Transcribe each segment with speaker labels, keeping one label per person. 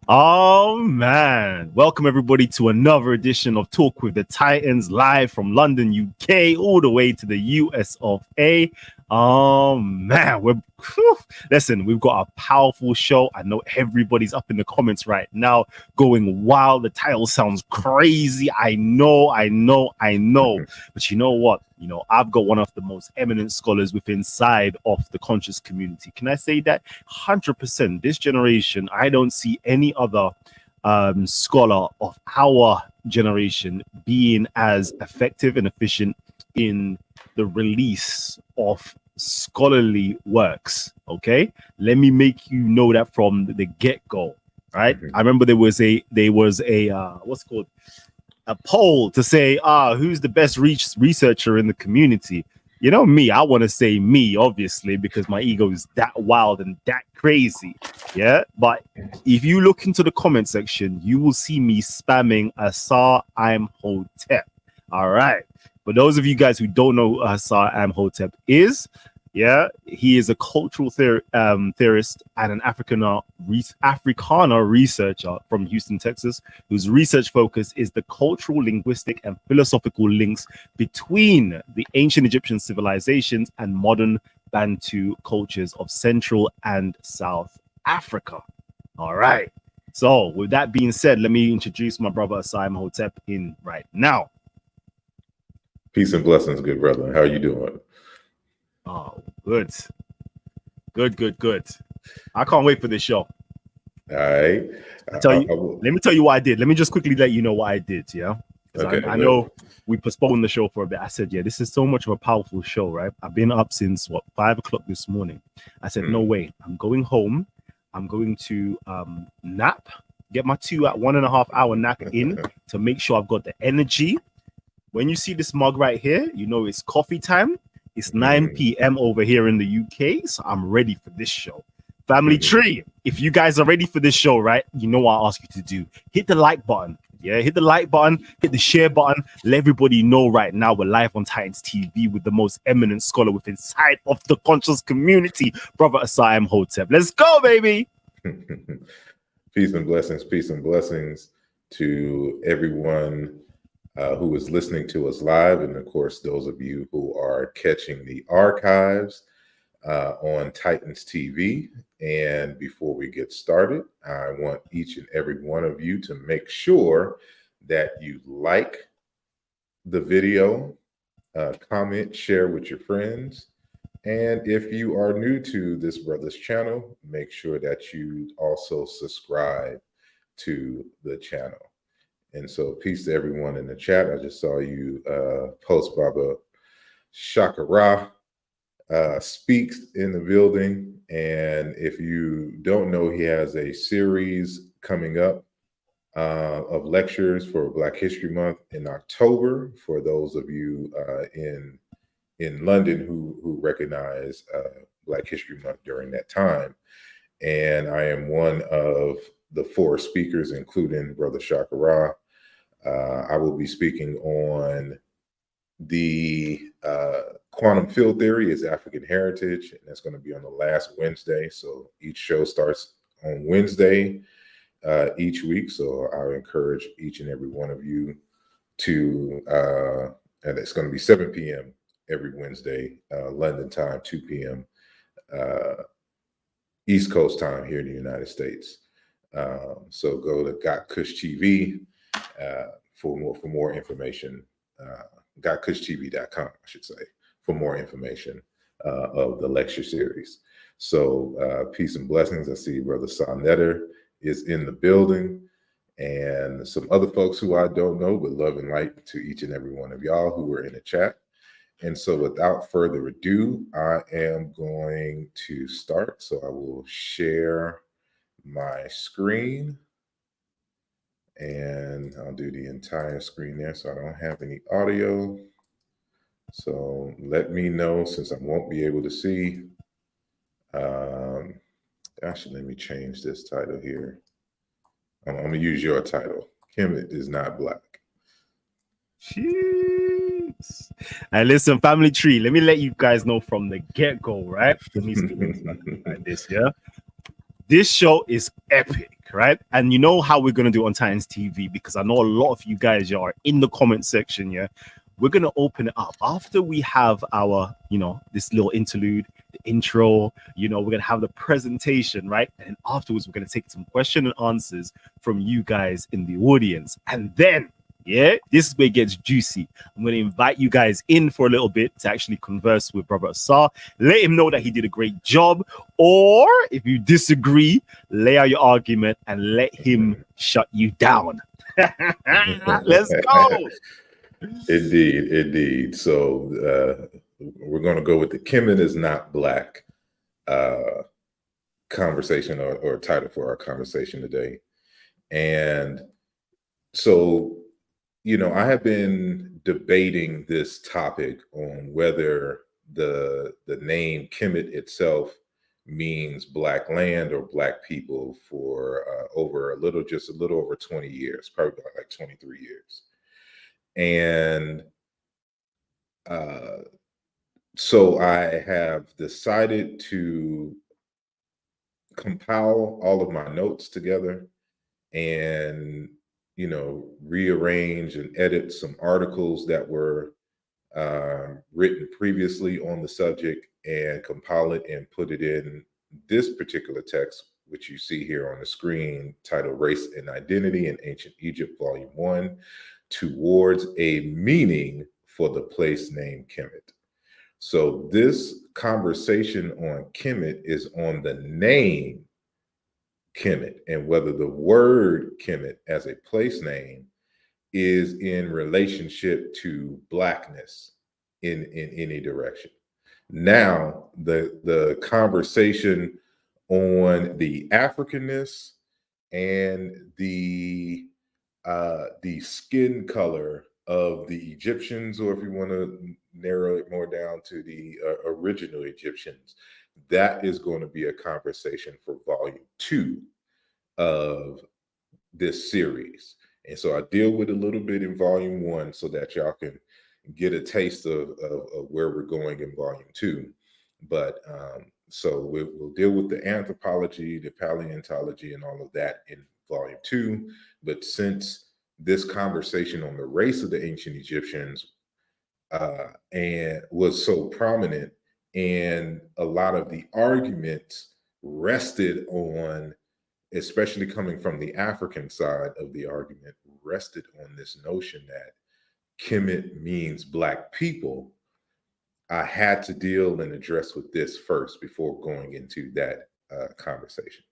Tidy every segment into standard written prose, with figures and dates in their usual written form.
Speaker 1: Oh man, welcome everybody to another edition of Talk with the Titans, live from London, UK, all the way to the US of A. Oh man, listen, we've got a powerful show. I know everybody's up in the comments right now going, wow, the title sounds crazy. I know. But you know what? I've got one of the most eminent scholars within side of the conscious community. Can I say that? 100%. This generation, I don't see any other scholar of our generation being as effective and efficient in the release of scholarly works. Okay, let me make you know that from the get-go. Right, I remember there was a what's called a poll to say who's the best researcher in the community. You know me, I want to say me, obviously, because my ego is that wild and that crazy. Yeah. But if you look into the comment section, you will see me spamming Asar Imhotep. All right. For those of you guys who don't know who Asar Imhotep is, yeah, he is a cultural theorist and an Afrikaner researcher from Houston, Texas, whose research focus is the cultural, linguistic, and philosophical links between the ancient Egyptian civilizations and modern Bantu cultures of Central and South Africa. All right. So with that being said, let me introduce my brother Asar Imhotep in right now.
Speaker 2: Peace and blessings, good brother. How are you doing?
Speaker 1: Oh, good. I can't wait for this show.
Speaker 2: All right.
Speaker 1: Let me tell you what I did. Let me just quickly let you know what I did. Yeah.
Speaker 2: Okay.
Speaker 1: I know we postponed the show for a bit. I said, yeah, this is so much of a powerful show, right? I've been up since 5 o'clock this morning. I said, no way. I'm going home. I'm going to nap, get my 1.5 hour nap in to make sure I've got the energy. When you see this mug right here, you know it's coffee time. It's 9 p.m. over here in the UK, so I'm ready for this show. Family Tree, if you guys are ready for this show, right, you know what I ask you to do. Hit the like button. Yeah, hit the like button, hit the share button. Let everybody know right now we're live on Titans TV with the most eminent scholar within sight of the conscious community, Brother Asar Imhotep. Let's go, baby.
Speaker 2: Peace and blessings to everyone who is listening to us live, and of course those of you who are catching the archives on Titans TV. And before we get started, I want each and every one of you to make sure that you like the video, comment, share with your friends. And if you are new to this brother's channel, make sure that you also subscribe to the channel. And so peace to everyone in the chat. I just saw you post Baba Shakara speaks in the building. And if you don't know, he has a series coming up of lectures for Black History Month in October. For those of you in London who recognize Black History Month during that time. And I am one of the 4 speakers, including Brother Shakara. I will be speaking on the quantum field theory is African heritage, and that's going to be on the last Wednesday. So each show starts on Wednesday each week. So I encourage each and every one of you to, and it's going to be 7 p.m. every Wednesday, London time, 2 p.m. East Coast time here in the United States. So go to Got Kush TV for more information. GotKushTV.com, I should say, for more information of the lecture series. So peace and blessings. I see Brother Sonetter is in the building, and some other folks who I don't know, but love and light to each and every one of y'all who are in the chat. And so without further ado, I am going to start. So I will share my screen, and I'll do the entire screen there so I don't have any audio. So let me know, since I won't be able to see. Actually, let me change this title here. I'm going to use your title. Kemet is not black.
Speaker 1: Jeez. And listen, Family Tree, let me let you guys know from the get-go, right? Let me like this, yeah? This show is epic, right? And you know how we're going to do on Titans TV, because I know a lot of you guys are in the comment section. Yeah, we're going to open it up after we have our, this little interlude, the intro. We're going to have the presentation, right? And afterwards, we're going to take some question and answers from you guys in the audience. And then, yeah, this is where it gets juicy. I'm going to invite you guys in for a little bit to actually converse with Brother Asar. Let him know that he did a great job. Or if you disagree, lay out your argument and let him shut you down. Let's go.
Speaker 2: Indeed. So we're going to go with the Kemet is not black conversation or title for our conversation today. And so, I have been debating this topic on whether the name Kemet itself means black land or black people for over a little over 20 years, probably like 23 years. And so I have decided to compile all of my notes together and, rearrange and edit some articles that were written previously on the subject and compile it and put it in this particular text, which you see here on the screen, titled Race and Identity in Ancient Egypt, Volume 1, Towards a Meaning for the Place Name Kemet. So this conversation on Kemet is on the name Kemet and whether the word Kemet as a place name is in relationship to blackness in any direction. Now, the conversation on the Africanness and the skin color of the Egyptians, or if you want to narrow it more down to the original Egyptians, that is going to be a conversation for volume 2 of this series. And so I deal with a little bit in volume 1 so that y'all can get a taste of where we're going in volume 2. But so we'll deal with the anthropology, the paleontology, and all of that in volume 2. But since this conversation on the race of the ancient Egyptians and was so prominent, and a lot of the arguments rested on, especially coming from the African side of the argument, rested on this notion that Kemet means black people, I had to deal and address with this first before going into that conversation.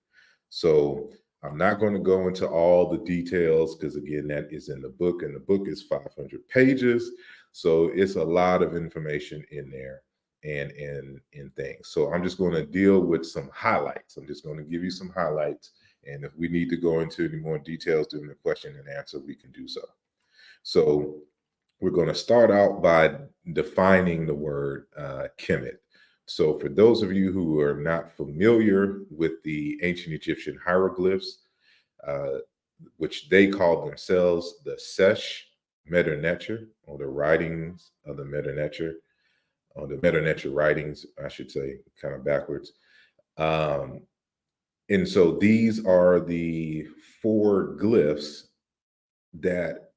Speaker 2: So I'm not going to go into all the details because, again, that is in the book, and the book is 500 pages. So it's a lot of information in there and in things. So I'm just going to deal with some highlights. I'm just going to give you some highlights. And if we need to go into any more details during the question and answer, we can do so. So we're going to start out by defining the word Kemet. So for those of you who are not familiar with the ancient Egyptian hieroglyphs, which they call themselves the Sesh Meter-Neter, or the writings of the Meter-Neter, or the Meter-Neter writings, I should say, kind of backwards. And so these are the 4 glyphs that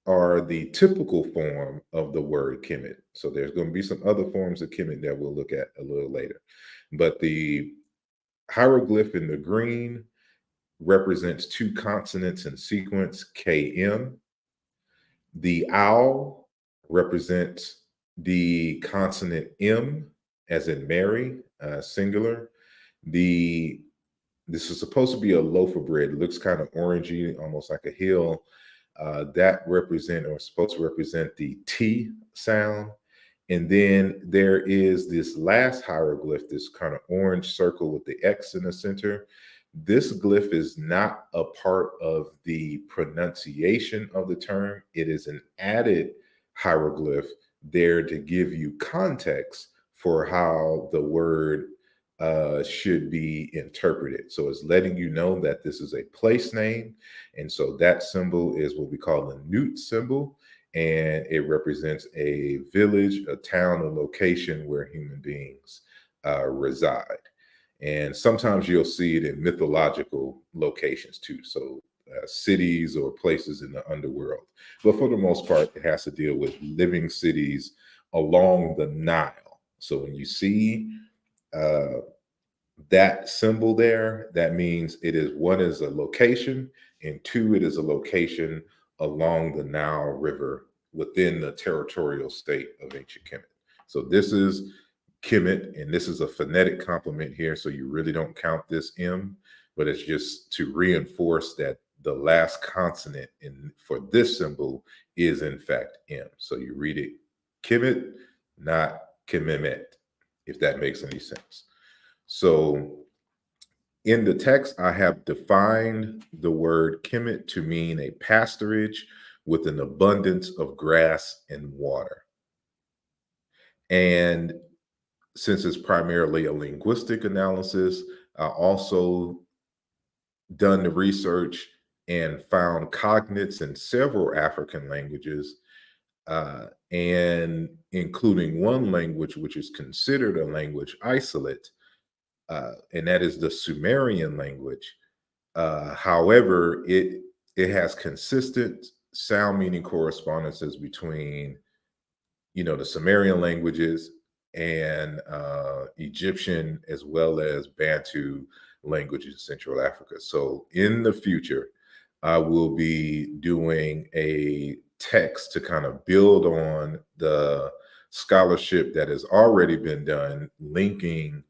Speaker 2: are the typical form of the word Kemet. So there's going to be some other forms of Kemet that we'll look at a little later. But the hieroglyph in the green represents 2 consonants in sequence, KM. The owl represents the consonant M, as in Mary, singular. This is supposed to be a loaf of bread. It looks kind of orangey, almost like a hill. That supposed to represent the T sound. And then there is this last hieroglyph, this kind of orange circle with the X in the center. This glyph is not a part of the pronunciation of the term. It is an added hieroglyph there to give you context for how the word should be interpreted. So it's letting you know that this is a place name. And so that symbol is what we call the Newt symbol. And it represents a village, a town, a location where human beings reside. And sometimes you'll see it in mythological locations too. So cities or places in the underworld. But for the most part, it has to deal with living cities along the Nile. So when you see that symbol there, that means it is, one is a location, and two, it is a location along the Nile River within the territorial state of ancient Kemet. So this is Kemet, and this is a phonetic complement here, so you really don't count this M, but it's just to reinforce that the last consonant for this symbol is in fact M. So you read it Kemet, not Kememet, if that makes any sense. So in the text, I have defined the word Kemet to mean a pasturage with an abundance of grass and water. And since it's primarily a linguistic analysis, I also done the research and found cognates in several African languages, and including one language which is considered a language isolate, and that is the Sumerian language. However, it has consistent sound meaning correspondences between, the Sumerian languages and Egyptian, as well as Bantu languages in Central Africa. So in the future, I will be doing a text to kind of build on the scholarship that has already been done, linking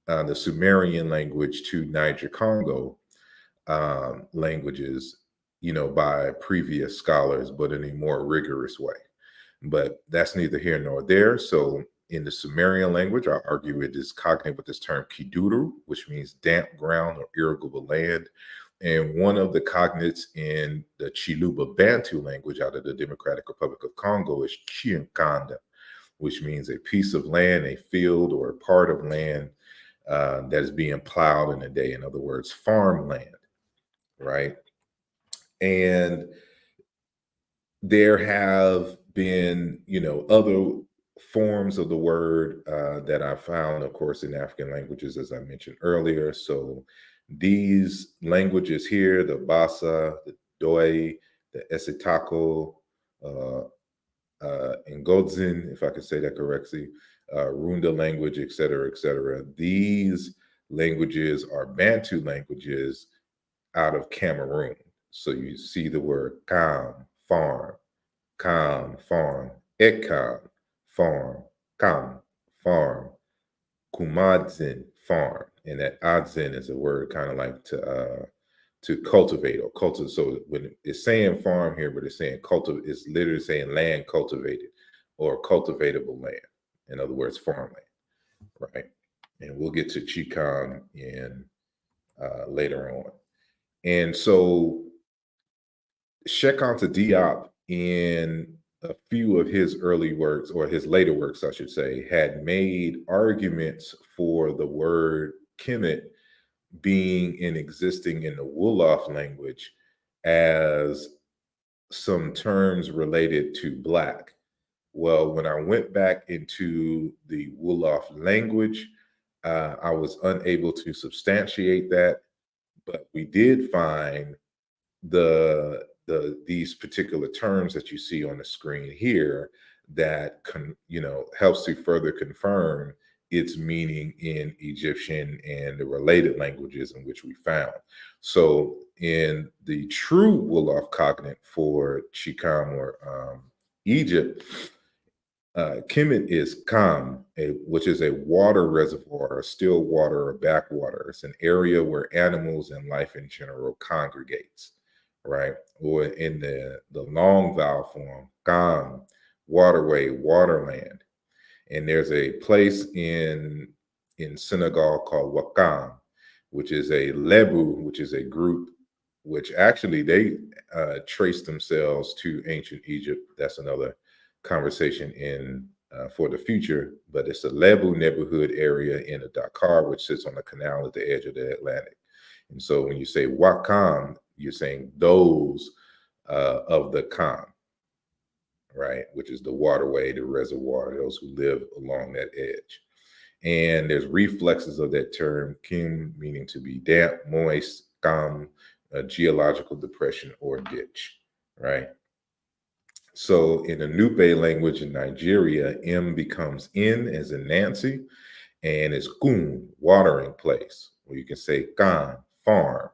Speaker 2: the Sumerian language to Niger-Congo languages, by previous scholars, but in a more rigorous way. But that's neither here nor there. So in the Sumerian language, I argue it is cognate with this term kiduru, which means damp ground or irrigable land. And one of the cognates in the Chiluba Bantu language out of the Democratic Republic of Congo is Chinkanda, which means a piece of land, a field, or a part of land that is being plowed in a day. In other words, farmland, right? And there have been, other forms of the word that I found, of course, in African languages, as I mentioned earlier. So these languages here, the Bassa, the Doi, the Esitako, Ngodzin, if I could say that correctly, Runda language, et cetera, these languages are Bantu languages out of Cameroon. So you see the word kam, farm, ekam, farm, kam, farm, kumadzin, farm. And that adzin is a word kind of like to cultivate or cultivate. So when it's saying farm here, but it's saying cultivate, it's literally saying land cultivated or cultivatable land. In other words, farmland, right? And we'll get to Chikang in later on. And so Sheikh Diop, in a few of his early works, or his later works, I should say, had made arguments for the word Kemet being and existing in the Wolof language as some terms related to Black. Well, when I went back into the Wolof language, I was unable to substantiate that, but we did find these particular terms that you see on the screen here that helps to further confirm its meaning in Egyptian and the related languages in which we found. So in the true Wolof cognate for Chikam or Egypt, Kemet is Kam, which is a water reservoir, a still water or backwater. It's an area where animals and life in general congregates, right? Or in the long vowel form, Kam, waterway, waterland. And there's a place in Senegal called Wakam, which is a Lebu, which is a group, which actually they trace themselves to ancient Egypt. That's another conversation in for the future, but it's a Lebu neighborhood area in the Dakar, which sits on the canal at the edge of the Atlantic. And so when you say Wakam, you're saying those of the Kam, right? Which is the waterway, the reservoir, those who live along that edge. And there's reflexes of that term, kim, meaning to be damp, moist, kam, a geological depression or ditch, right? So in the Nupe language in Nigeria, M becomes N as in Nancy, and it's kum, watering place, or you can say kan, farm.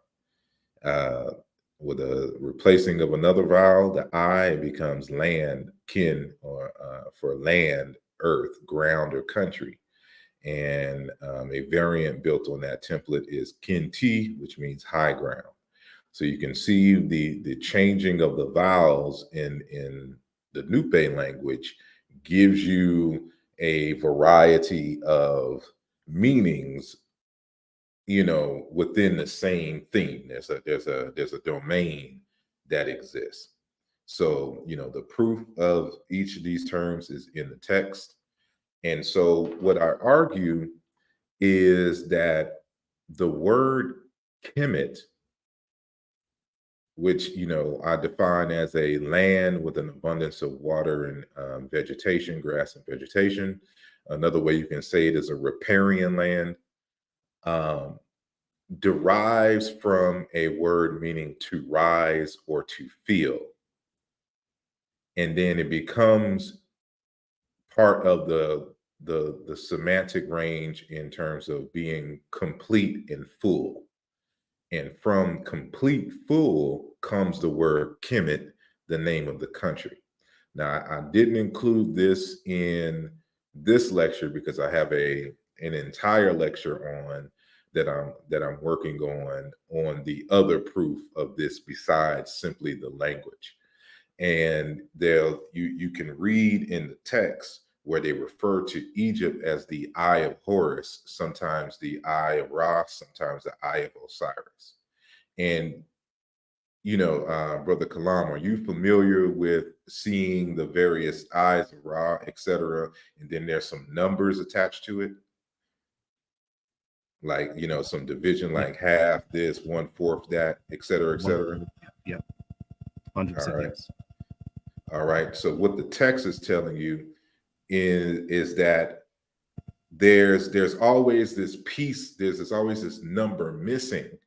Speaker 2: With a replacing of another vowel, the I becomes land, kin, or for land, earth, ground, or country. And a variant built on that template is Km.t, which means high ground. So you can see the changing of the vowels in the Nupe language gives you a variety of meanings, within the same theme. There's a domain that exists. So, the proof of each of these terms is in the text. And so what I argue is that the word Kemet, which I define as a land with an abundance of water and vegetation, grass and vegetation. Another way you can say it is a riparian land. Derives from a word meaning to rise or to feel. And then it becomes part of the semantic range in terms of being complete and full. And from complete full comes the word Kemet, the name of the country. Now, I didn't include this in this lecture because I have an entire lecture on that I'm working on the other proof of this besides simply the language. And you can read in the text where they refer to Egypt as the Eye of Horus, sometimes the Eye of Ra, sometimes the Eye of Osiris. And Brother Kalam, are you familiar with seeing the various eyes of Ra, etc.? And then there's some numbers attached to it, like some division, like half this, 1/4 that, etc., etc.
Speaker 1: Yeah, 100%.
Speaker 2: All right.
Speaker 1: Yes.
Speaker 2: All right. So what the text is telling you is that there's always this piece, there's always this number missing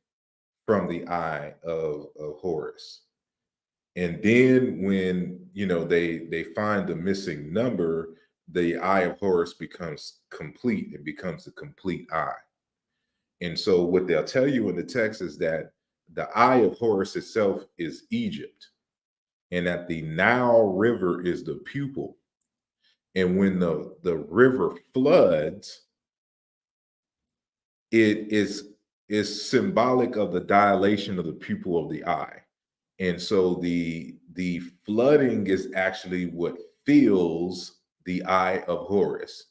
Speaker 2: from the Eye of Horus. And then when they find the missing number, the Eye of Horus becomes complete. It becomes a complete eye. And so what they'll tell you in the text is that the Eye of Horus itself is Egypt, and that the Nile River is the pupil. And when the river floods, it is symbolic of the dilation of the pupil of the eye. And so the flooding is actually what fills the Eye of Horus.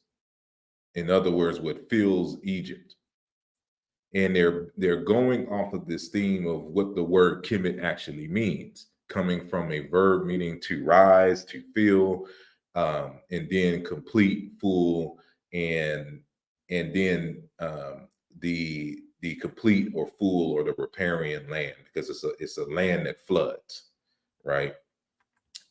Speaker 2: In other words, what fills Egypt. And they're going off of this theme of what the word Kemet actually means, coming from a verb meaning to rise, to fill, and then complete, full, and then the complete or full or the riparian land, because it's a land that floods, right?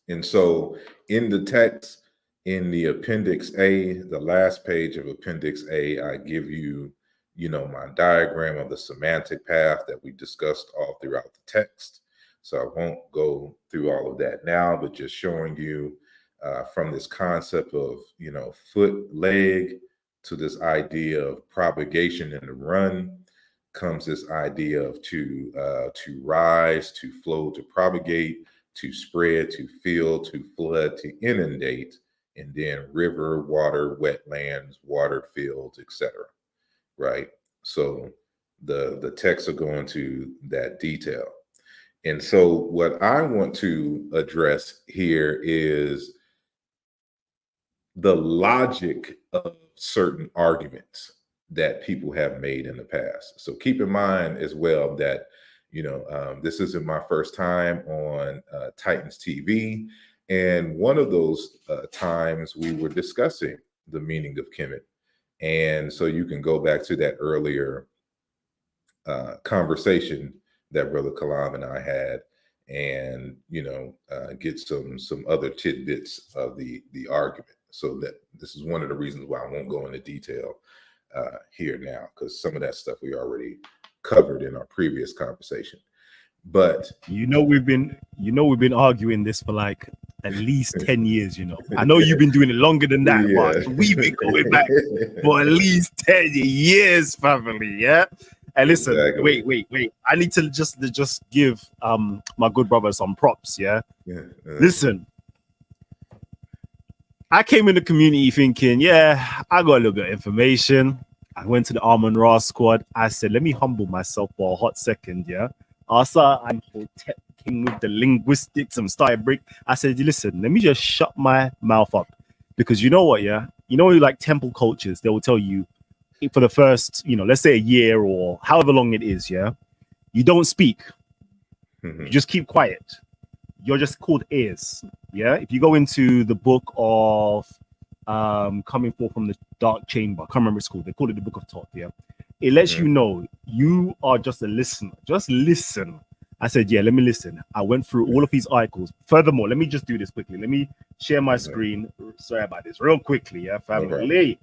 Speaker 2: And so in the text, in the Appendix A, the last page of Appendix A, I give you, my diagram of the semantic path that we discussed all throughout the text. So I won't go through all of that now, but just showing you from this concept of, foot, leg, to this idea of propagation and to run, comes this idea of to rise, to flow, to propagate, to spread, to fill, to flood, to inundate, and then river, water, wetlands, water fields, etc. Right? So the texts are going to that detail. And so what I want to address here is the logic of certain arguments that people have made in the past. So keep in mind as well that this isn't my first time on Titans TV, and one of those times we were discussing the meaning of Kemet, and so you can go back to that earlier conversation that Brother Kalam and I had, and get some other tidbits of the argument. So that this is one of the reasons why I won't go into detail here now, because some of that stuff we already covered in our previous conversation. But
Speaker 1: we've been arguing this for like at least 10 years. I know you've been doing it longer than that, but we've been going back for at least 10 years, family. Yeah. And listen,
Speaker 2: Exactly.
Speaker 1: wait. I need to just give my good brother some props. Yeah. Listen, I came in the community thinking, yeah, I got a little bit of information. I went to the Armand Ra squad. I said, let me humble myself for a hot second. Yeah. Asar Imhotep came with the linguistics and started break. I said, listen, let me just shut my mouth up, because you know what, yeah, like temple cultures, they will tell you for the first, let's say a year or however long it is, yeah, you don't speak, you just keep quiet. You're just called ears, yeah. If you go into the book of coming forth from the dark chamber, I can't remember it's called. They call it the book of Thoth, yeah. It lets you know you are just a listener. Just listen. I said, yeah, let me listen. I went through all of these articles. Furthermore, let me just do this quickly. Let me share my screen. Sorry about this. Real quickly, yeah, family.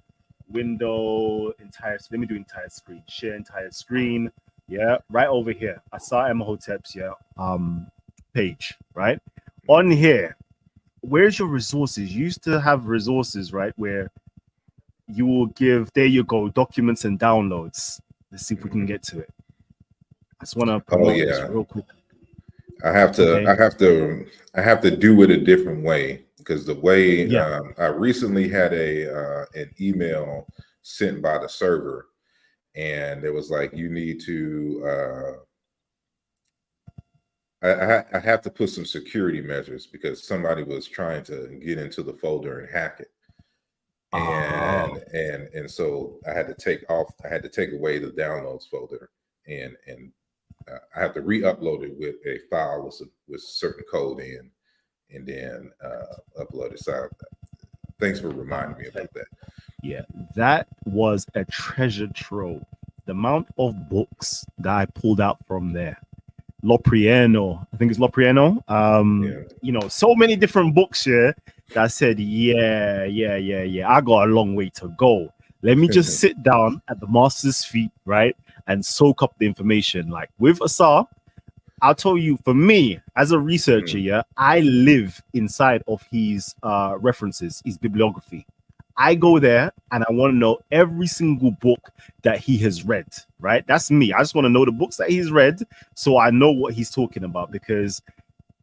Speaker 1: Window, entire. Let me do entire screen. Share entire screen. Yeah, right over here. Asar Imhotep's page, right? On here, where's your resources? You used to have resources, right, where you will give, there you go, documents and downloads. Let's see if we can get to it. I just want to promote this real quick.
Speaker 2: I have to do it a different way, because the way I recently had an email sent by the server, and it was like, you need to I have to put some security measures, because somebody was trying to get into the folder and hack it. And so I had to take away the downloads folder, and I have to re-upload it with a file with certain code in, and then upload it. So thanks for reminding me about that.
Speaker 1: Yeah, that was a treasure trove. The amount of books that I pulled out from there. Loprieno, I think it's Loprieno. So many different books here that said, yeah, I got a long way to go. Let me just sit down at the master's feet, right, and soak up the information. Like with Asar, I'll tell you, for me as a researcher, yeah, I live inside of his references, his bibliography. I go there and I want to know every single book that he has read, right? That's me. I just want to know the books that he's read, so I know what he's talking about, because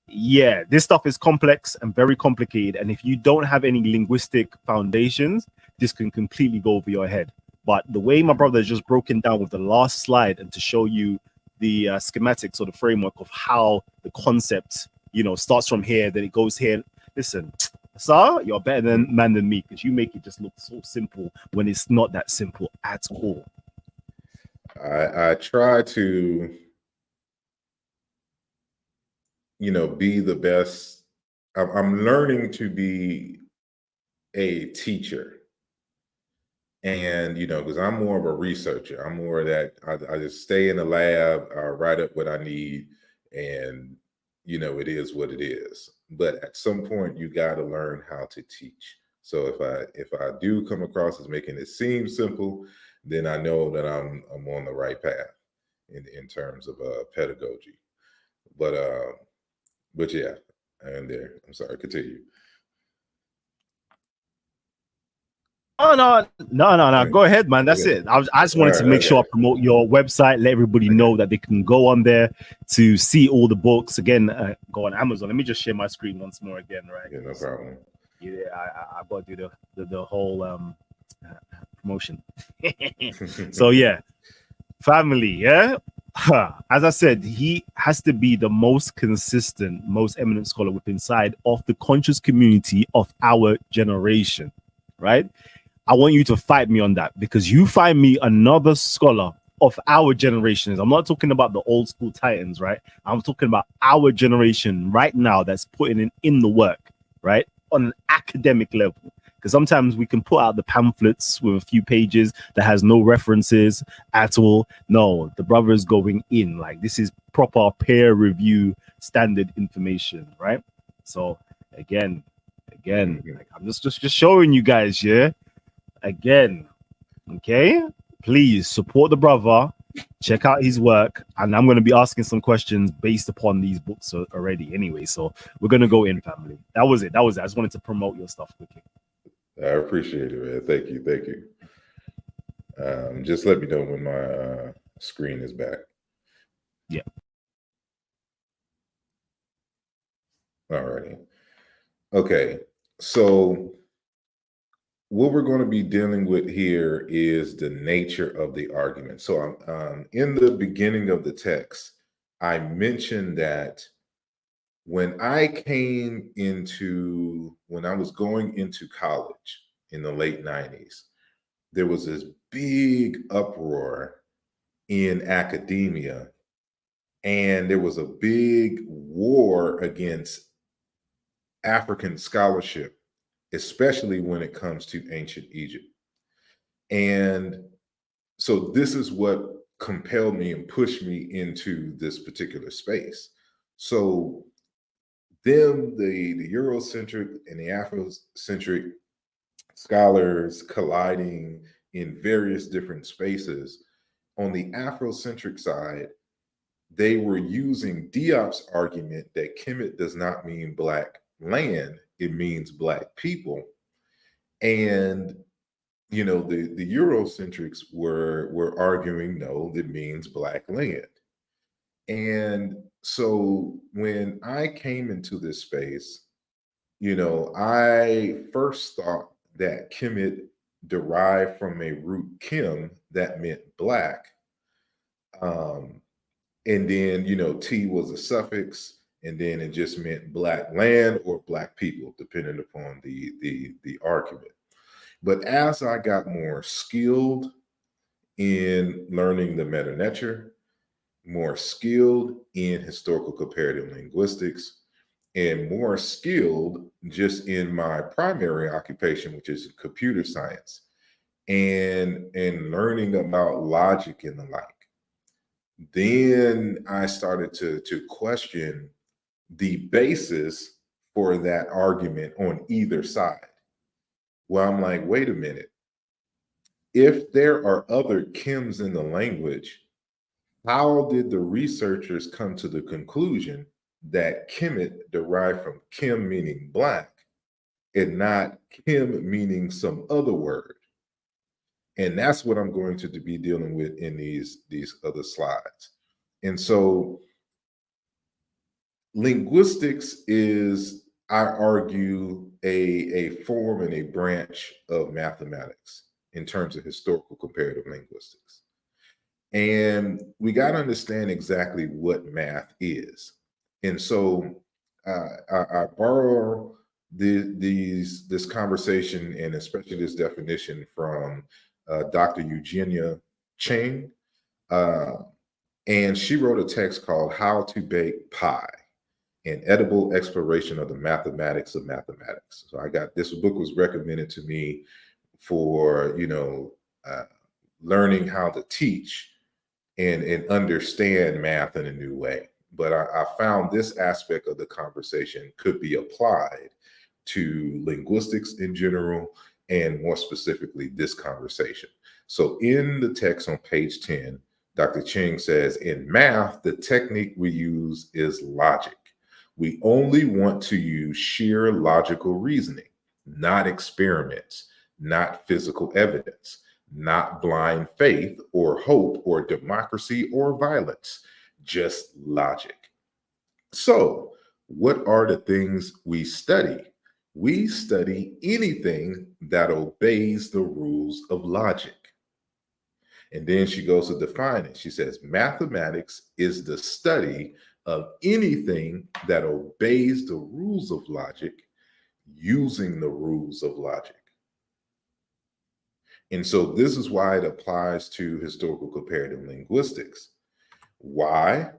Speaker 1: yeah, this stuff is complex and very complicated. And if you don't have any linguistic foundations, this can completely go over your head. But the way my brother has just broken down with the last slide, and to show you the schematics or the framework of how the concept, starts from here, then it goes here. Listen, Sir, you're better than me, because you make it just look so simple when it's not that simple at all.
Speaker 2: I try to, be the best. I'm learning to be a teacher, and because I'm more of a researcher. I'm more of that. I just stay in the lab, write up what I need, and it is what it is. But at some point, you got to learn how to teach. So if I do come across as making it seem simple, then I know that I'm on the right path in terms of pedagogy. But yeah, and there. I'm sorry. Continue.
Speaker 1: Oh no. Go ahead, man. That's it. I just wanted to make sure I promote your website, let everybody know that they can go on there to see all the books. Again, go on Amazon. Let me just share my screen once more again, right?
Speaker 2: Yeah, no problem.
Speaker 1: Yeah, I got to do the whole promotion. So yeah, family. Yeah, as I said, he has to be the most consistent, most eminent scholar within inside of the conscious community of our generation, right? I want you to fight me on that, because you find me another scholar of our generations. I'm not talking about the old school titans, right? I'm talking about our generation right now that's putting in the work, right? On an academic level. Because sometimes we can put out the pamphlets with a few pages that has no references at all. No, the brother is going in. Like, this is proper peer review standard information, right? So again, like, I'm just showing you guys, yeah. Again, Okay, please support the brother. Check out his work, and I'm going to be asking some questions based upon these books already. Anyway, so we're going to go in, family. That was it. I just wanted to promote your stuff quickly.
Speaker 2: I appreciate it, man. Thank you. Just let me know when my screen is back.
Speaker 1: Yeah.
Speaker 2: Alrighty. Okay. So what we're going to be dealing with here is the nature of the argument. So in the beginning of the text, I mentioned that when I was going into college in the late 90s, there was this big uproar in academia, and there was a big war against African scholarship, especially when it comes to ancient Egypt. And so this is what compelled me and pushed me into this particular space. So the Eurocentric and the Afro-Centric scholars colliding in various different spaces. On the Afrocentric side, they were using Diop's argument that Kemet does not mean black land, it means black people. And the Eurocentrics were arguing no, that means black land. And so when I came into this space, I first thought that Kemet derived from a root Kim that meant black. And then, T was a suffix, and then it just meant black land or black people, depending upon the argument. But as I got more skilled in learning the meta nature, more skilled in historical comparative linguistics, and more skilled just in my primary occupation, which is computer science, and learning about logic and the like, then I started to question the basis for that argument on either side. Well, I'm like, wait a minute. If there are other Kims in the language, how did the researchers come to the conclusion that Kemet derived from Kim meaning black and not Kim meaning some other word? And that's what I'm going to be dealing with in these other slides. And so linguistics is, I argue, a form and a branch of mathematics in terms of historical comparative linguistics. And we got to understand exactly what math is. And so I borrow this conversation and especially this definition from Dr. Eugenia Cheng. And she wrote a text called How to Bake Pie, an edible exploration of the mathematics of mathematics. So this book was recommended to me for, learning how to teach and understand math in a new way. But I found this aspect of the conversation could be applied to linguistics in general, and more specifically, this conversation. So in the text on page 10, Dr. Cheng says, in math, the technique we use is logic. We only want to use sheer logical reasoning, not experiments, not physical evidence, not blind faith or hope or democracy or violence, just logic. So, what are the things we study? We study anything that obeys the rules of logic. And then she goes to define it. She says, mathematics is the study of anything that obeys the rules of logic using the rules of logic. And so this is why it applies to historical comparative linguistics. Why?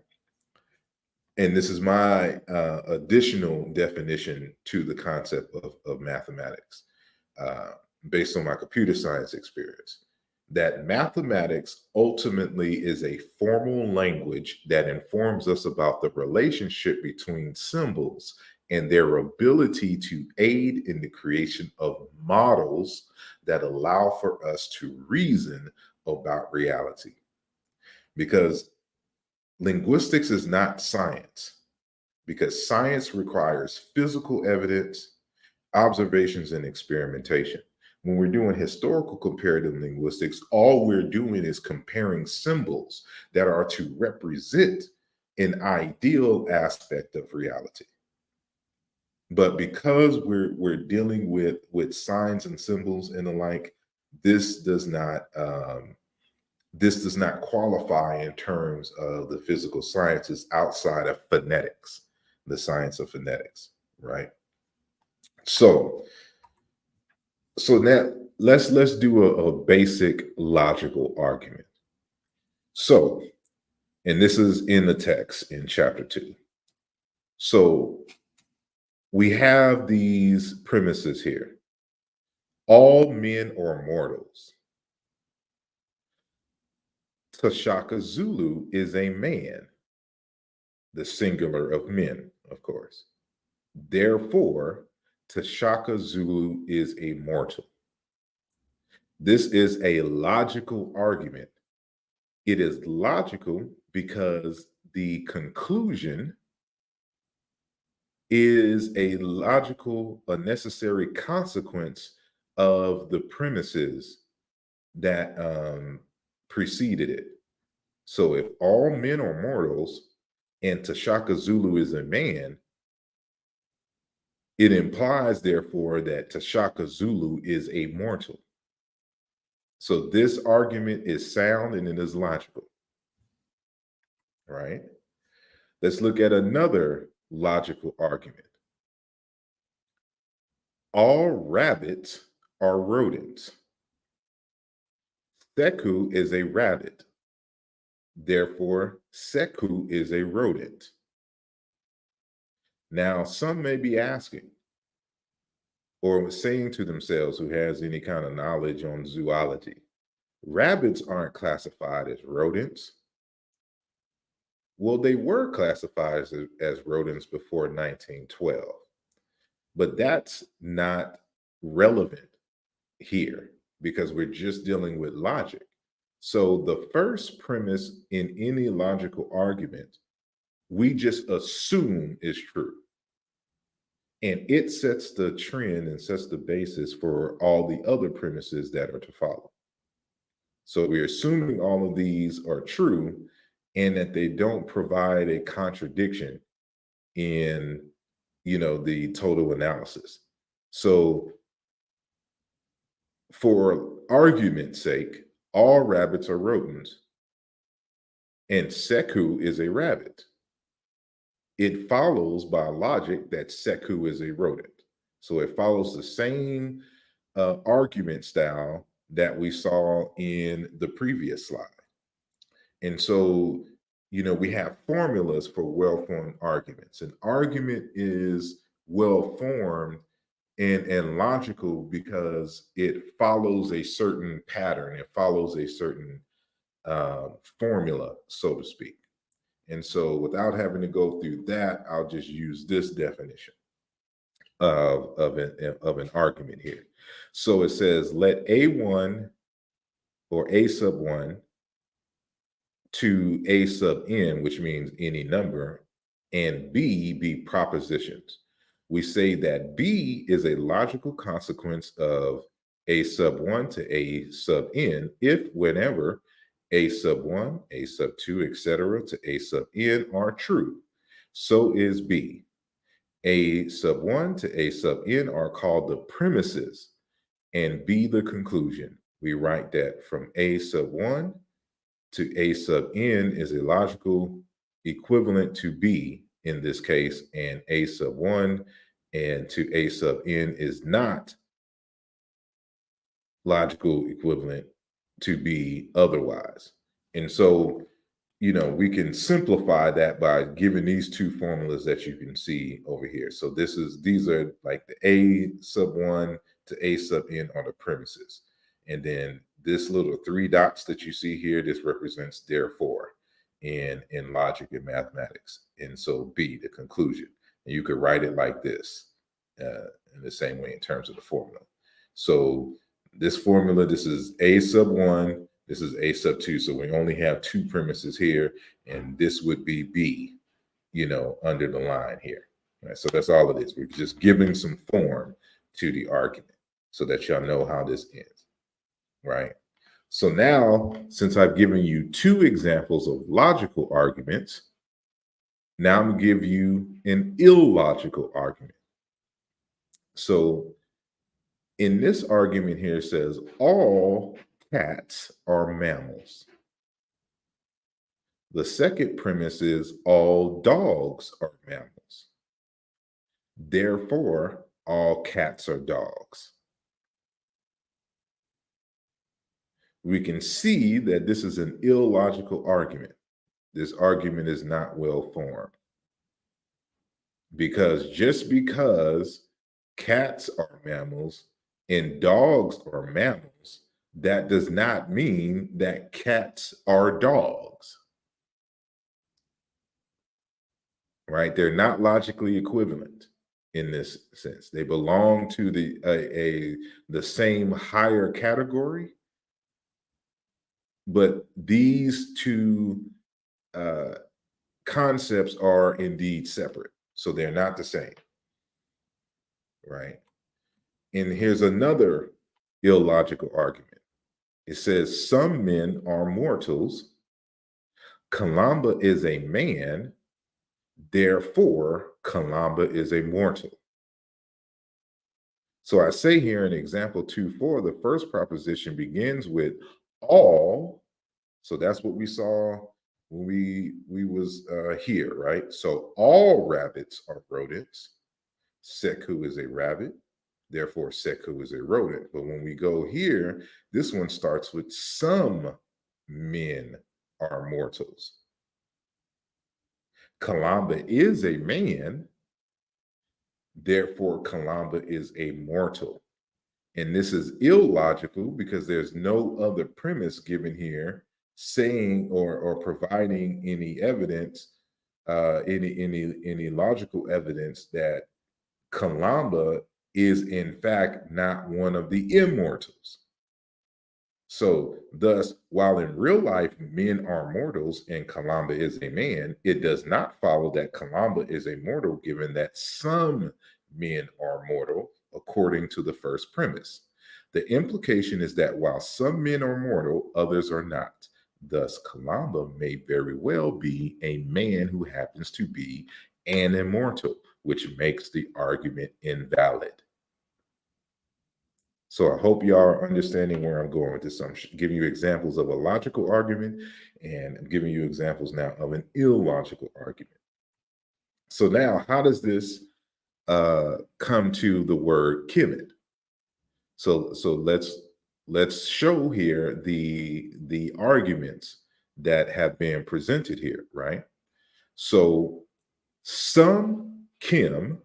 Speaker 2: And this is my additional definition to the concept of mathematics based on my computer science experience, that mathematics ultimately is a formal language that informs us about the relationship between symbols and their ability to aid in the creation of models that allow for us to reason about reality. Because linguistics is not science, because science requires physical evidence, observations, and experimentation. When we're doing historical comparative linguistics, all we're doing is comparing symbols that are to represent an ideal aspect of reality. But because we're dealing with signs and symbols and the like, this does not qualify in terms of the physical sciences outside of phonetics, the science of phonetics, right? So now let's do a basic logical argument. So, and this is in the text in chapter 2. So we have these premises here. All men are mortals. Tashaka Zulu is a man, the singular of men, of course. Therefore, Tashaka Zulu is a mortal. This is a logical argument. It is logical because the conclusion is a necessary consequence of the premises that preceded it. So if all men are mortals and Tashaka Zulu is a man, it implies, therefore, that Tashaka Zulu is a mortal. So this argument is sound and it is logical, right? Let's look at another logical argument. All rabbits are rodents. Seku is a rabbit. Therefore, Seku is a rodent. Now, some may be asking or saying to themselves, who has any kind of knowledge on zoology, rabbits aren't classified as rodents. Well, they were classified as rodents before 1912, but that's not relevant here because we're just dealing with logic. So the first premise in any logical argument, we just assume is true. And it sets the trend and sets the basis for all the other premises that are to follow. So we're assuming all of these are true and that they don't provide a contradiction in, the total analysis. So for argument's sake, all rabbits are rodents and Seku is a rabbit. It follows by logic that Seku is a rodent. So it follows the same argument style that we saw in the previous slide. And so, we have formulas for well-formed arguments. An argument is well-formed and logical because it follows a certain pattern. It follows a certain formula, so to speak. And so without having to go through that, I'll just use this definition of an argument here. So it says, let A1 or A sub 1 to A sub n, which means any number, and B be propositions. We say that B is a logical consequence of A sub 1 to A sub n if whenever A sub 1, A sub 2, etc. to A sub n are true. So is B. A sub 1 to A sub n are called the premises and B the conclusion. We write that from A sub 1 to A sub n is a logical equivalent to B in this case, and A sub 1 and to A sub n is not logical equivalent to be otherwise. And so, we can simplify that by giving these two formulas that you can see over here. So these are like the A sub 1 to A sub n are the premises. And then this little 3 dots that you see here, this represents therefore in logic and mathematics. And so B, the conclusion. And you could write it like this in the same way in terms of the formula. So this formula, this is A sub 1, this is A sub 2. So we only have two premises here, and this would be B, under the line here. Right? So that's all it is. We're just giving some form to the argument so that y'all know how this ends, right? So now, since I've given you two examples of logical arguments, now I'm going to give you an illogical argument. So in this argument here, it says all cats are mammals. The second premise is all dogs are mammals. Therefore, all cats are dogs. We can see that this is an illogical argument. This argument is not well formed. Because just because cats are mammals and dogs are mammals, that does not mean that cats are dogs. Right? They're not logically equivalent in this sense. They belong to the same higher category, but these two concepts are indeed separate. So they're not the same, right? And here's another illogical argument. It says some men are mortals. Kalamba is a man. Therefore, Kalamba is a mortal. So I say here in example 2.4, the first proposition begins with all. So that's what we saw when we was here, right? So all rabbits are rodents. Seku is a rabbit. Therefore, Seku is a rodent. But when we go here, this one starts with some men are mortals. Kalamba is a man. Therefore, Kalamba is a mortal. And this is illogical because there's no other premise given here saying or providing any evidence, any logical evidence that Kalamba is in fact not one of the immortals. So thus, while in real life men are mortals and Kalamba is a man, it does not follow that Kalamba is a mortal, given that some men are mortal, according to the first premise. The implication is that while some men are mortal, others are not. Thus, Kalamba may very well be a man who happens to be an immortal, which makes the argument invalid. So I hope y'all are understanding where I'm going with this. I'm giving you examples of a logical argument, and I'm giving you examples now of an illogical argument. So now, how does this come to the word Kemet? So let's show here the arguments that have been presented here, right? So some Km,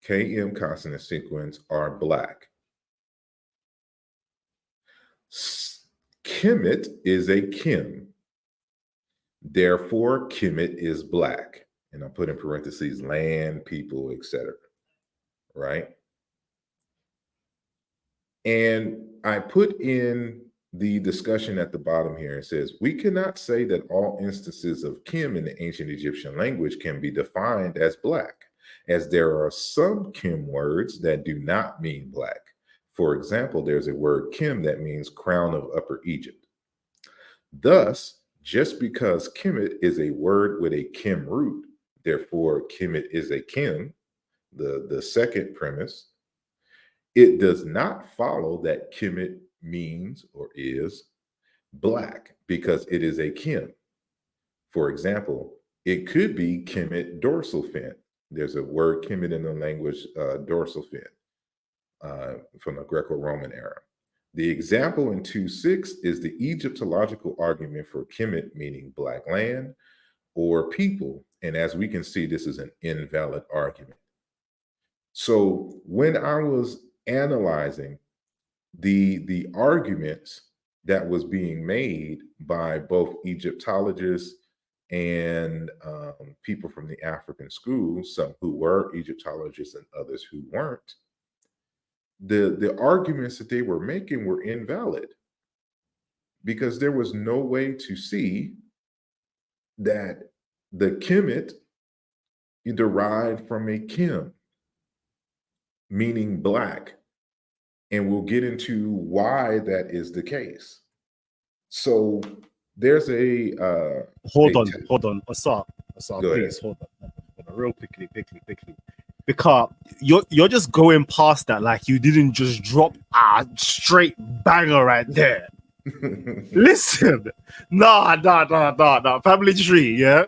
Speaker 2: Km consonant sequence are black. Kemet is a Kim. Therefore, Kemet is black. And I put in parentheses land, people, etc. Right? And I put in the discussion at the bottom here. It says, we cannot say that all instances of Kim in the ancient Egyptian language can be defined as black, as there are some Kim words that do not mean black. For example, there's a word Kim that means crown of Upper Egypt. Thus, just because Kemet is a word with a Kim root, therefore Kemet is a Kim, the second premise, it does not follow that Kemet means or is black because it is a Kim. For example, it could be Kemet dorsal fin. There's a word Kemet in the language dorsal fin. From the Greco-Roman era. The example in 2.6 is the Egyptological argument for Kemet, meaning black land or people. And as we can see, this is an invalid argument. So when I was analyzing the arguments that was being made by both Egyptologists and people from the African schools, some who were Egyptologists and others who weren't, the arguments that they were making were invalid because there was no way to see that the Kemet derived from a Kim, meaning black. And we'll get into why that is the case. So there's a
Speaker 1: hold on, Asar,
Speaker 2: Go
Speaker 1: please hold on, real quickly, because you're just going past that like you didn't just drop a straight banger right there. Listen, nah, family tree, yeah.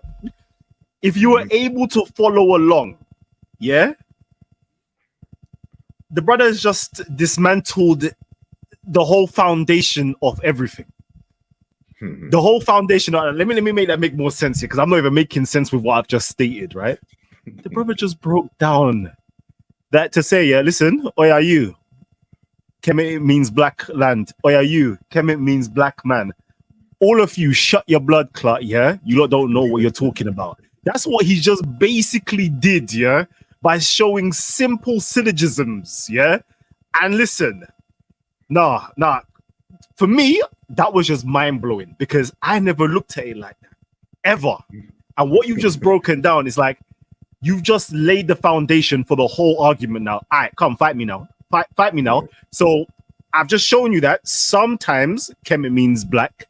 Speaker 1: If you were able to follow along, yeah, the brother has just dismantled the whole foundation of everything. The whole foundation. Let me make that make more sense here, because I'm not even making sense with what I've just stated, right? The brother just broke down that to say, yeah, listen, Oya you, Kemet means black land. Oya you, Kemet means black man. All of you, shut your blood clot, yeah? You lot don't know what you're talking about. That's what he just basically did, yeah? By showing simple syllogisms, yeah? And listen, nah. For me, that was just mind-blowing because I never looked at it like that, ever. And what you've just broken down is like, you've just laid the foundation for the whole argument now. All right, come, fight me now. Fight me now. So I've just shown you that sometimes Kemet means black.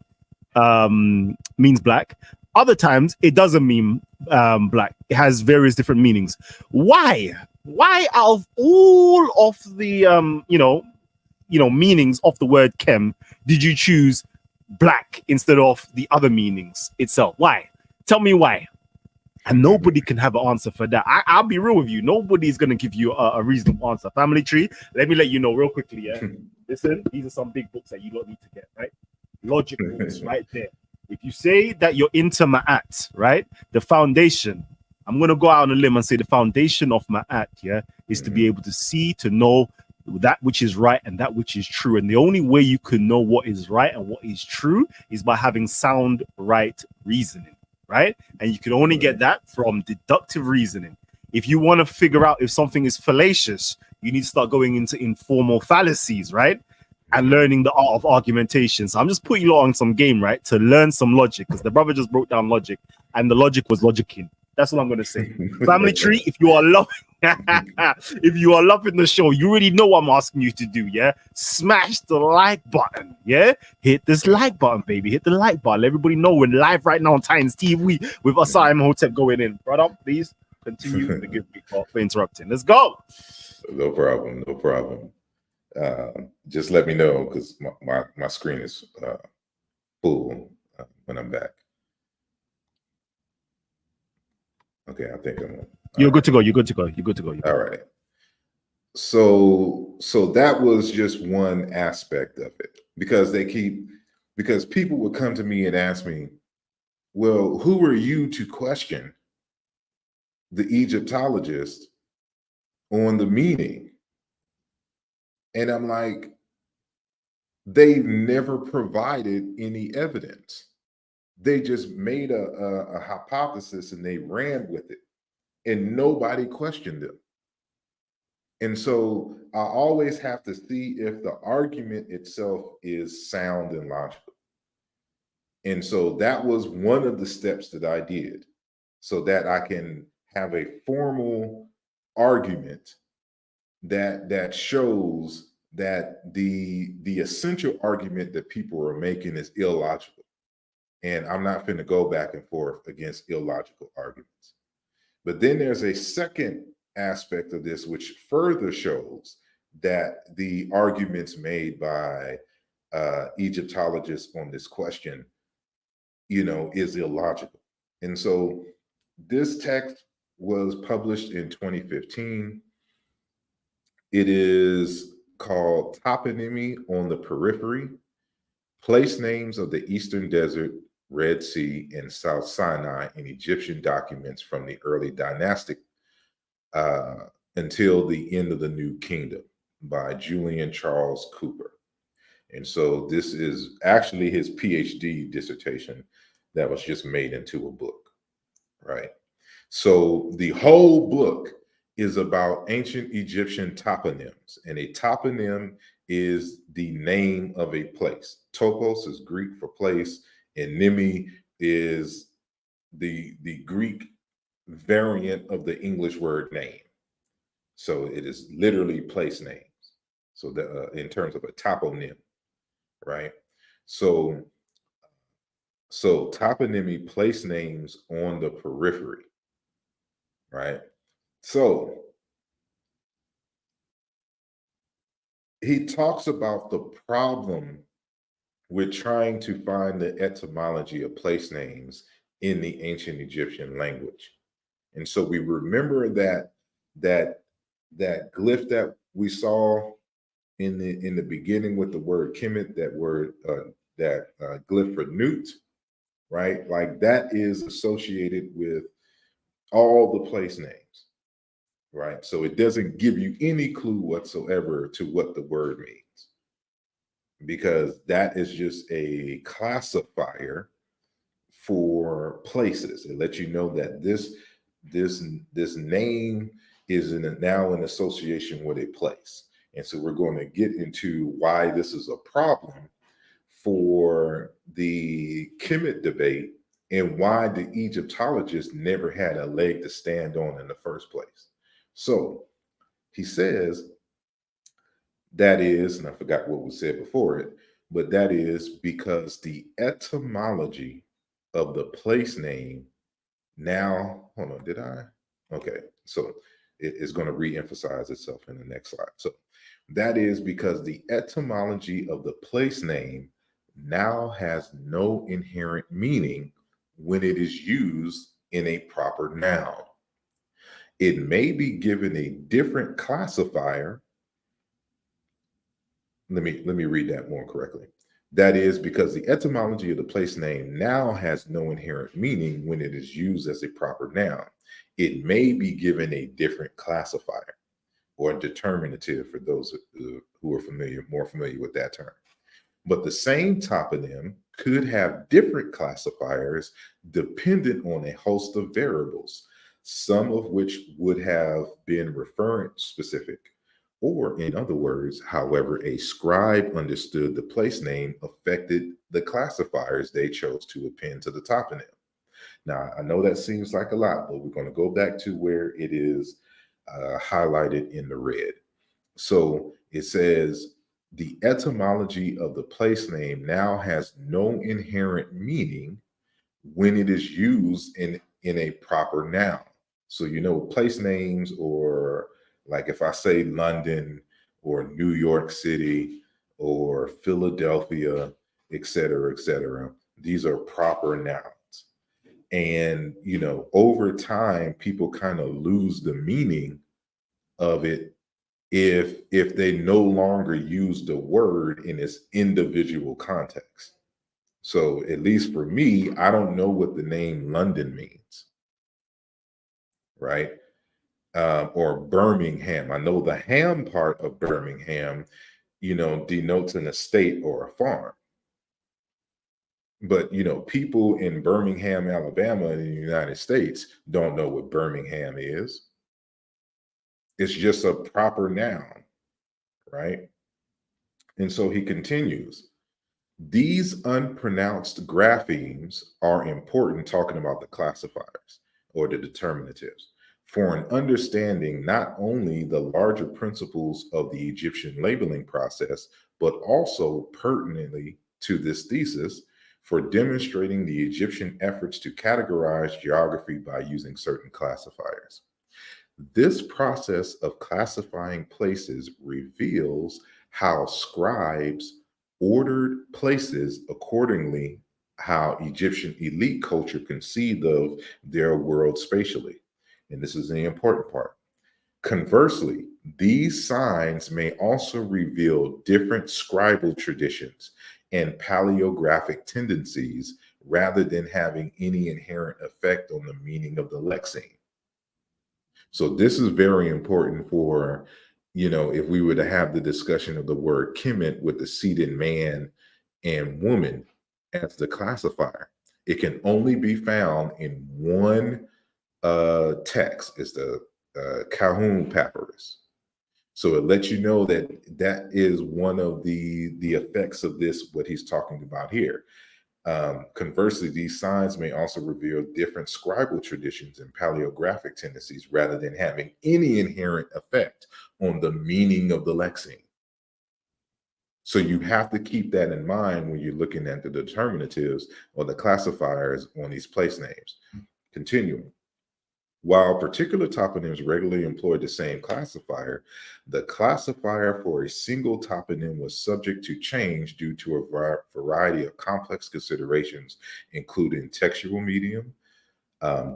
Speaker 1: Other times it doesn't mean black. It has various different meanings. Why out of all of the meanings of the word Kem did you choose black instead of the other meanings itself? Why? Tell me why. And nobody can have an answer for that. I'll be real with you. Nobody's gonna give you a reasonable answer. Family tree, let me let you know real quickly, yeah. Listen, these are some big books that you don't need to get, right? Logic books right there. If you say that you're into Ma'at, right? The foundation, I'm going to go out on a limb and say the foundation of Ma'at, yeah, is to be able to see, to know that which is right and that which is true. And the only way you can know what is right and what is true is by having sound, right reasoning, right? And you can only get that from deductive reasoning. If you want to figure out if something is fallacious, you need to start going into informal fallacies, right? And learning the art of argumentation. So I'm just putting you on some game, right? To learn some logic, because the brother just broke down logic and the logic was logicking. That's what I'm going to say. Family tree, if you are loving the show, you already know what I'm asking you to do, yeah? Smash the like button, yeah? Hit this like button, baby. Hit the like button. Let everybody know we're live right now on Titans TV with Asar Imhotep going in. Brother, please continue. Forgive me for interrupting. Let's go.
Speaker 2: No problem. Just let me know because my screen is full when I'm back. Okay, I think
Speaker 1: You're good to go. You're good to go.
Speaker 2: All right. So that was just one aspect of it because people would come to me and ask me, well, who are you to question the Egyptologist on the meaning? And I'm like, they've never provided any evidence. They just made a hypothesis and they ran with it, and nobody questioned them. And so I always have to see if the argument itself is sound and logical. And so that was one of the steps that I did so that I can have a formal argument that shows that the essential argument that people are making is illogical. And I'm not going to go back and forth against illogical arguments. But then there's a second aspect of this, which further shows that the arguments made by Egyptologists on this question, is illogical. And so this text was published in 2015. It is called Toponymy on the Periphery, Place Names of the Eastern Desert, Red Sea, and South Sinai in Egyptian documents from the early dynastic until the end of the New Kingdom by Julian Charles Cooper. And so this is actually his PhD dissertation. that was just made into a book, right? So the whole book is about ancient Egyptian toponyms, and a toponym is the name of a place. Topos is Greek for place, and nemi is the Greek variant of the English word name. So it is literally place names. So in terms of a toponym, right? So toponymy place names on the periphery, right? So he talks about the problem with trying to find the etymology of place names in the ancient Egyptian language. And so we remember that glyph that we saw in the beginning with the word Kemet, that glyph for newt, right? Like that is associated with all the place names, right? So it doesn't give you any clue whatsoever to what the word means, because that is just a classifier for places. It lets you know that this name is now in association with a place. And so we're going to get into why this is a problem for the Kemet debate and why the Egyptologists never had a leg to stand on in the first place. So he says that is, and I forgot what was said before it, but that is because the etymology of the place name now, hold on, did I? Okay, so it is going to re-emphasize itself in the next slide. So that is because the etymology of the place name now has no inherent meaning when it is used in a proper noun. It may be given a different classifier. Let me read that more correctly. That is because the etymology of the place name now has no inherent meaning when it is used as a proper noun. It may be given a different classifier or determinative for those who are more familiar with that term. But the same toponym could have different classifiers dependent on a host of variables, some of which would have been referent specific. Or, in other words, however a scribe understood the place name affected the classifiers they chose to append to the toponym. Now, I know that seems like a lot, but we're going to go back to where it is highlighted in the red. So it says, the etymology of the place name now has no inherent meaning when it is used in a proper noun. So, place names, or like if I say London or New York City or Philadelphia, et cetera, these are proper nouns. And, over time, people kind of lose the meaning of it if they no longer use the word in its individual context. So at least for me, I don't know what the name London means, right? Or Birmingham. I know the ham part of Birmingham, denotes an estate or a farm. But, people in Birmingham, Alabama, in the United States don't know what Birmingham is. It's just a proper noun, right? And so he continues, these unpronounced graphemes are important, talking about the classifiers or the determinatives, for an understanding not only the larger principles of the Egyptian labeling process, but also pertinently to this thesis, for demonstrating the Egyptian efforts to categorize geography by using certain classifiers. This process of classifying places reveals how scribes ordered places accordingly, how Egyptian elite culture conceived of their world spatially. And this is the important part. Conversely, these signs may also reveal different scribal traditions and paleographic tendencies rather than having any inherent effect on the meaning of the lexeme. So this is very important for, if we were to have the discussion of the word Kemet with the seated man and woman as the classifier. It can only be found in one text. It's the Calhoun Papyrus. So it lets you know that that is one of the effects of this, what he's talking about here. Conversely, these signs may also reveal different scribal traditions and paleographic tendencies rather than having any inherent effect on the meaning of the lexeme. So you have to keep that in mind when you're looking at the determinatives or the classifiers on these place names. Continuing. While particular toponyms regularly employed the same classifier, the classifier for a single toponym was subject to change due to a variety of complex considerations, including textual medium,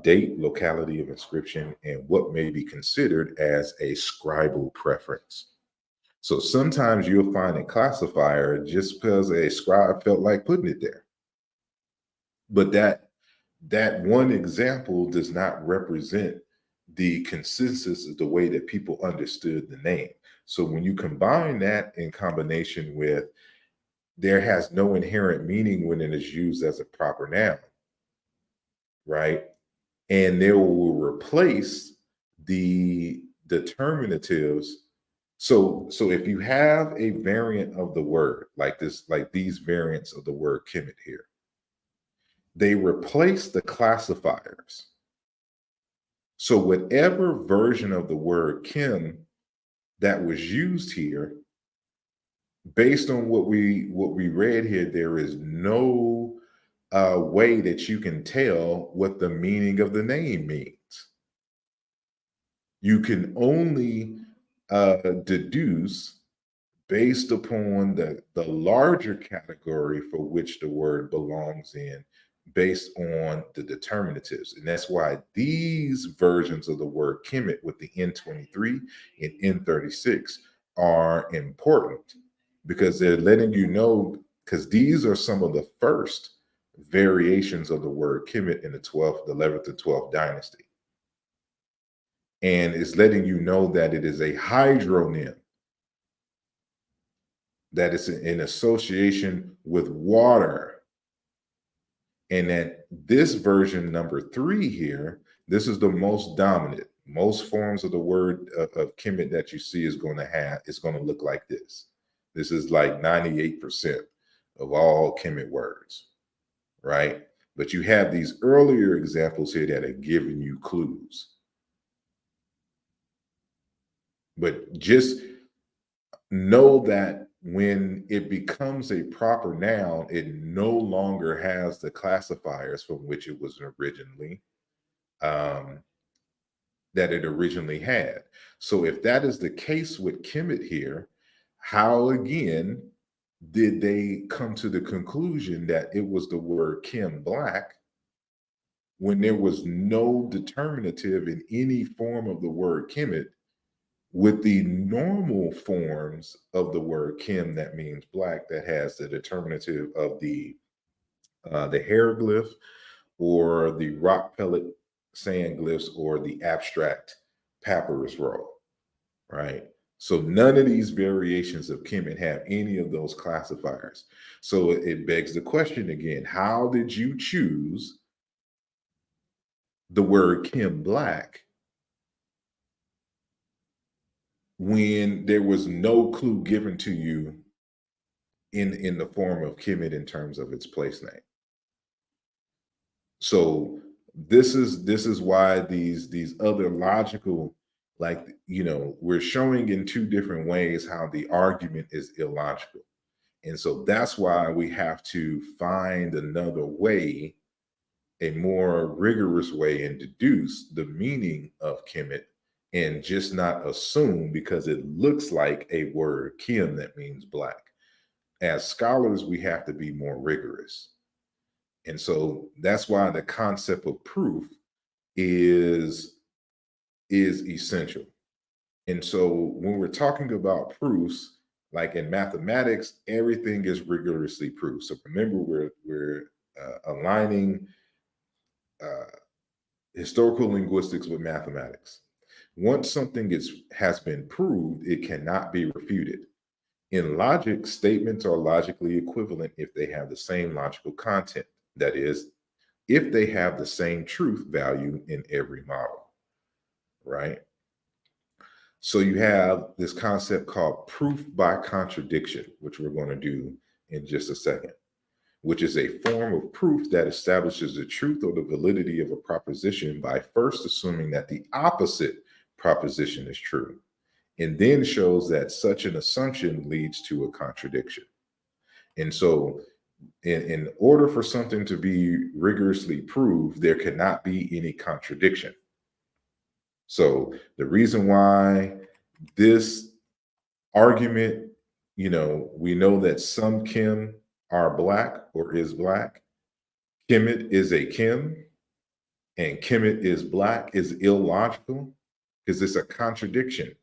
Speaker 2: date, locality of inscription, and what may be considered as a scribal preference. So sometimes you'll find a classifier just because a scribe felt like putting it there. But that one example does not represent the consensus of the way that people understood the name. So when you combine that in combination with there has no inherent meaning when it is used as a proper noun, right? And they will replace the determinatives. So if you have a variant of the word like this, like these variants of the word Kemet here, they replace the classifiers. So whatever version of the word Kim that was used here, based on what we read here, there is no way that you can tell what the meaning of the name means. You can only deduce based upon the larger category for which the word belongs in, based on the determinatives. And that's why these versions of the word Kemet with the N23 and N36 are important, because they're letting you know, because these are some of the first variations of the word Kemet in the 12th, the 11th and 12th dynasty. And it's letting you know that it is a hydronym, that it's in association with water. And that this version number 3 here, this is the most dominant. Most forms of the word of Kemet that you see is going to look like this. This is like 98% of all Kemet words, right? But you have these earlier examples here that are giving you clues. But just know that when it becomes a proper noun, it no longer has the classifiers from which it was originally, that it originally had. So if that is the case with Kemet here, how again did they come to the conclusion that it was the word Kim black when there was no determinative in any form of the word Kemet with the normal forms of the word Kim that means black, that has the determinative of the hieroglyph or the rock pellet sand glyphs or the abstract papyrus roll, right? So none of these variations of Kemet have any of those classifiers. So it begs the question again, how did you choose the word Kim black when there was no clue given to you in the form of Kemet in terms of its place name? So this is why these other logical, like, we're showing in two different ways how the argument is illogical. And so that's why we have to find another way, a more rigorous way, and deduce the meaning of Kemet, and just not assume because it looks like a word Kim that means black. As scholars, we have to be more rigorous. And so that's why the concept of proof is essential. And so when we're talking about proofs, like in mathematics, everything is rigorously proved. So remember, we're aligning historical linguistics with mathematics. Once something has been proved, it cannot be refuted. In logic, statements are logically equivalent if they have the same logical content. That is, if they have the same truth value in every model, right? So you have this concept called proof by contradiction, which we're going to do in just a second, which is a form of proof that establishes the truth or the validity of a proposition by first assuming that the opposite proposition is true, and then shows that such an assumption leads to a contradiction. And so in order for something to be rigorously proved, there cannot be any contradiction. So the reason why this argument, we know that some Kim are Black or is Black. Kemet is a Kim and Kemet is Black is illogical because it's a contradiction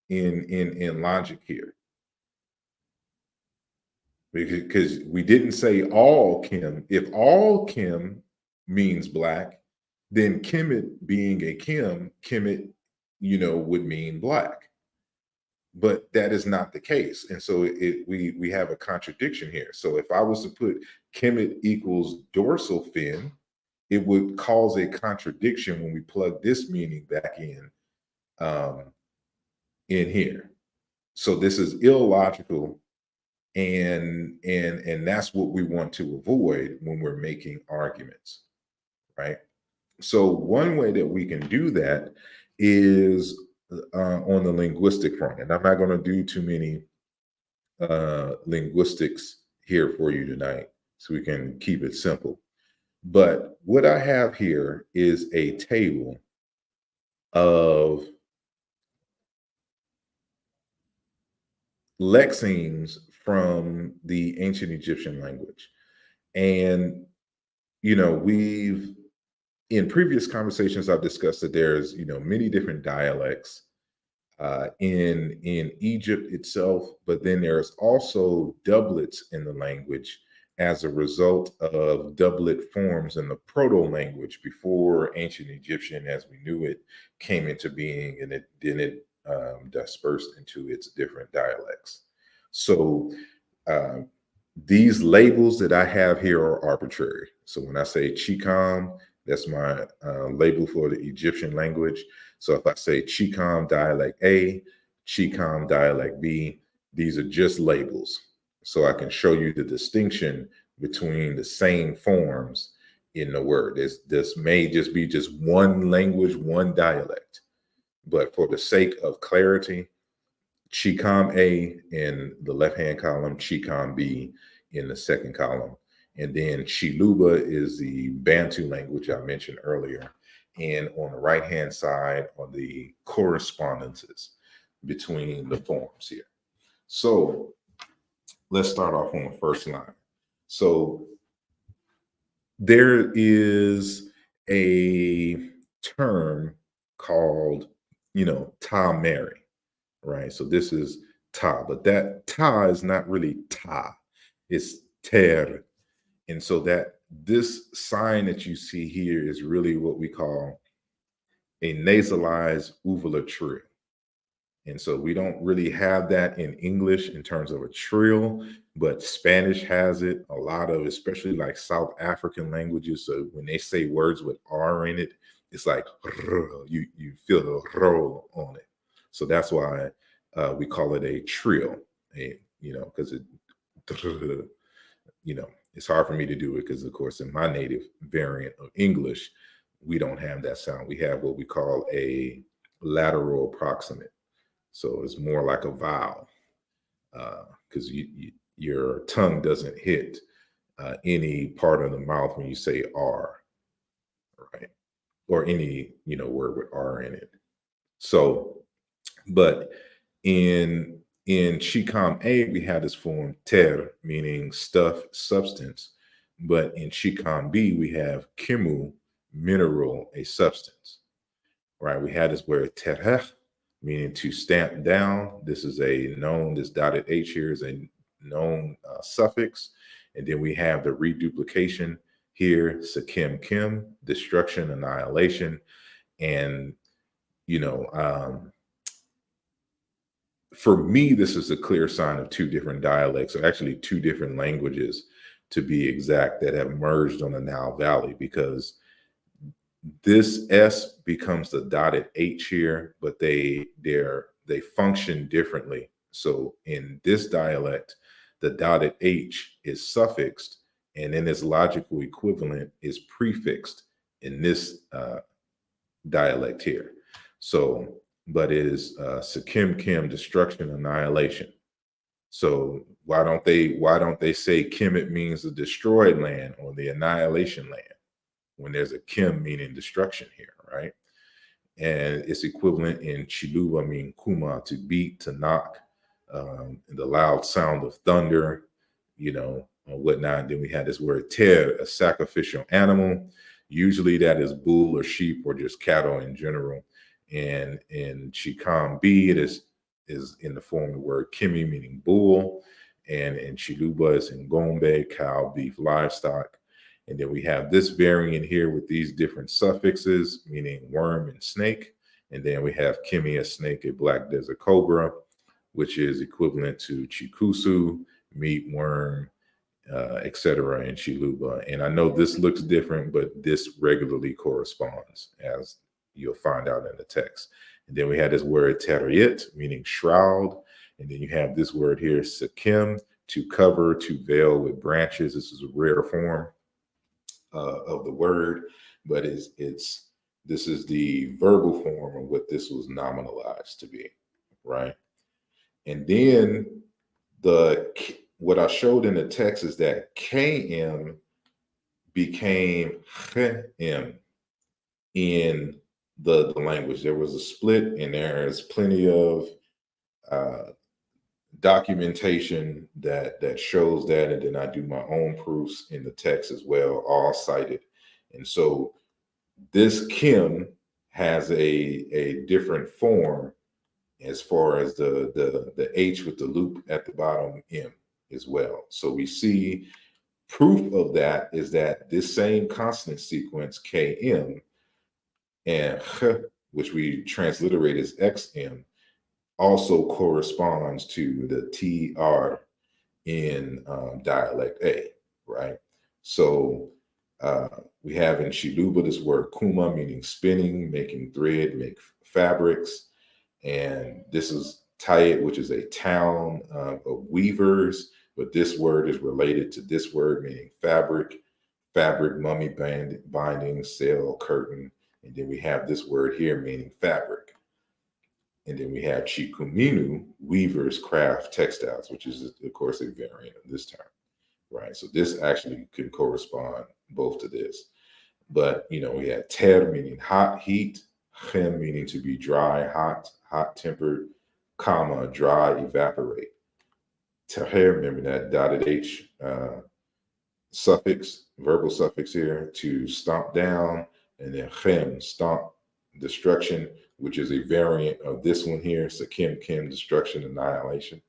Speaker 2: in logic here. Because we didn't say all Kim. If all Kim means Black, then Kemet being a Kim, Kemet, would mean Black. But that is not the case. And so we have a contradiction here. So if I was to put Kemet equals dorsal fin, it would cause a contradiction when we plug this meaning back in here. So this is illogical, and that's what we want to avoid when we're making arguments, right? So one way that we can do that is on the linguistic front, and I'm not going to do too many linguistics here for you tonight, so we can keep it simple. But what I have here is a table of lexemes from the ancient Egyptian language. And, we've, in previous conversations, I've discussed that there's, many different dialects in Egypt itself, but then there's also doublets in the language as a result of doublet forms in the proto-language before ancient Egyptian as we knew it came into being, and then it dispersed into its different dialects. So these labels that I have here are arbitrary. So when I say Chicam, that's my label for the Egyptian language. So if I say Chicam dialect A, Chicam dialect B, these are just labels. So I can show you the distinction between the same forms in the word. This may just be just one language, one dialect. But for the sake of clarity, Chicam A in the left-hand column, Chicam B in the second column. And then Chiluba is the Bantu language I mentioned earlier. And on the right-hand side are the correspondences between the forms here. So let's start off on the first line. So there is a term called, ta Mary, right? So this is ta, but that ta is not really ta, it's ter. And so that this sign that you see here is really what we call a nasalized uvular trill. And so we don't really have that in English in terms of a trill, but Spanish has it. A lot of, especially like South African languages. So when they say words with R in it, it's like you feel the roll on it. So that's why we call it a trill, because it, it's hard for me to do it because, of course, in my native variant of English, we don't have that sound. We have what we call a lateral approximant. So it's more like a vowel because your tongue doesn't hit any part of the mouth when you say R, right? Or any, word with R in it. So, but in Chicam A, we have this form ter, meaning stuff, substance. But in Chicam B, we have kimu, mineral, a substance, right? We have this word terech, meaning to stamp down. This is a known, this dotted H here is a known suffix. And then we have the reduplication here, sakim kim, destruction, annihilation. And, for me, this is a clear sign of two different dialects, or actually two different languages to be exact, that have merged on the Nile Valley, because this S becomes the dotted H here, but they function differently. So in this dialect, the dotted H is suffixed, and then its logical equivalent is prefixed in this dialect here. So, but is Sekim Kim, destruction, annihilation. So why don't they say Kemet means the destroyed land or the annihilation land, when there's a Kim meaning destruction here, right? And it's equivalent in Chiluba, mean kuma, to beat, to knock, the loud sound of thunder, whatnot. And then we had this word ter, a sacrificial animal. Usually that is bull or sheep or just cattle in general. And in Chikam B, it is in the form of the word kimi, meaning bull. And in Chiluba, it's in Gombe, cow, beef, livestock. And then we have this variant here with these different suffixes, meaning worm and snake. And then we have kimi, a snake, a black desert cobra, which is equivalent to chikusu, meat, worm, etc. in Chiluba. And I know this looks different, but this regularly corresponds, as you'll find out in the text. And then we have this word teriet, meaning shroud. And then you have this word here, sakim, to cover, to veil with branches. This is a rare form of the word, but this is the verbal form of what this was nominalized to be, right? And then what I showed in the text is that Km became Chem in the language. There was a split, and there's plenty of documentation that shows that, and then I do my own proofs in the text as well, all cited. And so this Kim has a different form as far as the H with the loop at the bottom, M as well. So we see proof of that is that this same consonant sequence Km and H, which we transliterate as XM, also corresponds to the TR in dialect A, right? So we have in Chiluba this word kuma, meaning spinning, making thread, make fabrics. And this is Tayet, which is a town of weavers, but this word is related to this word, meaning fabric, mummy binding, sail, curtain. And then we have this word here, meaning fabric. And then we have Chikuminu, weavers, craft, textiles, which is, of course, a variant of this term, right? So this actually can correspond both to this. But, we have ter, meaning hot, heat, chem, meaning to be dry, hot tempered, comma, dry, evaporate. Teher, remember that dotted H suffix, verbal suffix here, to stomp down, and then chem, stomp, destruction, which is a variant of this one here, Sakim Kim, destruction, annihilation.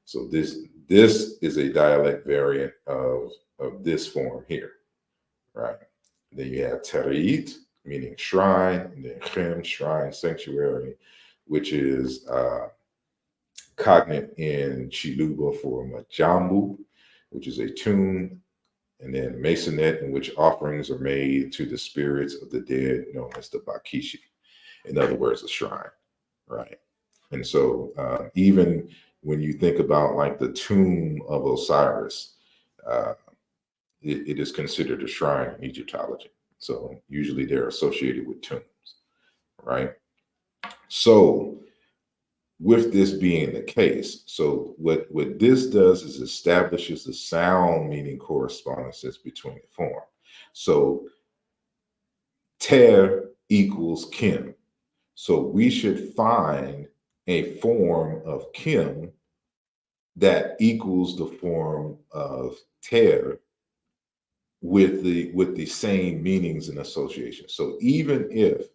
Speaker 2: So this is a dialect variant of this form here, right? Then you have Terit, meaning shrine, and then Chem, shrine, sanctuary, which is cognate in Chiluba for Majambu, which is a tomb, and then Masonet, in which offerings are made to the spirits of the dead, known as the Bakishi. In other words, a shrine, right? And so even when you think about like the tomb of Osiris, it is considered a shrine in Egyptology. So usually they're associated with tombs, right? So with this being the case, so what this does is establishes the sound meaning correspondences between the form. So ter equals Kim. So we should find a form of Kim that equals the form of ter with the same meanings and associations. So even if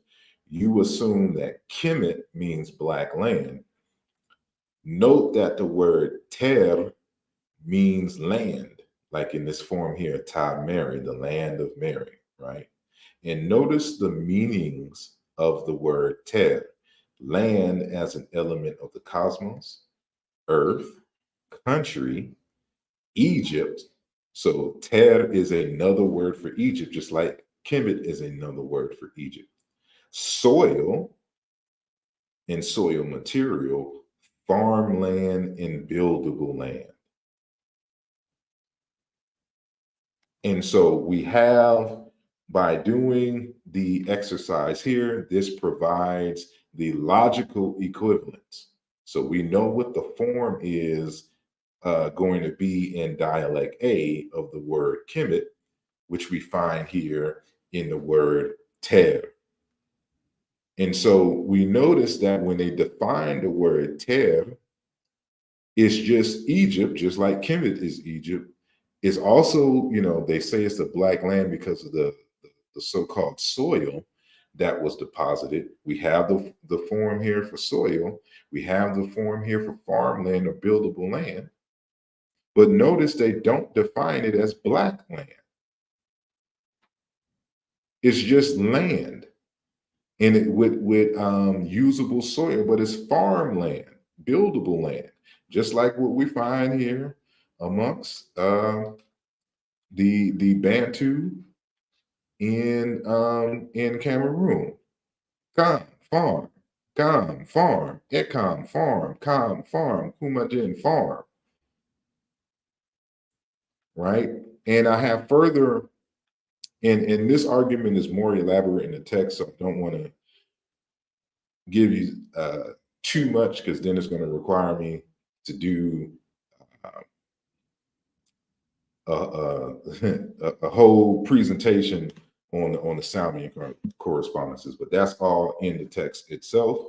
Speaker 2: you assume that Kemet means black land, note that the word ter means land, like in this form here, Ta Mary, the land of Mary, right? And notice the meanings of the word ter: land as an element of the cosmos, earth, country, Egypt, So ter is another word for Egypt, just like Kemet is another word for Egypt. Soil and soil material, farmland and buildable land. And so we have, by doing the exercise here, this provides the logical equivalence. So we know what the form is going to be in dialect A of the word Kemet, which we find here in the word ter. And so we notice that when they define the word ter, it's just Egypt, just like Kemet is Egypt. It's also, they say it's the black land because of the so-called soil that was deposited. We have the form here for soil. We have the form here for farmland or buildable land. But notice they don't define it as black land. It's just land, and it with usable soil, but it's farmland, buildable land, just like what we find here amongst the Bantu in Cameroon. Kam farm, Kam farm, Ekam farm, Kam farm, Kumadin farm, right? And I have further, and this argument is more elaborate in the text, so I don't want to give you too much because then it's going to require me to do a whole presentation on the Sumerian correspondences, but that's all in the text itself.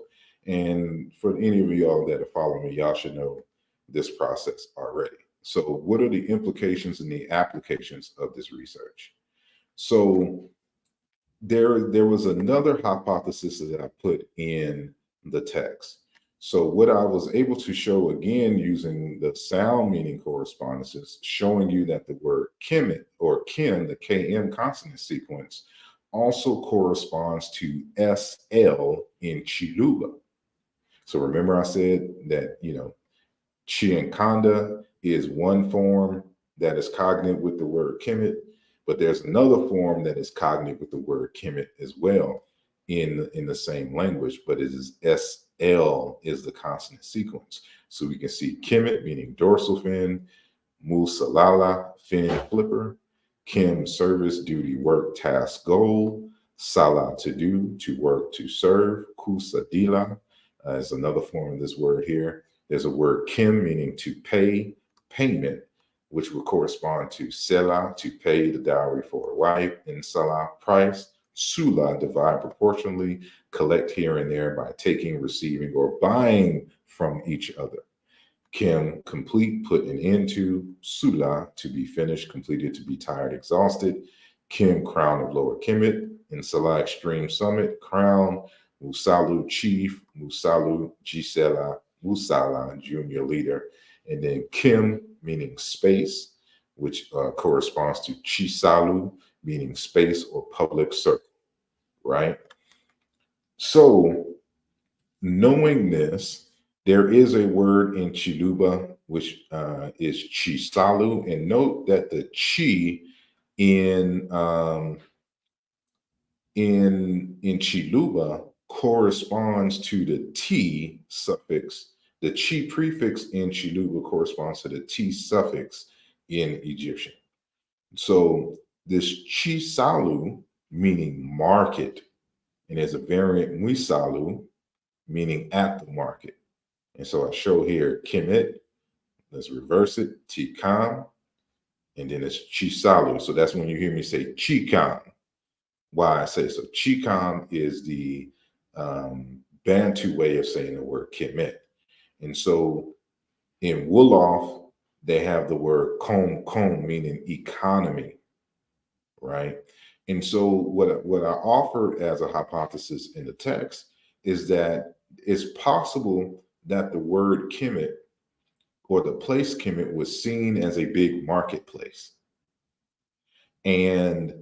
Speaker 2: And for any of y'all that are following me, y'all should know this process already. So what are the implications and the applications of this research? So there was another hypothesis that I put in the text. So what I was able to show, again using the sound meaning correspondences, showing you that the word Kemet or Kim, the KM consonant sequence, also corresponds to SL in Chiluba. So remember I said that, Chiankanda is one form that is cognate with the word Kemet, but there's another form that is cognate with the word Kemet as well in the same language, but it is SL is the consonant sequence. So we can see Kemet meaning dorsal fin, Musalala, fin flipper, Kim service, duty, work, task, goal, Sala to do, to work, to serve, Kusadila is another form of this word here. There's a word Kim meaning to pay, payment, which would correspond to Sela, to pay the dowry for a wife, and Salah, price, Sula, divide proportionally, collect here and there by taking, receiving, or buying from each other. Kim, complete, put an end to, Sula, to be finished, completed, to be tired, exhausted. Kim, crown of lower Kemet, and Salah, extreme summit, crown, Musalu, chief, Musalu, Gisela, Musala, junior leader, and then Kim, meaning space, which corresponds to Chisalu, meaning space or public circle, right? So knowing this, there is a word in Chiluba, which is Chisalu, and note that the Chi in Chiluba corresponds to the T suffix. The Chi prefix in Chiluba corresponds to the T suffix in Egyptian. So this Chisalu, meaning market, and there's a variant Muisalu, meaning at the market. And so I show here Kemet, let's reverse it, Tikam, and then it's Chisalu. So that's when you hear me say Chikam. Why I say so. Chikam is the Bantu way of saying the word Kemet. And so in Wolof, they have the word kom, meaning economy, right? And so what I offered as a hypothesis in the text is that it's possible that the word Kemet or the place Kemet was seen as a big marketplace, and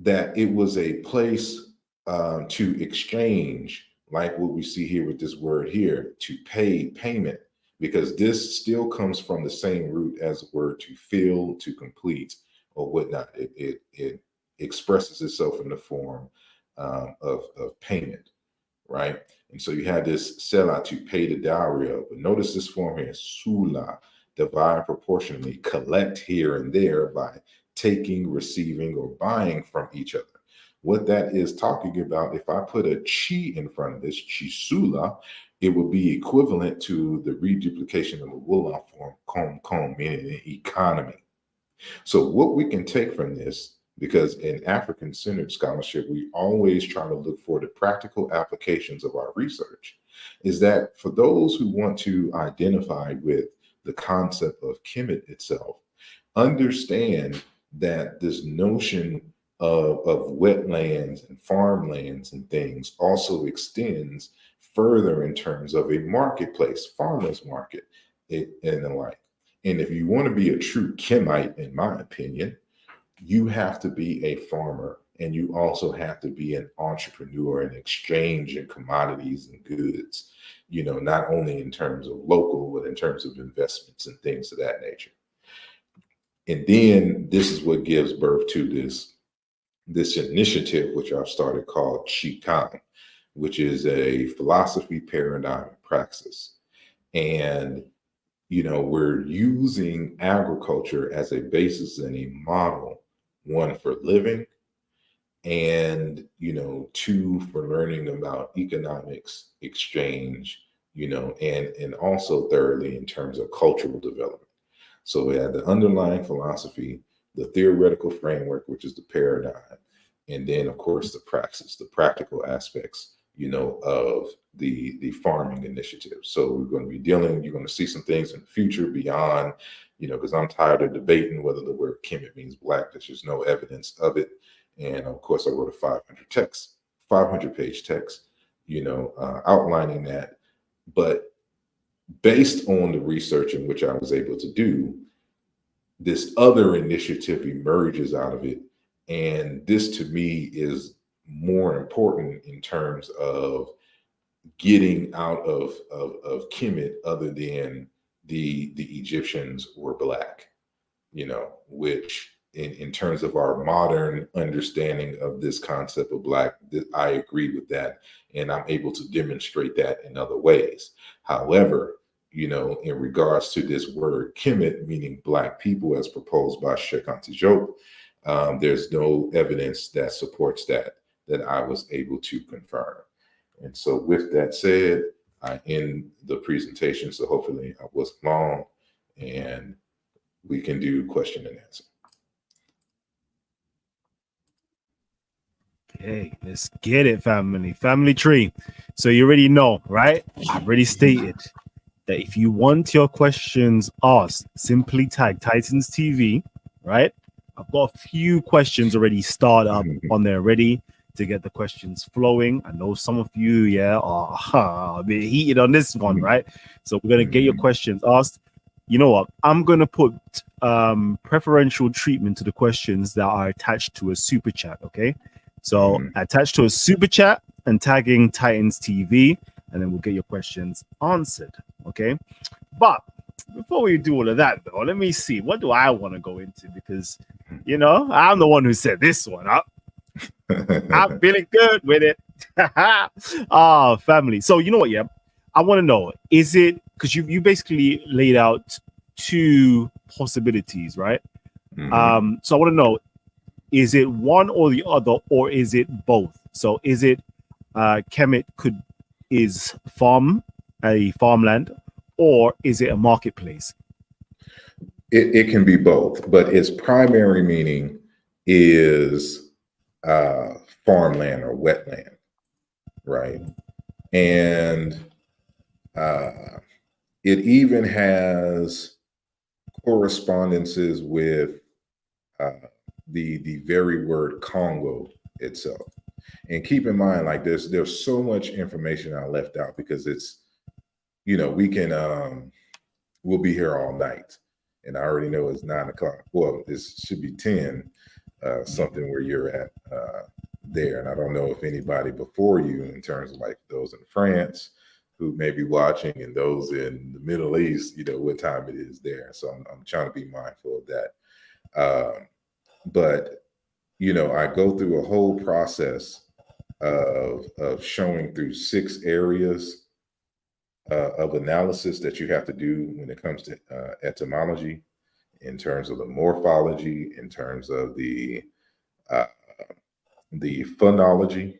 Speaker 2: that it was a place to exchange, like what we see here with this word here, to pay, payment, because this still comes from the same root as the word to fill, to complete, or whatnot. It expresses itself in the form of payment, right? And so you have this sela, to pay the dowry of. But notice this form here, sula, divide proportionally, collect here and there by taking, receiving, or buying from each other. What that is talking about, if I put a chi in front of this, chisula, it would be equivalent to the reduplication of the wula form, kom, meaning an economy. So what we can take from this, because in African-centered scholarship, we always try to look for the practical applications of our research, is that for those who want to identify with the concept of Kemet itself, understand that this notion of wetlands and farmlands and things also extends further in terms of a marketplace, farmers market, and the like. And if you want to be a true Kemite, in my opinion, you have to be a farmer, and you also have to be an entrepreneur and exchange in commodities and goods, not only in terms of local, but in terms of investments and things of that nature. And then this is what gives birth to this initiative, which I've started, called Chikan, which is a philosophy, paradigm, and praxis. And we're using agriculture as a basis and a model, one, for living, and two, for learning about economics, exchange, and also thirdly, in terms of cultural development. So we had the underlying philosophy, the theoretical framework, which is the paradigm, and then of course the praxis, the practical aspects, of the farming initiative. So we're going to be you're going to see some things in the future beyond, because I'm tired of debating whether the word Kemet means black. There's just no evidence of it. And of course, I wrote a 500-page text, outlining that. But based on the research in which I was able to do, this other initiative emerges out of it. And this, to me, is more important in terms of getting out of Kemet, other than the Egyptians were black, which in terms of our modern understanding of this concept of black, I agree with that. And I'm able to demonstrate that in other ways. However, in regards to this word Kemet, meaning black people, as proposed by Sheikh Anta Diop, there's no evidence that supports that I was able to confirm. And so with that said, I end the presentation. So hopefully I wasn't long, and we can do question and answer.
Speaker 1: Okay, let's get it, family tree. So you already know, right? I've already stated that if you want your questions asked, simply tag Titans TV, right? I've got a few questions already started up on there ready to get the questions flowing. I know some of you, are a bit heated on this one, right? So we're going to get your questions asked. You know what? I'm going to put preferential treatment to the questions that are attached to a super chat, okay? So attached to a super chat and tagging Titans TV, and then we'll get your questions answered, okay? But before we do all of that, though, let me see. What do I want to go into? Because, I'm the one who set this one up. I'm feeling good with it. Family. So you know what? Yeah, I want to know, is it, because you basically laid out two possibilities, right? So I want to know, is it one or the other, or is it both? So is it Kemet is a farmland, or is it a marketplace?
Speaker 2: It can be both, but its primary meaning is farmland or wetland, right? And it even has correspondences with the very word Congo itself. And keep in mind, like there's so much information I left out, because it's, we can we'll be here all night, and I already know it's 9 o'clock. Well, this should be 10 something where you're at there. And I don't know if anybody before you, in terms of like those in France, who may be watching and those in the Middle East, what time it is there. So I'm trying to be mindful of that. But I go through a whole process of showing through 6 areas of analysis that you have to do when it comes to etymology, in terms of the morphology, in terms of the phonology,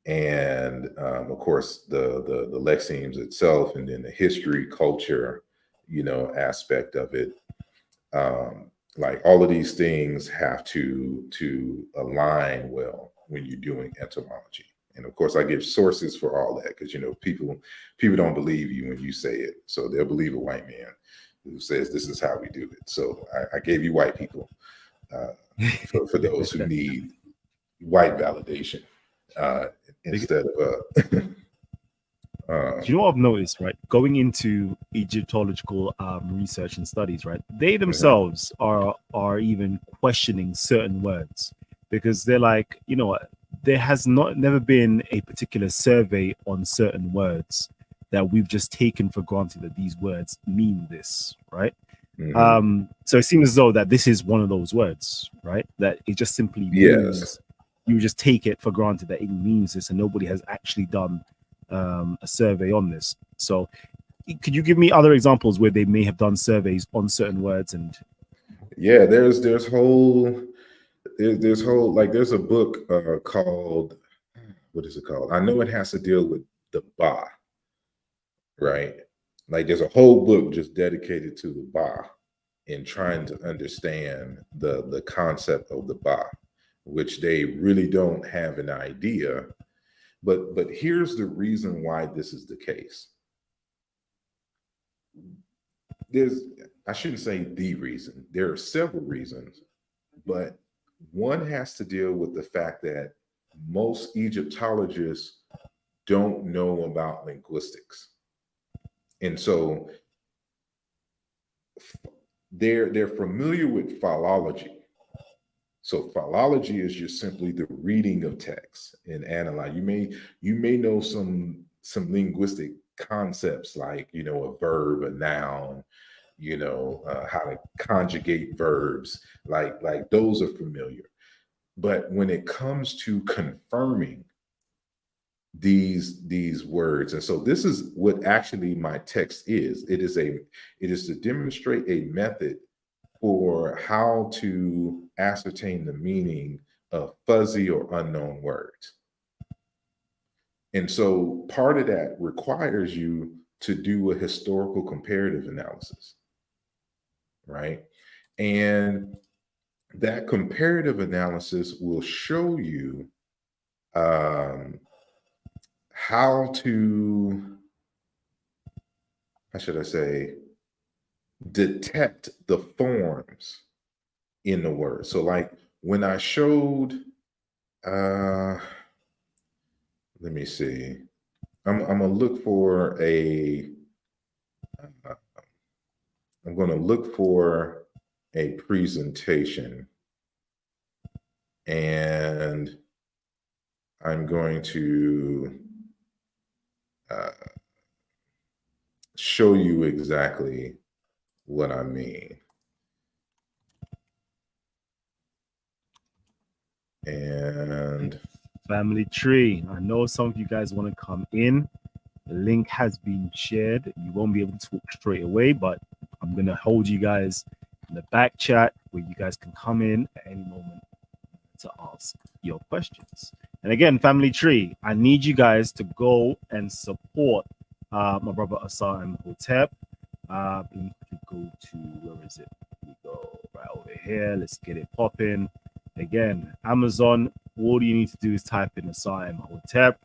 Speaker 2: and of course the lexemes itself, and then the history, culture, aspect of it. Like all of these things have to align well when you're doing etymology. And of course, I give sources for all that, because people don't believe you when you say it, so they'll believe a white man who says this is how we do it. So I gave you white people for those who need white validation instead of
Speaker 1: do you know what I've noticed, right? Going into Egyptological research and studies, right? They themselves are even questioning certain words, because they're like, there has never been a particular survey on certain words that we've just taken for granted that these words mean this, right? So it seems as though that this is one of those words, right? That it just simply means, you just take it for granted that it means this, and nobody has actually done a survey on this. So could you give me other examples where they may have done surveys on certain words? And
Speaker 2: there's whole like there's a book called, what is it called? I know it has to deal with the ba, right? Like there's a whole book just dedicated to the ba and trying to understand the concept of the ba, which they really don't have an idea. But here's the reason why this is the case. I shouldn't say the reason. There are several reasons, but one has to deal with the fact that most Egyptologists don't know about linguistics. And so they're familiar with philology. So philology is just simply the reading of text and analyze. You may know some linguistic concepts, like a verb, a noun, how to conjugate verbs, like those are familiar. But when it comes to confirming these words, and so this is what actually my text is. It is to demonstrate a method for how to ascertain the meaning of fuzzy or unknown words. And so part of that requires you to do a historical comparative analysis, right? And that comparative analysis will show you how to, how should I say, detect the forms in the word. So like when I showed, let me see, I'm gonna look for I'm gonna look for a presentation, and I'm going to show you exactly what I mean. And
Speaker 1: family tree, I know some of you guys want to come in. The link has been shared. You won't be able to talk straight away, but I'm gonna hold you guys in the back chat where you guys can come in at any moment to ask your questions. And again, family tree, I need you guys to go and support my brother Asar Imhotep. We go to, where is it? We go right over here. Let's get it popping. Again, Amazon. All you need to do is type in Asar Imhotep,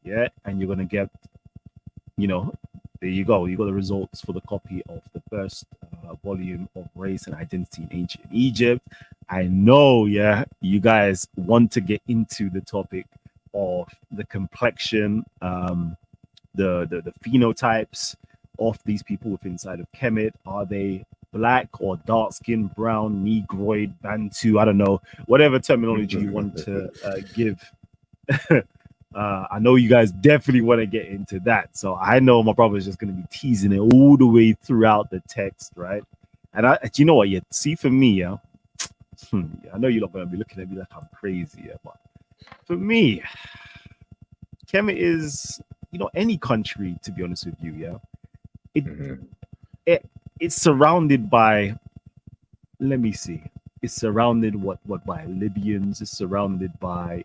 Speaker 1: yeah, and you're gonna get, there you go. You got the results for the copy of the first volume of Race and Identity in Ancient Egypt. I know, yeah, you guys want to get into the topic of the complexion, the phenotypes of these people within inside of Kemet. Are they black or dark skin, brown, negroid, Bantu? I don't know, whatever terminology you want to give. I know you guys definitely want to get into that. So I know my brother's just going to be teasing it all the way throughout the text, right? And you know what? Yeah, see, for me, yeah, I know you're not going to be looking at me like I'm crazy, yeah, but for me, Kemet is, any country, to be honest with you, yeah. It's surrounded by, let me see, it's surrounded what by Libyans, it's surrounded by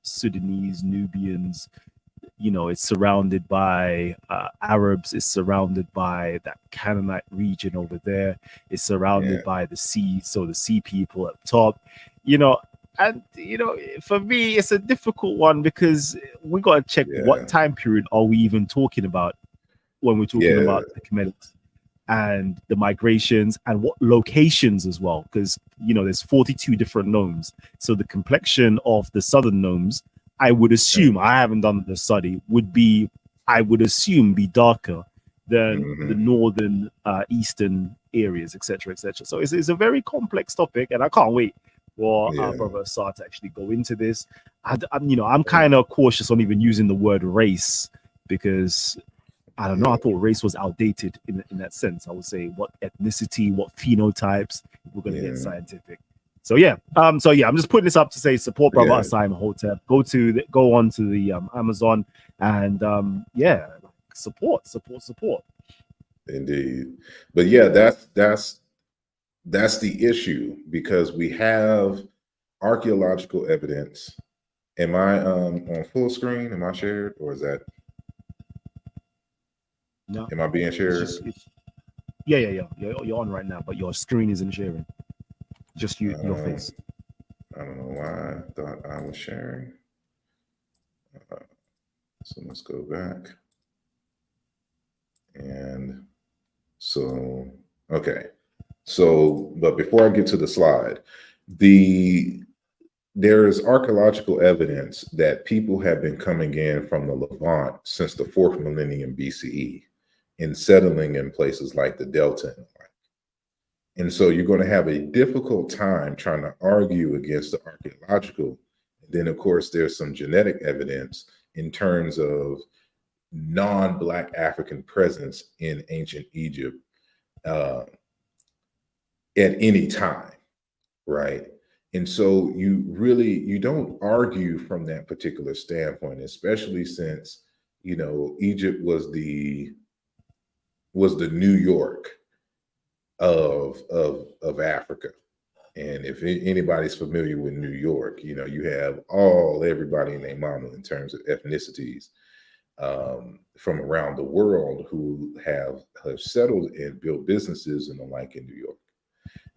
Speaker 1: Sudanese, Nubians, it's surrounded by Arabs, it's surrounded by that Canaanite region over there, it's surrounded by the sea, so the sea people up top, and for me it's a difficult one because we got to check what time period are we even talking about when we're talking about the Kemet and the migrations and what locations as well, because there's 42 different nomes, so the complexion of the southern nomes, I would assume, I haven't done the study, be darker than the northern eastern areas, etc., etc. So it's a very complex topic, and I can't wait for our brother Asar to actually go into this. I'm kind of cautious on even using the word race because I don't know. I thought race was outdated in that sense. I would say what ethnicity, what phenotypes. We're going to get scientific. So I'm just putting this up to say support brother Asar Imhotep. Go on to the Amazon and support.
Speaker 2: Indeed, but that's the issue, because we have archaeological evidence. Am I on full screen? Am I shared, or is that?
Speaker 1: No.
Speaker 2: Am I being shared?
Speaker 1: You're on right now, but your screen isn't sharing. Just your face.
Speaker 2: I don't know why I thought I was sharing. So let's go back. And so, okay. So, but before I get to the slide, there is archaeological evidence that people have been coming in from the Levant since the 4th millennium BCE and settling in places like the Delta. And so you're going to have a difficult time trying to argue against the archaeological. Then, of course, there's some genetic evidence in terms of non-Black African presence in ancient Egypt at any time, right? And so you don't argue from that particular standpoint, especially since, Egypt was the New York of Africa. And if anybody's familiar with New York, you have everybody and their mama in terms of ethnicities from around the world who have settled and built businesses and the like in New York.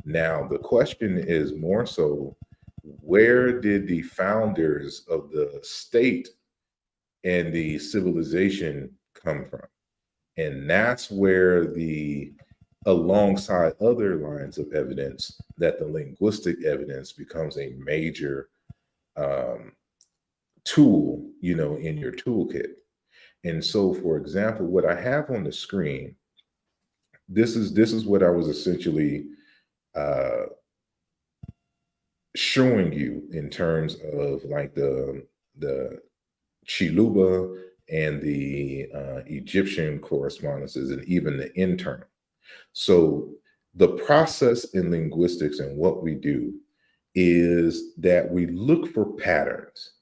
Speaker 2: Now, the question is more so, where did the founders of the state and the civilization come from? And that's where alongside other lines of evidence, that the linguistic evidence becomes a major tool, in your toolkit. And so, for example, what I have on the screen, this is what I was essentially showing you in terms of like the Chiluba and the Egyptian correspondences, and even the internal. So the process in linguistics and what we do is that we look for patterns,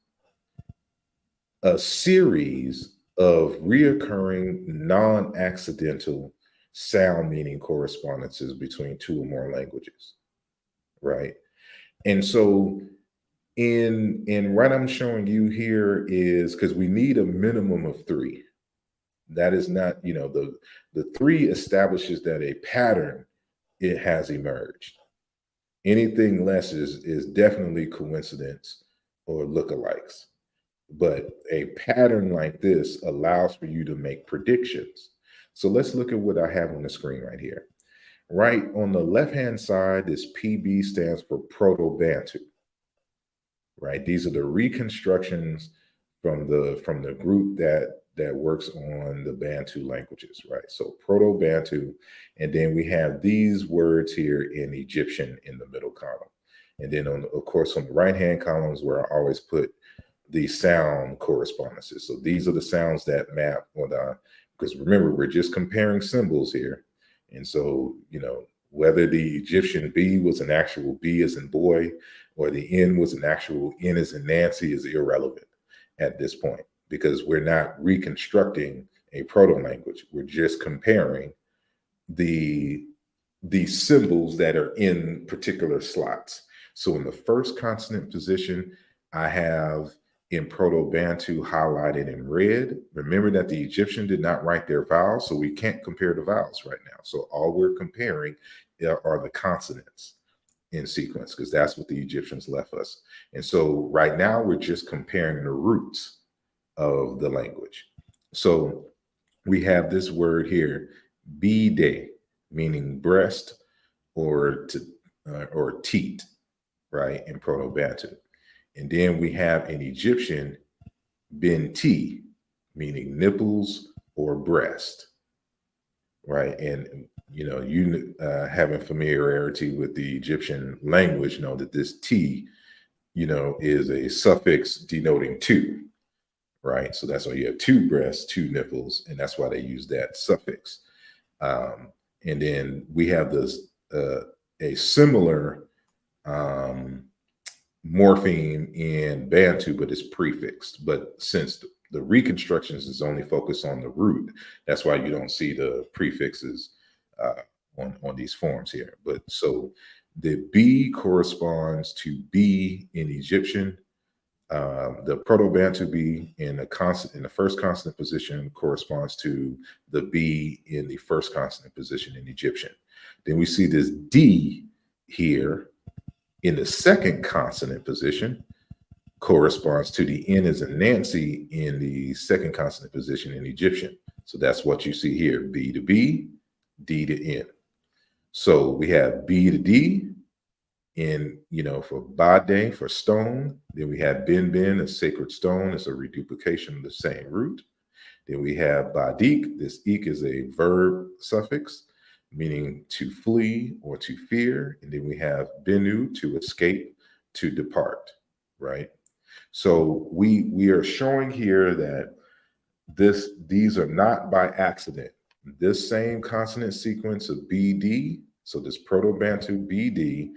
Speaker 2: a series of reoccurring non-accidental sound meaning correspondences between two or more languages, right? And so in what I'm showing you here is, because we need a minimum of 3. That is not, the 3 establishes that a pattern, it has emerged. Anything less is definitely coincidence or lookalikes. But a pattern like this allows for you to make predictions. So let's look at what I have on the screen right here. Right on the left-hand side, this PB stands for Proto-Bantu. Right? These are the reconstructions from the group that works on the Bantu languages, right? So Proto-Bantu, and then we have these words here in Egyptian in the middle column. And then of course, on the right-hand columns, where I always put the sound correspondences. So these are the sounds that map on the, because remember, we're just comparing symbols here. And so, whether the Egyptian B was an actual B as in boy, or the N was an actual N as in Nancy is irrelevant at this point, because we're not reconstructing a proto-language. We're just comparing the symbols that are in particular slots. So in the first consonant position, I have in Proto-Bantu highlighted in red. Remember that the Egyptian did not write their vowels, so we can't compare the vowels right now. So all we're comparing are the consonants in sequence, because that's what the Egyptians left us. And so right now we're just comparing the roots of the language. So we have this word here, bide, meaning breast or teat, right, in Proto-Bantu. And then we have in Egyptian, benti, meaning nipples or breast, right? And, having familiarity with the Egyptian language, know that this T, is a suffix denoting two, right? So that's why you have two breasts, two nipples, and that's why they use that suffix. And then we have this a similar morpheme in Bantu, but it's prefixed. But since the reconstructions is only focused on the root, that's why you don't see the prefixes on these forms here. But so the B corresponds to B in Egyptian. The Proto-Bantu B in the first consonant position corresponds to the B in the first consonant position in Egyptian. Then we see this D here in the second consonant position corresponds to the N as in Nancy in the second consonant position in Egyptian. So that's what you see here, B to B, D to N. So we have B to D in, for Bade, for stone. Then we have Ben, a sacred stone. It's a reduplication of the same root. Then we have Badik. This ik is a verb suffix, meaning to flee or to fear. And then we have Benu, to escape, to depart, right? So we are showing here that these are not by accident. This same consonant sequence of BD, so this Proto-Bantu BD,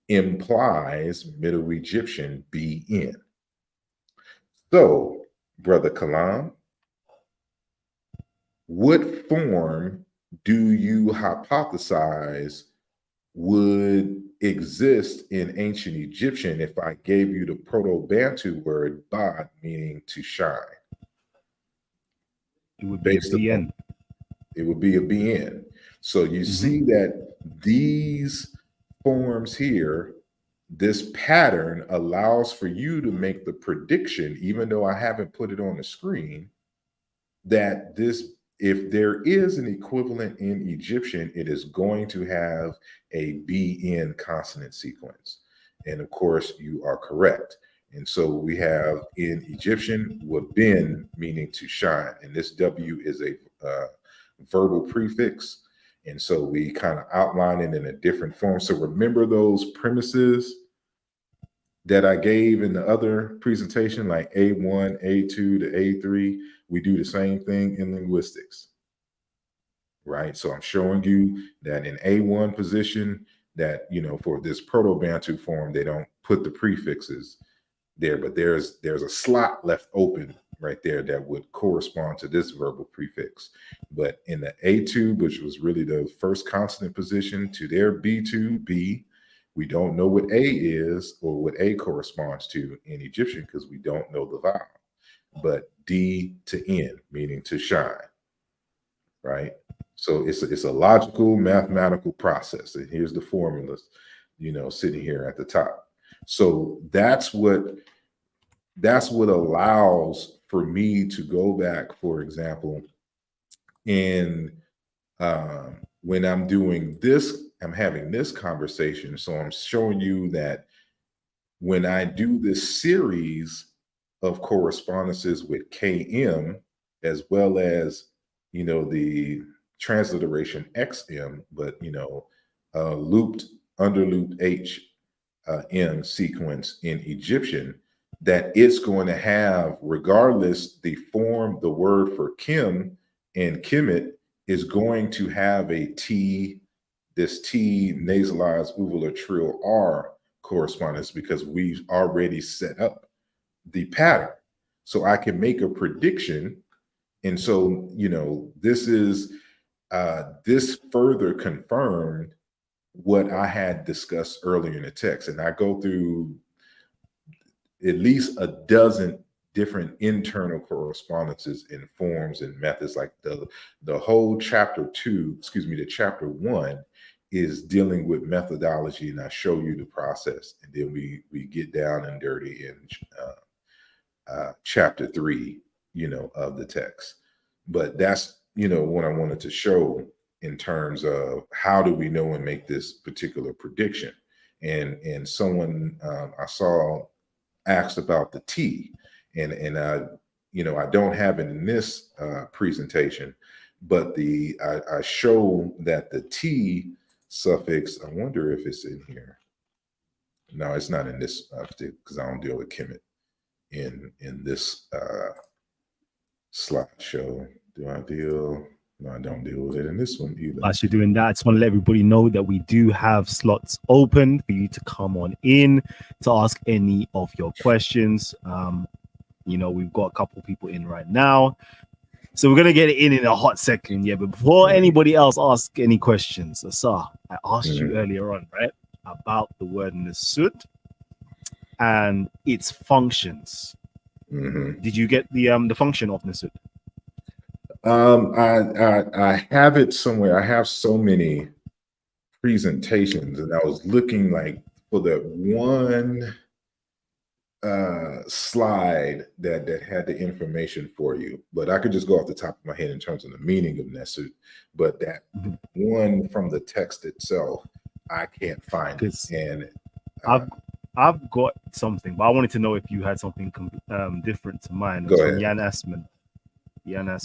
Speaker 2: implies Middle Egyptian BN. So, Brother Kalam, what form do you hypothesize would exist in ancient Egyptian if I gave you the Proto-Bantu word bad, meaning to shine?
Speaker 1: It would be a BN.
Speaker 2: It would be a BN. So you see that these forms here, this pattern allows for you to make the prediction, even though I haven't put it on the screen, that if there is an equivalent in Egyptian, it is going to have a BN consonant sequence. And of course, you are correct. And so we have in Egyptian, wabin, meaning to shine. And this W is a verbal prefix. And so we kind of outline it in a different form. So remember those premises that I gave in the other presentation, like A1, A2 to A3, we do the same thing in linguistics, right? So I'm showing you that in A1 position that, for this Proto-Bantu form, they don't put the prefixes there, but there's a slot left open right there that would correspond to this verbal prefix. But in the A2, which was really the first consonant position, to their B2, B, we don't know what A is or what A corresponds to in Egyptian because we don't know the vowel. But D to N, meaning to shine, right? So it's a logical mathematical process. And here's the formulas, sitting here at the top. So that's what allows for me to go back, for example, in when I'm doing this, I'm having this conversation. So I'm showing you that when I do this series of correspondences with KM, as well as, the transliteration XM, but, looped, underlooped H, M sequence in Egyptian, that it's going to have, regardless the form, the word for Kim and Kemet is going to have a T, this T nasalized uvular trill R correspondence, because we've already set up the pattern. So I can make a prediction. And so, this is, this further confirmed what I had discussed earlier in the text. And I go through at least a dozen different internal correspondences in forms and methods. Like the whole chapter 2, the chapter 1 is dealing with methodology, and I show you the process, and then we get down and dirty in chapter 3, of the text. But that's what I wanted to show in terms of how do we know and make this particular prediction. And someone I saw asked about the T, and I don't have it in this presentation, but I show that the T suffix, I wonder if it's in here. No, it's not in this because I don't deal with Kemet in this slideshow. Do I deal? No, I don't deal with it in this one either.
Speaker 1: Whilst you're doing that, I just want to let everybody know that we do have slots open for you to come on in to ask any of your questions. We've got a couple people in right now, so we're gonna get it in a hot second. Yeah, but before anybody else asks any questions, Asar, I asked you earlier on, right, about the word nesut and its functions. Did you get the function of nesut?
Speaker 2: I have it somewhere. I have so many presentations, and I was looking like for the one slide that had the information for you, but I could just go off the top of my head in terms of the meaning of nesut. But that one from the text itself, I can't find it. And
Speaker 1: I've got something, but I wanted to know if you had something different to mine.
Speaker 2: Go ahead.
Speaker 1: From Jan Asman.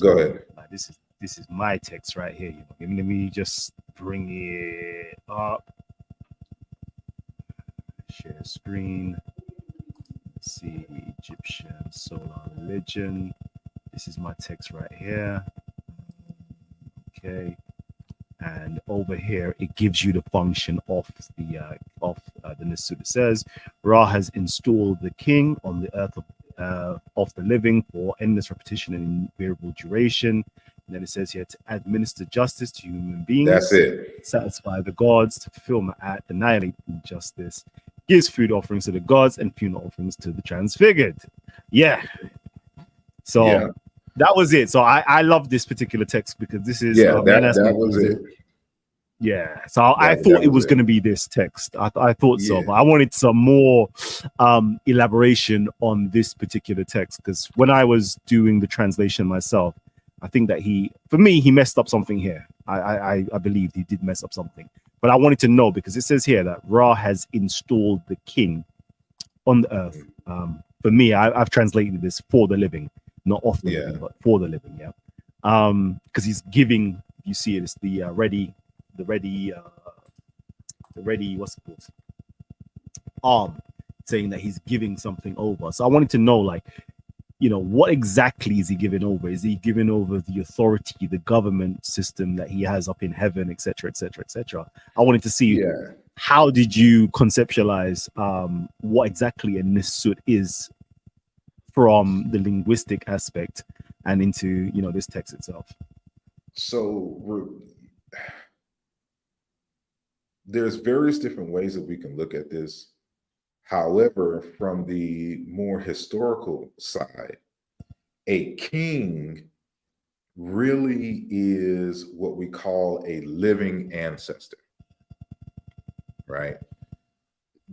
Speaker 2: Go ahead.
Speaker 1: This is my text right here. Let me just bring it up. Share screen. Let's see, Egyptian solar religion. This is my text right here. Okay, and over here it gives you the function of the nesut. It says Ra has installed the king on the earth of the living for endless repetition and invariable duration. And then it says here to administer justice to human beings.
Speaker 2: That's it.
Speaker 1: Satisfy the gods, to fulfill Ma'at, annihilate injustice, gives food offerings to the gods and funeral offerings to the transfigured. Yeah. So that was it. So I love this particular text because this is
Speaker 2: that was it.
Speaker 1: Yeah, so I thought it was going to be this text. I thought so, but I wanted some more elaboration on this particular text, because when I was doing the translation myself, I think that he messed up something here. I believe he did mess up something, but I wanted to know because it says here that Ra has installed the king on the earth. For me, I've translated this for the living, not of the living, but for the living. Yeah, because he's giving. You see, it's the ready. What's it called? Arm, saying that he's giving something over. So I wanted to know, like, what exactly is he giving over? Is he giving over the authority, the government system that he has up in heaven, etc., etc., etc.? I wanted to see how did you conceptualize what exactly a nesut is from the linguistic aspect and into this text itself.
Speaker 2: So there's various different ways that we can look at this. However, from the more historical side, a king really is what we call a living ancestor, right?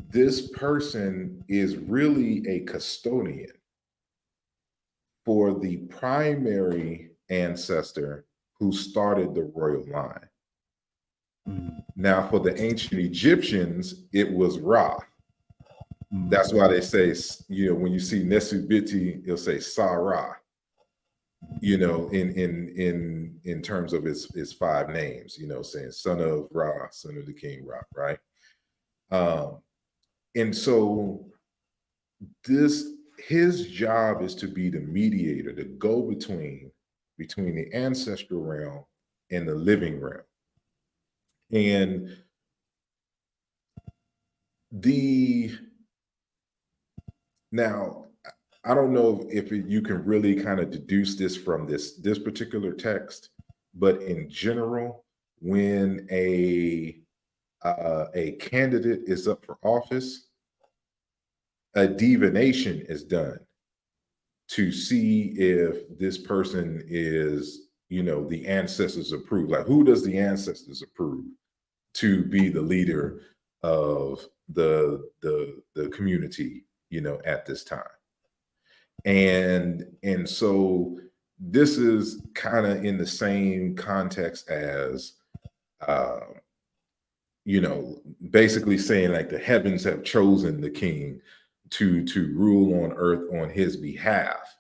Speaker 2: This person is really a custodian for the primary ancestor who started the royal line. Now, for the ancient Egyptians, it was Ra. That's why they say, when you see Nesubiti, it'll say Sa-Ra, in terms of his five names, saying son of Ra, son of the king Ra, right? And so this his job is to be the mediator, the go-between between the ancestral realm and the living realm. And now I don't know if you can really kind of deduce this from this particular text, but in general, when a candidate is up for office, a divination is done to see if this person is, the ancestors approve. Like, who does the ancestors approve to be the leader of the community, at this time? And so this is kind of in the same context as, basically saying like the heavens have chosen the king to rule on earth on his behalf.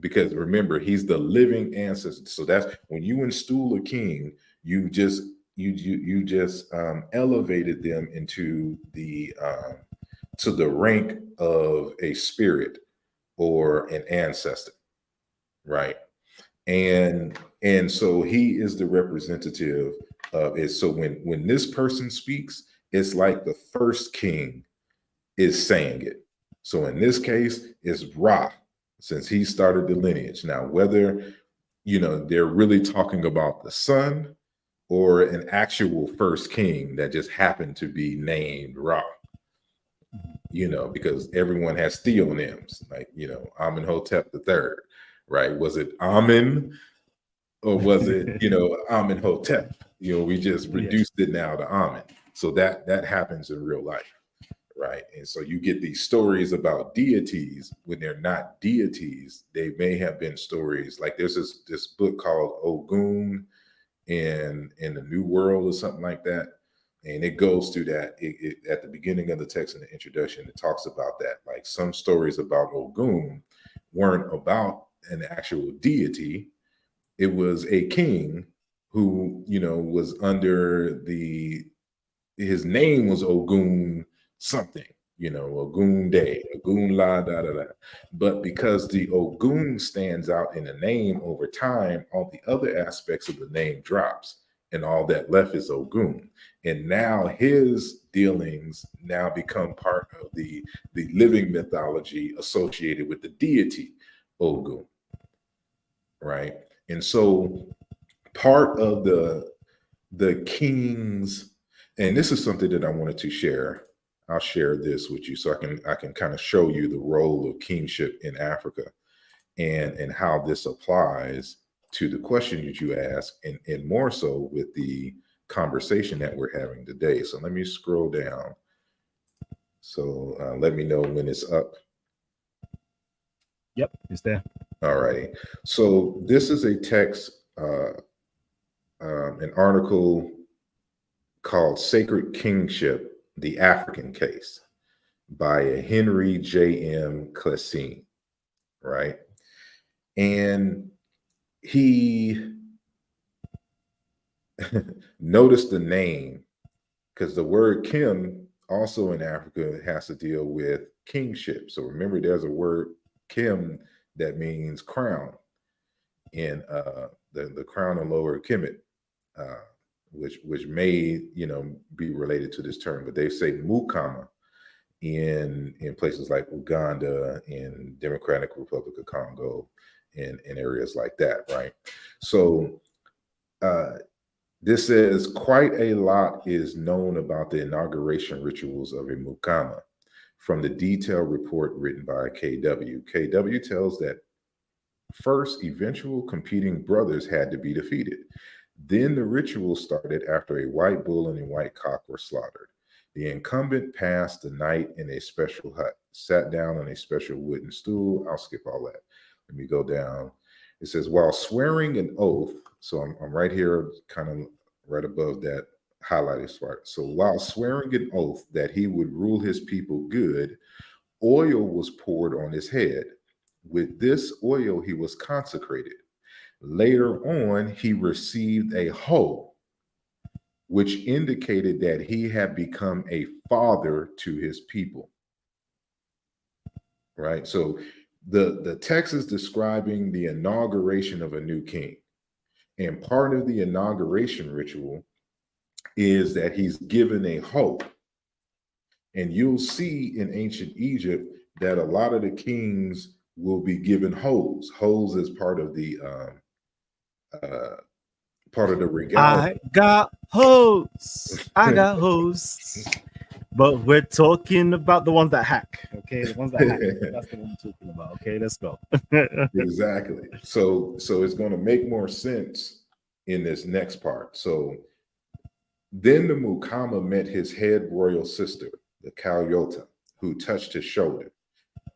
Speaker 2: Because remember, he's the living ancestor. So that's when you install a king, you just elevated them into the to the rank of a spirit or an ancestor, right? And so he is the representative of it. So when this person speaks, it's like the first king is saying it. So in this case, it's Ra, since he started the lineage. Now, whether they're really talking about the son or an actual first king that just happened to be named Ra, because everyone has theonyms, like Amenhotep III, right? Was it Amen or was it Amenhotep? We just reduced it now to Amen. So that happens in real life. Right. And so you get these stories about deities when they're not deities. They may have been stories like there's this book called Ogun in the New World or something like that. And it goes through that. It at the beginning of the text in the introduction, it talks about that. Like some stories about Ogun weren't about an actual deity. It was a king who, was under his name was Ogun something, Ogun Day, Ogun La, da, da, da. But because the Ogun stands out in the name over time, all the other aspects of the name drops and all that left is Ogun. And now his dealings now become part of the living mythology associated with the deity Ogun, right? And so part of the king's, and this is something that I wanted to share. I'll share this with you so I can kind of show you the role of kingship in Africa and how this applies to the question that you asked, and more so with the conversation that we're having today. So let me scroll down. So let me know when it's up.
Speaker 1: Yep, it's there.
Speaker 2: All righty. So this is a text, an article called Sacred Kingship, the African Case by Henry J.M. Classine, right? And he noticed the name because the word Kim also in Africa has to deal with kingship. So remember, there's a word Kim that means crown in the crown of Lower Kemet, which may be related to this term, but they say mukama in places like Uganda, in Democratic Republic of Congo, in areas like that, right? So this says quite a lot is known about the inauguration rituals of a mukama from the detailed report written by KW. KW tells that first, eventual competing brothers had to be defeated. Then the ritual started after a white bull and a white cock were slaughtered. The incumbent passed the night in a special hut, sat down on a special wooden stool. I'll skip all that. Let me go down. It says, while swearing an oath, so I'm right here, kind of right above that highlighted part. So while swearing an oath that he would rule his people good, oil was poured on his head. With this oil, he was consecrated. Later on, he received a hoe, which indicated that he had become a father to his people. right? So the text is describing the inauguration of a new king. And part of the inauguration ritual is that he's given a hoe. And you'll see in ancient Egypt that a lot of the kings will be given hoes. Hoes is uh, part of the regalia.
Speaker 1: I got hosts. I got hosts. But we're talking about the ones that hack. Okay, the ones that hack. That's the one we're talking about. Okay, let's go.
Speaker 2: Exactly. So it's going to make more sense in this next part. So then the Mukama met his head royal sister, the Kalyota, who touched his shoulder.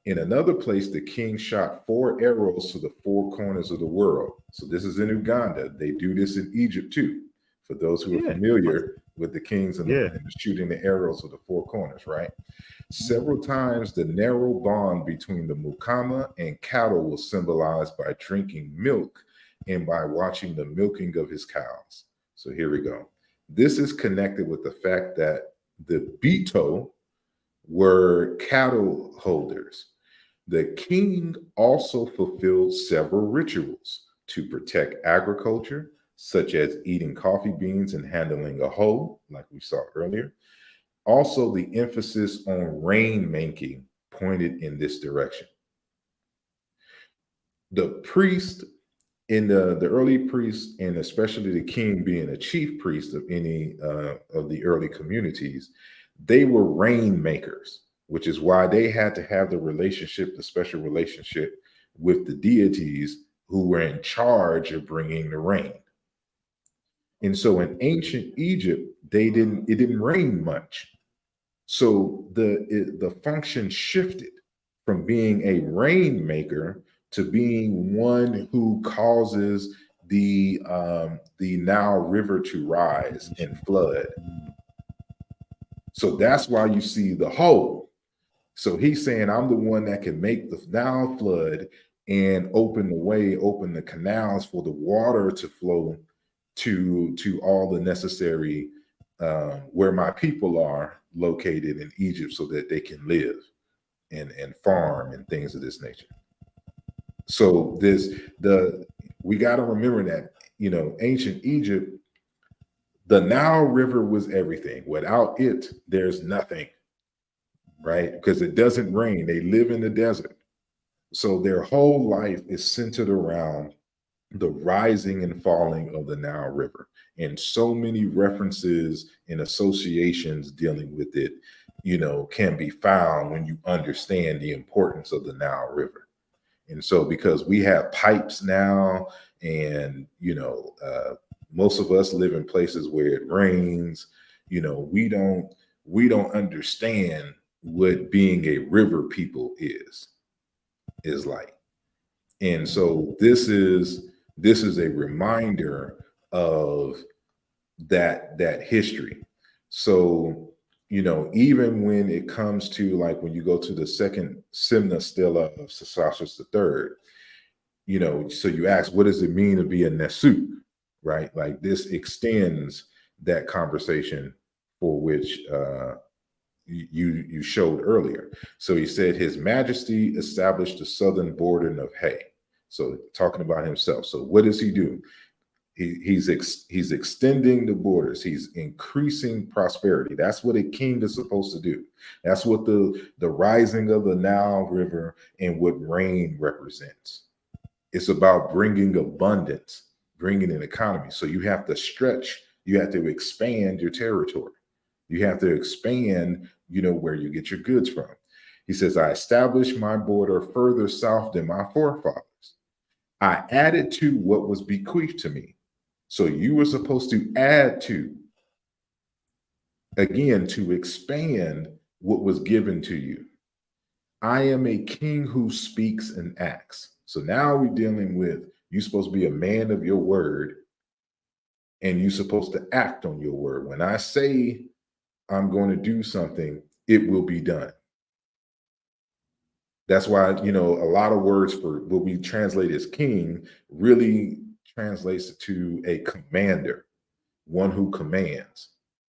Speaker 2: In another place, the king shot 4 arrows to the 4 corners of the world. So this is in Uganda. They do this in Egypt too. For those who are familiar with the kings and the shooting the arrows of the 4 corners, right? Several times, the narrow bond between the Mukama and cattle was symbolized by drinking milk and by watching the milking of his cows. So here we go. This is connected with the fact that the Bito were cattle holders. The king also fulfilled several rituals to protect agriculture, such as eating coffee beans and handling a hoe, like we saw earlier. Also, the emphasis on rain making pointed in this direction. The priest in the early priests, and especially the king being a chief priest of any of the early communities, they were rain makers, which is why they had to have the special relationship with the deities who were in charge of bringing the rain. And so in ancient Egypt, it didn't rain much. So the function shifted from being a rainmaker to being one who causes the Nile River to rise and flood. So that's why you see the hoe. So he's saying, I'm the one that can make the Nile flood and open the way, open the canals for the water to flow to all the necessary where my people are located in Egypt so that they can live and farm and things of this nature. So we got to remember that, ancient Egypt, the Nile River was everything. Without it, there's nothing, right? Because it doesn't rain. They live in the desert. So their whole life is centered around the rising and falling of the Nile River. And so many references and associations dealing with it, can be found when you understand the importance of the Nile River. And so because we have pipes now and, most of us live in places where it rains, we don't understand what being a river people is like. And so this is a reminder of that history. So, even when it comes to, like, when you go to the second Simna Stela of Sesostris III, so you ask, what does it mean to be a Nesut, right? Like, this extends that conversation for which you showed earlier. So he said, His Majesty established the southern border of Hay. So talking about himself. So what does he do? He's extending the borders. He's increasing prosperity. That's what a king is supposed to do. That's what the rising of the Nile River and what rain represents. It's about bringing abundance, bringing an economy. So you have to stretch. You have to expand your territory. You have to expand, where you get your goods from. He says, I established my border further south than my forefathers. I added to what was bequeathed to me. So you were supposed to add to, again, to expand what was given to you. I am a king who speaks and acts. So now we're dealing with, you're supposed to be a man of your word, and you're supposed to act on your word. When I say I'm going to do something, it will be done. That's why, a lot of words for what we translate as king really translates to a commander, one who commands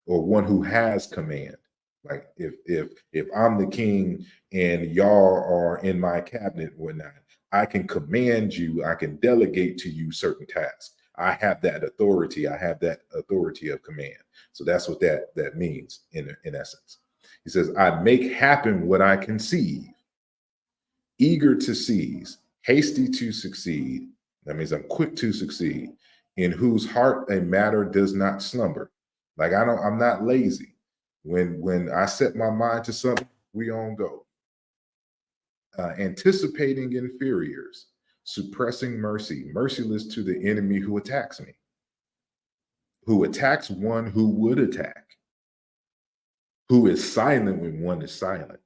Speaker 2: or one who has command. Like if I'm the king and y'all are in my cabinet and whatnot, I can command you, I can delegate to you certain tasks. I have that authority. I have that authority of command. So that's what that means in essence. He says, I make happen what I conceive, eager to seize, hasty to succeed. That means I'm quick to succeed, in whose heart a matter does not slumber. Like I'm not lazy. When I set my mind to something, we on go. Anticipating inferiors, suppressing mercy, merciless to the enemy who attacks me, who attacks one who would attack, who is silent when one is silent.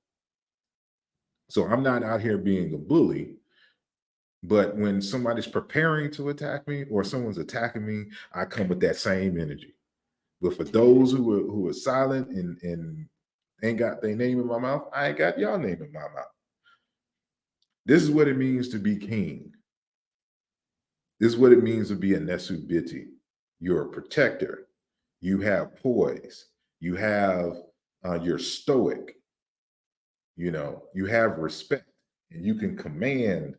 Speaker 2: So I'm not out here being a bully, but when somebody's preparing to attack me or someone's attacking me, I come with that same energy. But for those who are silent and ain't got their name in my mouth, I ain't got y'all name in my mouth. This is what it means to be king. This is what it means to be a Nesu Biti. You're a protector. You have poise. You have, you're stoic. You know, you have respect, and you can command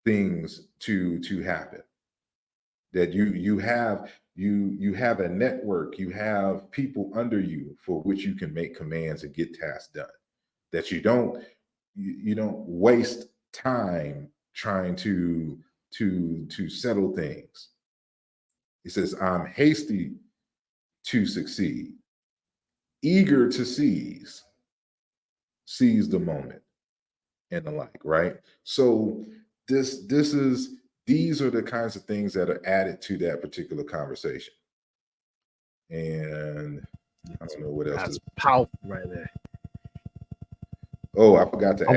Speaker 2: things to happen. That you have a network. You have people under you for which you can make commands and get tasks done. That you don't waste time trying to settle things. He says, I'm hasty to succeed, eager to seize the moment, and the like, right? So these are the kinds of things that are added to that particular conversation. And I don't know what else.
Speaker 1: That's powerful right there.
Speaker 2: Oh, I forgot to add.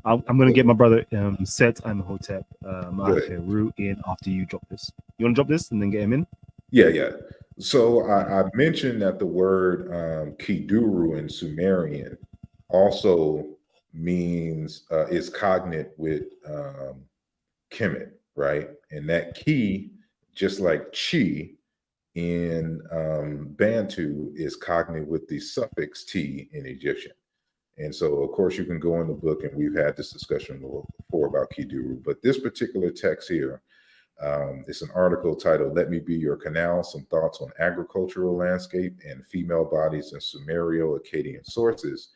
Speaker 1: I'm going to get my brother Asar Imhotep Maheru in after you drop this. You want to drop this and then get him in?
Speaker 2: Yeah. So I mentioned that the word Kiduru in Sumerian also means is cognate with Kemet, right? And that ki, just like chi in Bantu, is cognate with the suffix t in Egyptian. And so, of course, you can go in the book, and we've had this discussion before about Kiduru. But this particular text here, it's an article titled, Let Me Be Your Canal, Some Thoughts on Agricultural Landscape and Female Bodies in Sumerio-Akkadian Sources,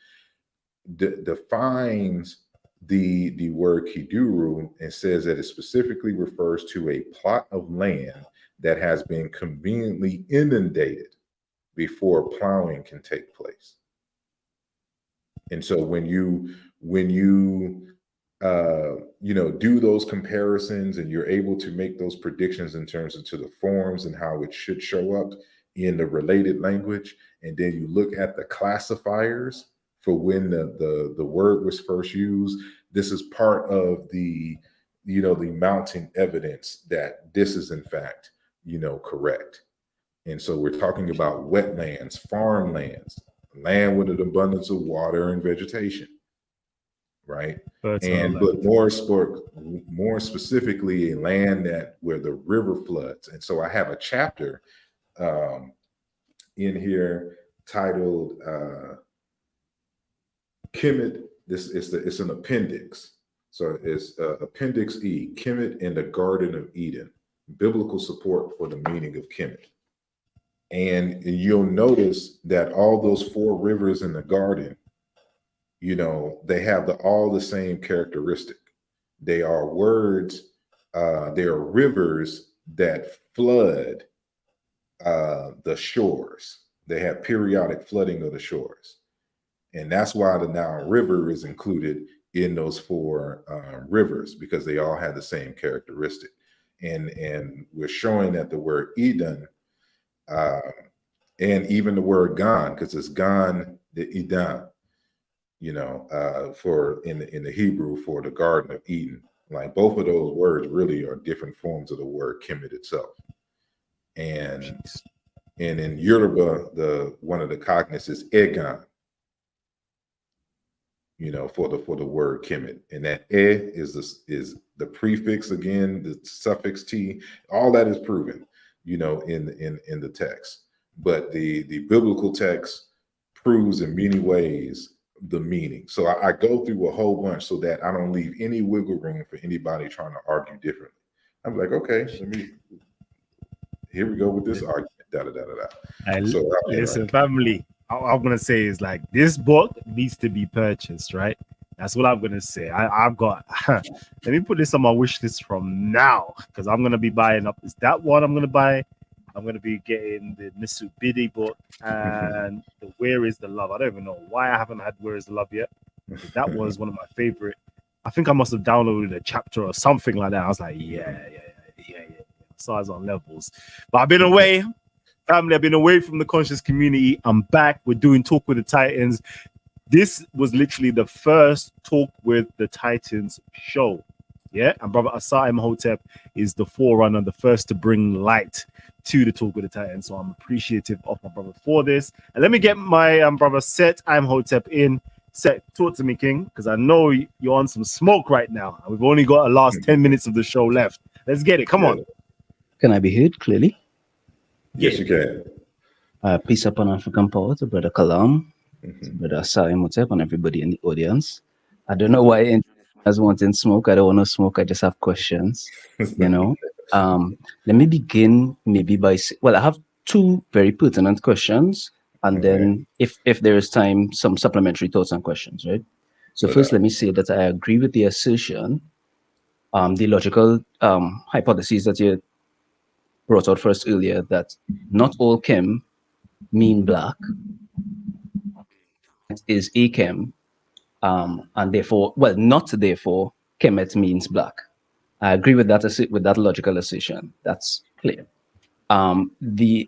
Speaker 2: defines the word Kiduru and says that it specifically refers to a plot of land that has been conveniently inundated before plowing can take place. And so when you do those comparisons and you're able to make those predictions in terms of to the forms and how it should show up in the related language, and then you look at the classifiers for when the word was first used, this is part of the mounting evidence that this is in fact correct. And so we're talking about wetlands, farmlands, land with an abundance of water and vegetation, right? But more specifically, a land where the river floods. And so I have a chapter in here titled Kemet. It's an appendix. So it's Appendix E, Kemet in the Garden of Eden, biblical support for the meaning of Kemet. And you'll notice that all those four rivers in the garden, they have all the same characteristic. They are words, they are rivers that flood the shores. They have periodic flooding of the shores. And that's why the Nile River is included in those four rivers, because they all have the same characteristic. And we're showing that the word Eden, and even the word Gan, because it's Gan the Eden, for in the Hebrew for the Garden of Eden. Like both of those words really are different forms of the word Kemet itself. And in Yoruba, one of the cognates is Egan, for the word Kemet. And that is the prefix again, the suffix t. All that is proven, in the text. But the biblical text proves in many ways the meaning. So I go through a whole bunch so that I don't leave any wiggle room for anybody trying to argue differently. I'm like, okay, here we go with this argument. Da da da da da. So
Speaker 1: listen, family. I'm gonna say is like this book needs to be purchased, right? That's what I'm gonna say. I've got. Let me put this on my wish list from now because I'm gonna be buying up. Is that one I'm gonna buy? I'm gonna be getting the Misubidi book and the Where Is the Love. I don't even know why I haven't had Where Is the Love yet. That was one of my favorite. I think I must have downloaded a chapter or something like that. I was like, yeah. Size on levels, but I've been away. Family, I've been away from the conscious community. I'm back. We're doing Talk with the Titans. This was literally the first Talk with the Titans show. Yeah, and brother Asar Imhotep is the forerunner, the first to bring light to the Talk with the Titans. So I'm appreciative of my brother for this. And let me get my brother Set Imhotep in. Set, talk to me, King, because I know you're on some smoke right now. We've only got the last 10 minutes of the show left. Let's get it. Come on.
Speaker 3: Can I be heard clearly?
Speaker 2: Yes, you can.
Speaker 3: Peace upon African power to Brother Kalam, to Brother Asar Imhotep, and everybody in the audience. I don't know why I introduced me as wanting smoke. I don't want to smoke. I just have questions, you know. Let me begin maybe by, I have two very pertinent questions, and then if there is time, some supplementary thoughts and questions, right? So first, let me say that I agree with the assertion, the logical hypotheses that you brought out first earlier, that not all chem mean black. It is a chem, and therefore, not therefore, Kemet means black. I agree with that logical assertion. That's clear. And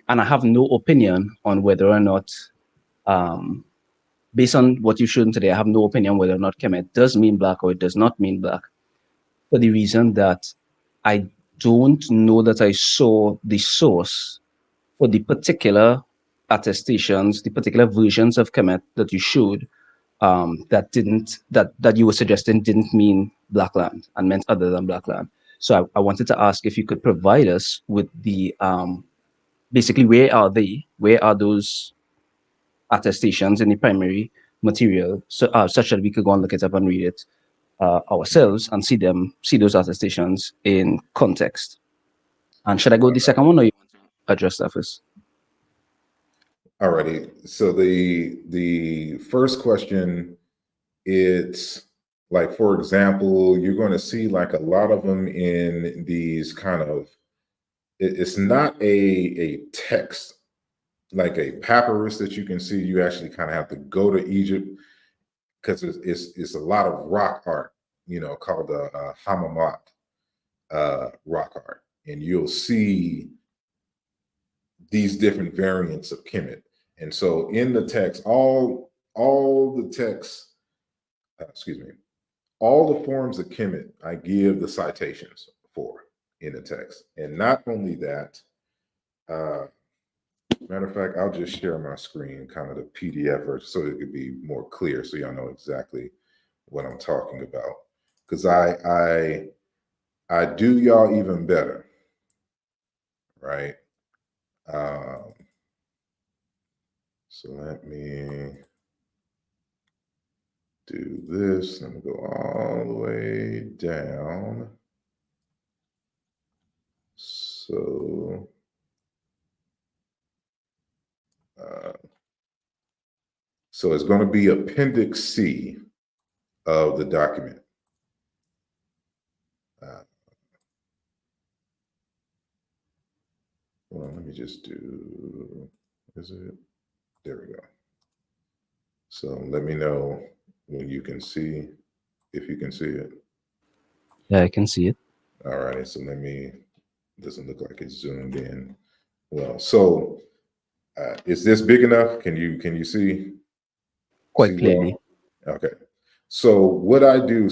Speaker 3: I have no opinion on whether or not, based on what you've shown today, I have no opinion whether or not Kemet does mean black or it does not mean black, for the reason that I don't know that I saw the source for the particular attestations, the particular versions of Kemet that you showed, that you were suggesting didn't mean black land and meant other than black land. So I wanted to ask if you could provide us with the basically where are those attestations in the primary material, so such that we could go and look it up and read it ourselves and see those attestations in context. And should I go the second one, or you want to address that first?
Speaker 2: Alrighty. So the first question, it's like, for example, you're going to see like a lot of them in these kind of, it's not a text like a papyrus that you can see. You actually kind of have to go to Egypt because it's a lot of rock art, called the Hamamat rock art, and you'll see these different variants of Kemet. And so in the text, all the texts, all the forms of Kemet, I give the citations for in the text. And not only that, matter of fact, I'll just share my screen, kind of the PDF version, so it could be more clear, so y'all know exactly what I'm talking about. Because I do y'all even better, right? So let me do this. Let me go all the way down. So it's going to be Appendix C of the document. Well, let me just do, is it? There we go. So let me know when you can see, if you can see it.
Speaker 3: Yeah, I can see it.
Speaker 2: All right, so doesn't look like it's zoomed in. Well, so is this big enough? Can you see?
Speaker 3: Quite clearly.
Speaker 2: Well? Okay. So what I do,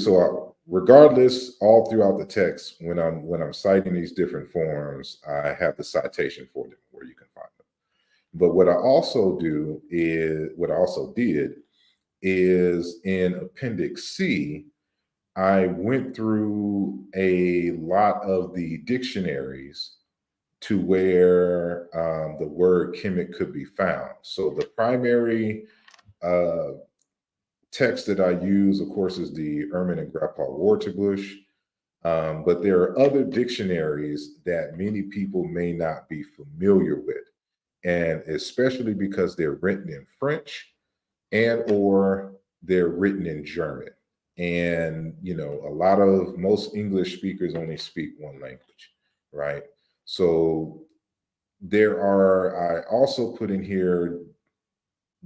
Speaker 2: regardless, all throughout the text, when I'm citing these different forms, I have the citation for them where you can find them. But what I also did is in Appendix C, I went through a lot of the dictionaries to where the word Kemet could be found. So the primary text that I use, of course, is the Ehrman and Grappal Waterbush. But there are other dictionaries that many people may not be familiar with, and especially because they're written in French and or they're written in German. And, most English speakers only speak one language, right? So I also put in here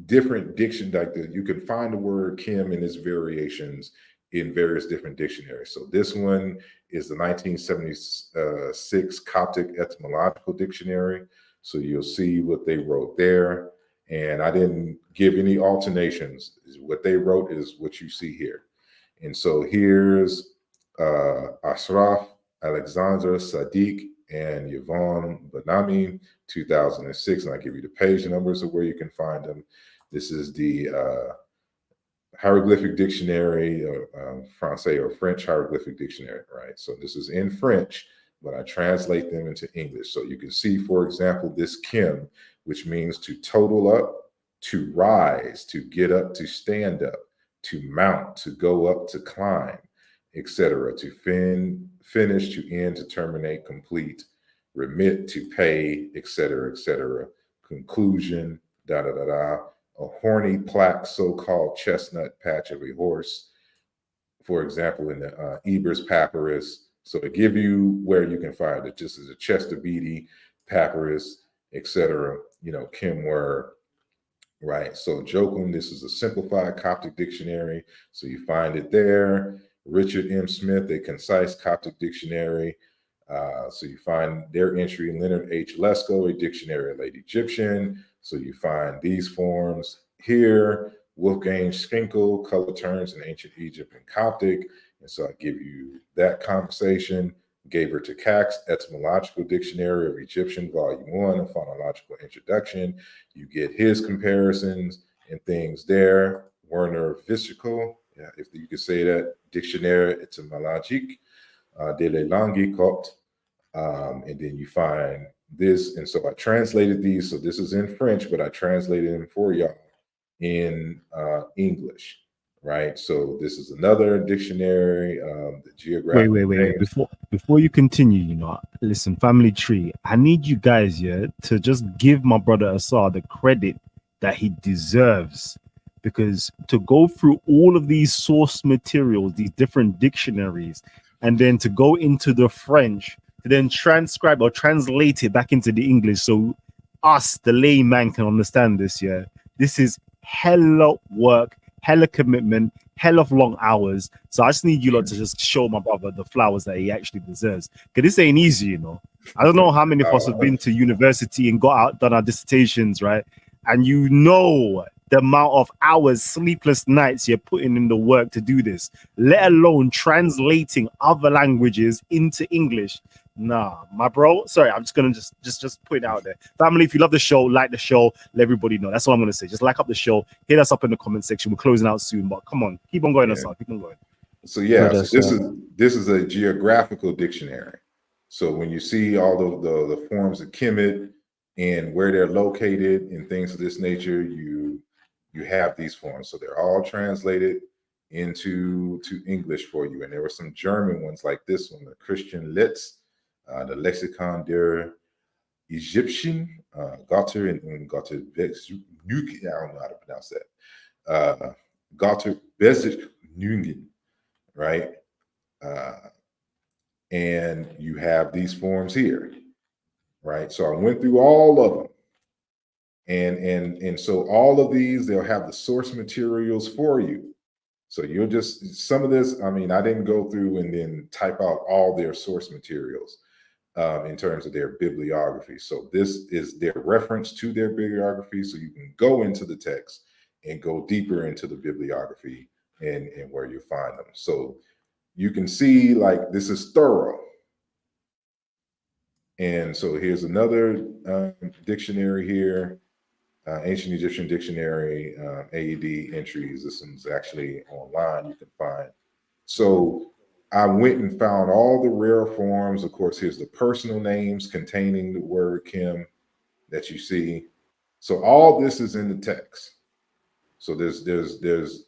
Speaker 2: different diction, you can find the word Kim and its variations in various different dictionaries. So this one is the 1976 Coptic Etymological Dictionary. So you'll see what they wrote there. And I didn't give any alternations. What they wrote is what you see here. And so here's Ashraf, Alexandra, Sadiq, and Yvonne Banami, 2006. And I give you the page numbers of where you can find them. This is the hieroglyphic dictionary, Francais or French hieroglyphic dictionary, right? So this is in French, but I translate them into English. So you can see, for example, this Kim, which means to total up, to rise, to get up, to stand up, to mount, to go up, to climb, etc., to finish, to end, to terminate, complete, remit, to pay, etc., etc., conclusion, da da da da. A horny plaque, so-called chestnut patch of a horse, for example, in the Eber's papyrus. So to give you where you can find it, just as a Chester Beatty papyrus, etc., Kim word, right? So Jokum, this is a simplified Coptic dictionary. So you find it there. Richard M. Smith, a concise Coptic dictionary. So you find their entry. Leonard H. Lesko, a dictionary of late Egyptian. So you find these forms here. Wolfgang Schinkel, color terms in ancient Egypt and Coptic. And so I give you that conversation. Gaber Takacs, Etymological Dictionary of Egyptian, Volume 1, a phonological introduction. You get his comparisons and things there. Werner Visical, if you could say that, Dictionnaire Etymologique de la langue copte. And then you find this. And so I translated these. So this is in French, but I translated them for y'all in English, right? So this is another dictionary, the geographic.
Speaker 1: Wait. Before you continue, listen, family tree, I need you guys, to just give my brother Asar the credit that he deserves. Because to go through all of these source materials, these different dictionaries, and then to go into the French, to then transcribe or translate it back into the English so us, the layman, can understand this, this is hella work, hella commitment, hell of long hours. So I just need you lot to just show my brother the flowers that he actually deserves. Because this ain't easy, I don't know how many of us have been to university and done our dissertations, right? And the amount of hours, sleepless nights you're putting in the work to do this, let alone translating other languages into English. Nah, my bro. Sorry, I'm just gonna just put it out there. Family, if you love the show, like the show, let everybody know. That's all I'm gonna say. Just like up the show, hit us up in the comment section. We're closing out soon, but come on, keep on going, Asar. Keep on going.
Speaker 2: So this is a geographical dictionary. So when you see all the forms of Kemet and where they're located and things of this nature, you have these forms. So they're all translated into English for you. And there were some German ones like this one, the Christian Litz, the Lexicon der Egyptian, Gotter and Gotter Nuki, I don't know how to pronounce that. Gotter Besic Nungen, right? And you have these forms here, right? So I went through all of them. And so all of these, they'll have the source materials for you. So you'll just, some of this, I didn't go through and then type out all their source materials in terms of their bibliography. So this is their reference to their bibliography. So you can go into the text and go deeper into the bibliography and where you find them. So you can see like this is thorough. And so here's another dictionary here. Ancient Egyptian Dictionary, AED entries. This one's actually online, you can find. So I went and found all the rare forms. Of course, here's the personal names containing the word Kim that you see. So all this is in the text. So there's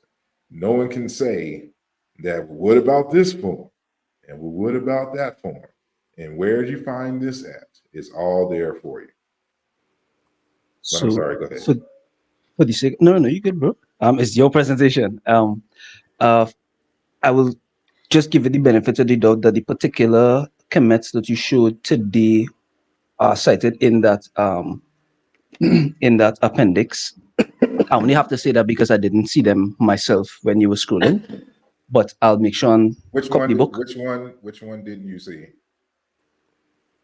Speaker 2: no one can say that what about this form? And what about that form? And where did you find this at? It's all there for you. But I'm
Speaker 3: So,
Speaker 2: sorry, go ahead.
Speaker 3: for the sake, no, you good, bro. It's your presentation. Uh, I will just give you the benefit of the doubt that the particular Kemets that you showed today are cited in that in that appendix. I only have to say that because I didn't see them myself when you were scrolling, but I'll make sure and
Speaker 2: Which
Speaker 3: copy the
Speaker 2: one?
Speaker 3: book.
Speaker 2: Which one didn't you see?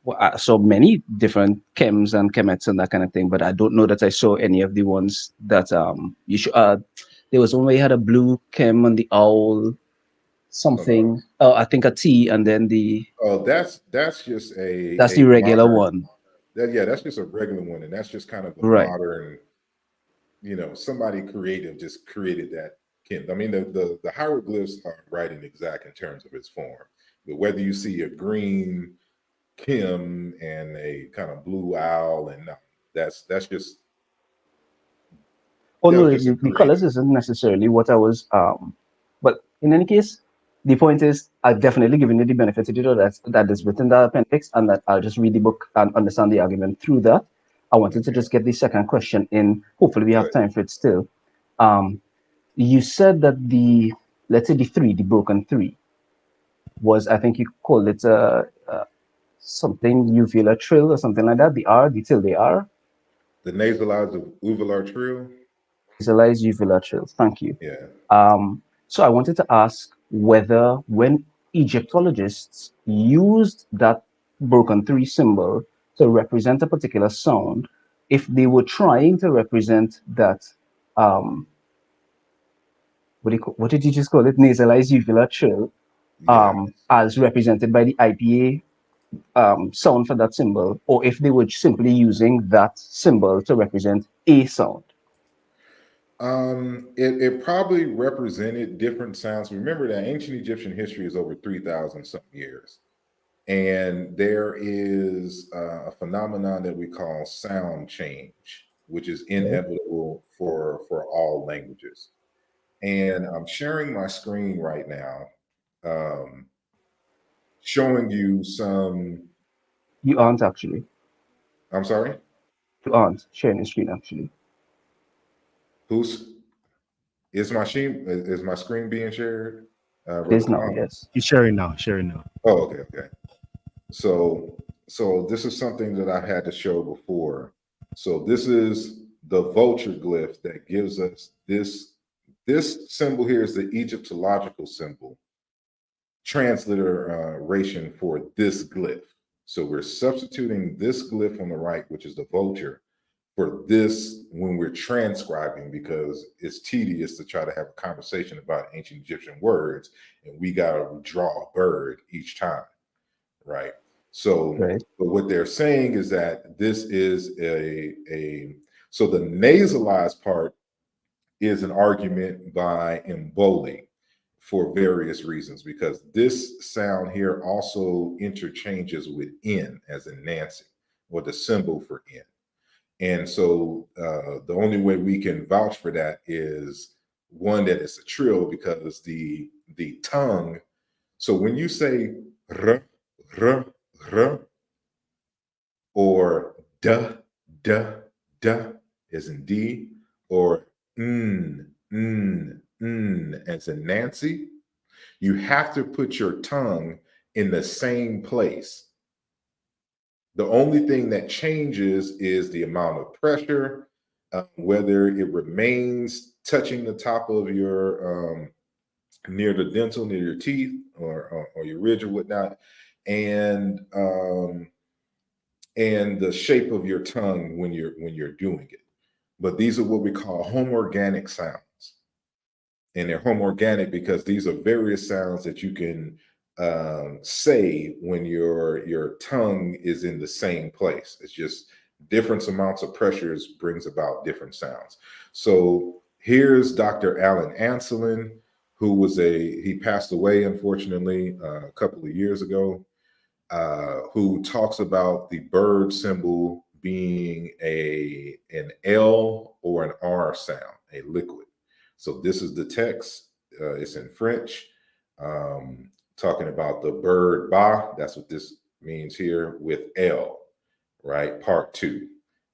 Speaker 3: Well, I saw many different chems and chemets and that kind of thing, but I don't know that I saw any of the ones that you should. There was one where you had a blue chem and the owl, something. Oh, I think a T, and then
Speaker 2: Oh, that's just
Speaker 3: that's
Speaker 2: a
Speaker 3: the regular
Speaker 2: modern.
Speaker 3: one,
Speaker 2: Yeah, that's just a regular one, and that's just kind of a
Speaker 3: right?
Speaker 2: modern. Somebody creative just created that. I mean, the hieroglyphs are right and exact in terms of its form, but whether you see a green Kim and a kind of blue owl, and no, that's just
Speaker 3: Oh
Speaker 2: that
Speaker 3: no,
Speaker 2: was just a
Speaker 3: the colors
Speaker 2: creative.
Speaker 3: isn't necessarily what I was. But in any case, the point is, I've definitely given you the benefit of the doubt that is within the appendix, and that I'll just read the book and understand the argument through that. I wanted to
Speaker 2: Okay,
Speaker 3: just get the second question in. Hopefully, we have
Speaker 2: good.
Speaker 3: time for it still. You said that let's say the broken three, was, I think you called it something uvula trill or something like that. The R, the till, the R,
Speaker 2: The nasalized of uvular trill.
Speaker 3: nasalized uvula trill. Thank you.
Speaker 2: Yeah.
Speaker 3: So I wanted to ask whether when Egyptologists used that broken three symbol to represent a particular sound, if they were trying to represent that, um, what did you just call it? Nasalized uvula trill,
Speaker 2: Yeah.
Speaker 3: as represented by the IPA sound for that symbol, or if they were simply using that symbol to represent a sound.
Speaker 2: It probably represented different sounds. Remember that ancient Egyptian history is over 3,000 some years. And there is a phenomenon that we call sound change, which is inevitable for all languages. And I'm sharing my screen right now, um, showing you some.
Speaker 3: You aren't actually.
Speaker 2: I'm sorry.
Speaker 3: You aren't sharing the screen actually.
Speaker 2: Who's is my screen being shared,
Speaker 3: It
Speaker 2: Brother
Speaker 3: is now,
Speaker 2: Kamal?
Speaker 3: yes.
Speaker 1: He's sharing now. Sharing now.
Speaker 2: Oh, okay. So this is something that I had to show before. So this is the vulture glyph that gives us this symbol here is the Egyptological symbol, transliteration for this glyph. So we're substituting this glyph on the right, which is the vulture, for this when we're transcribing, because it's tedious to try to have a conversation about ancient Egyptian words, and we got to draw a bird each time, right? So,
Speaker 3: Right.
Speaker 2: but what they're saying is that this is so the nasalized part is an argument by Mboli for various reasons, because this sound here also interchanges with N as in Nancy, or the symbol for N. And so the only way we can vouch for that is one, that it's a trill, because the tongue. So when you say r, r, r, or duh, duh, duh, as in D, or as in Nancy, you have to put your tongue in the same place. The only thing that changes is the amount of pressure, whether it remains touching the top of your near the dental, near your teeth, or your ridge or whatnot, and the shape of your tongue when you're doing it. But these are what we call homoorganic sounds. And they're homoorganic because these are various sounds that you can say when your tongue is in the same place. It's just different amounts of pressures brings about different sounds. So here's Dr. Alan Anselin, who he passed away, unfortunately, a couple of years ago, who talks about the bird symbol being an L or an R sound, a liquid. So this is the text. It's in French, talking about the bird ba. That's what this means here with L, right? Part 2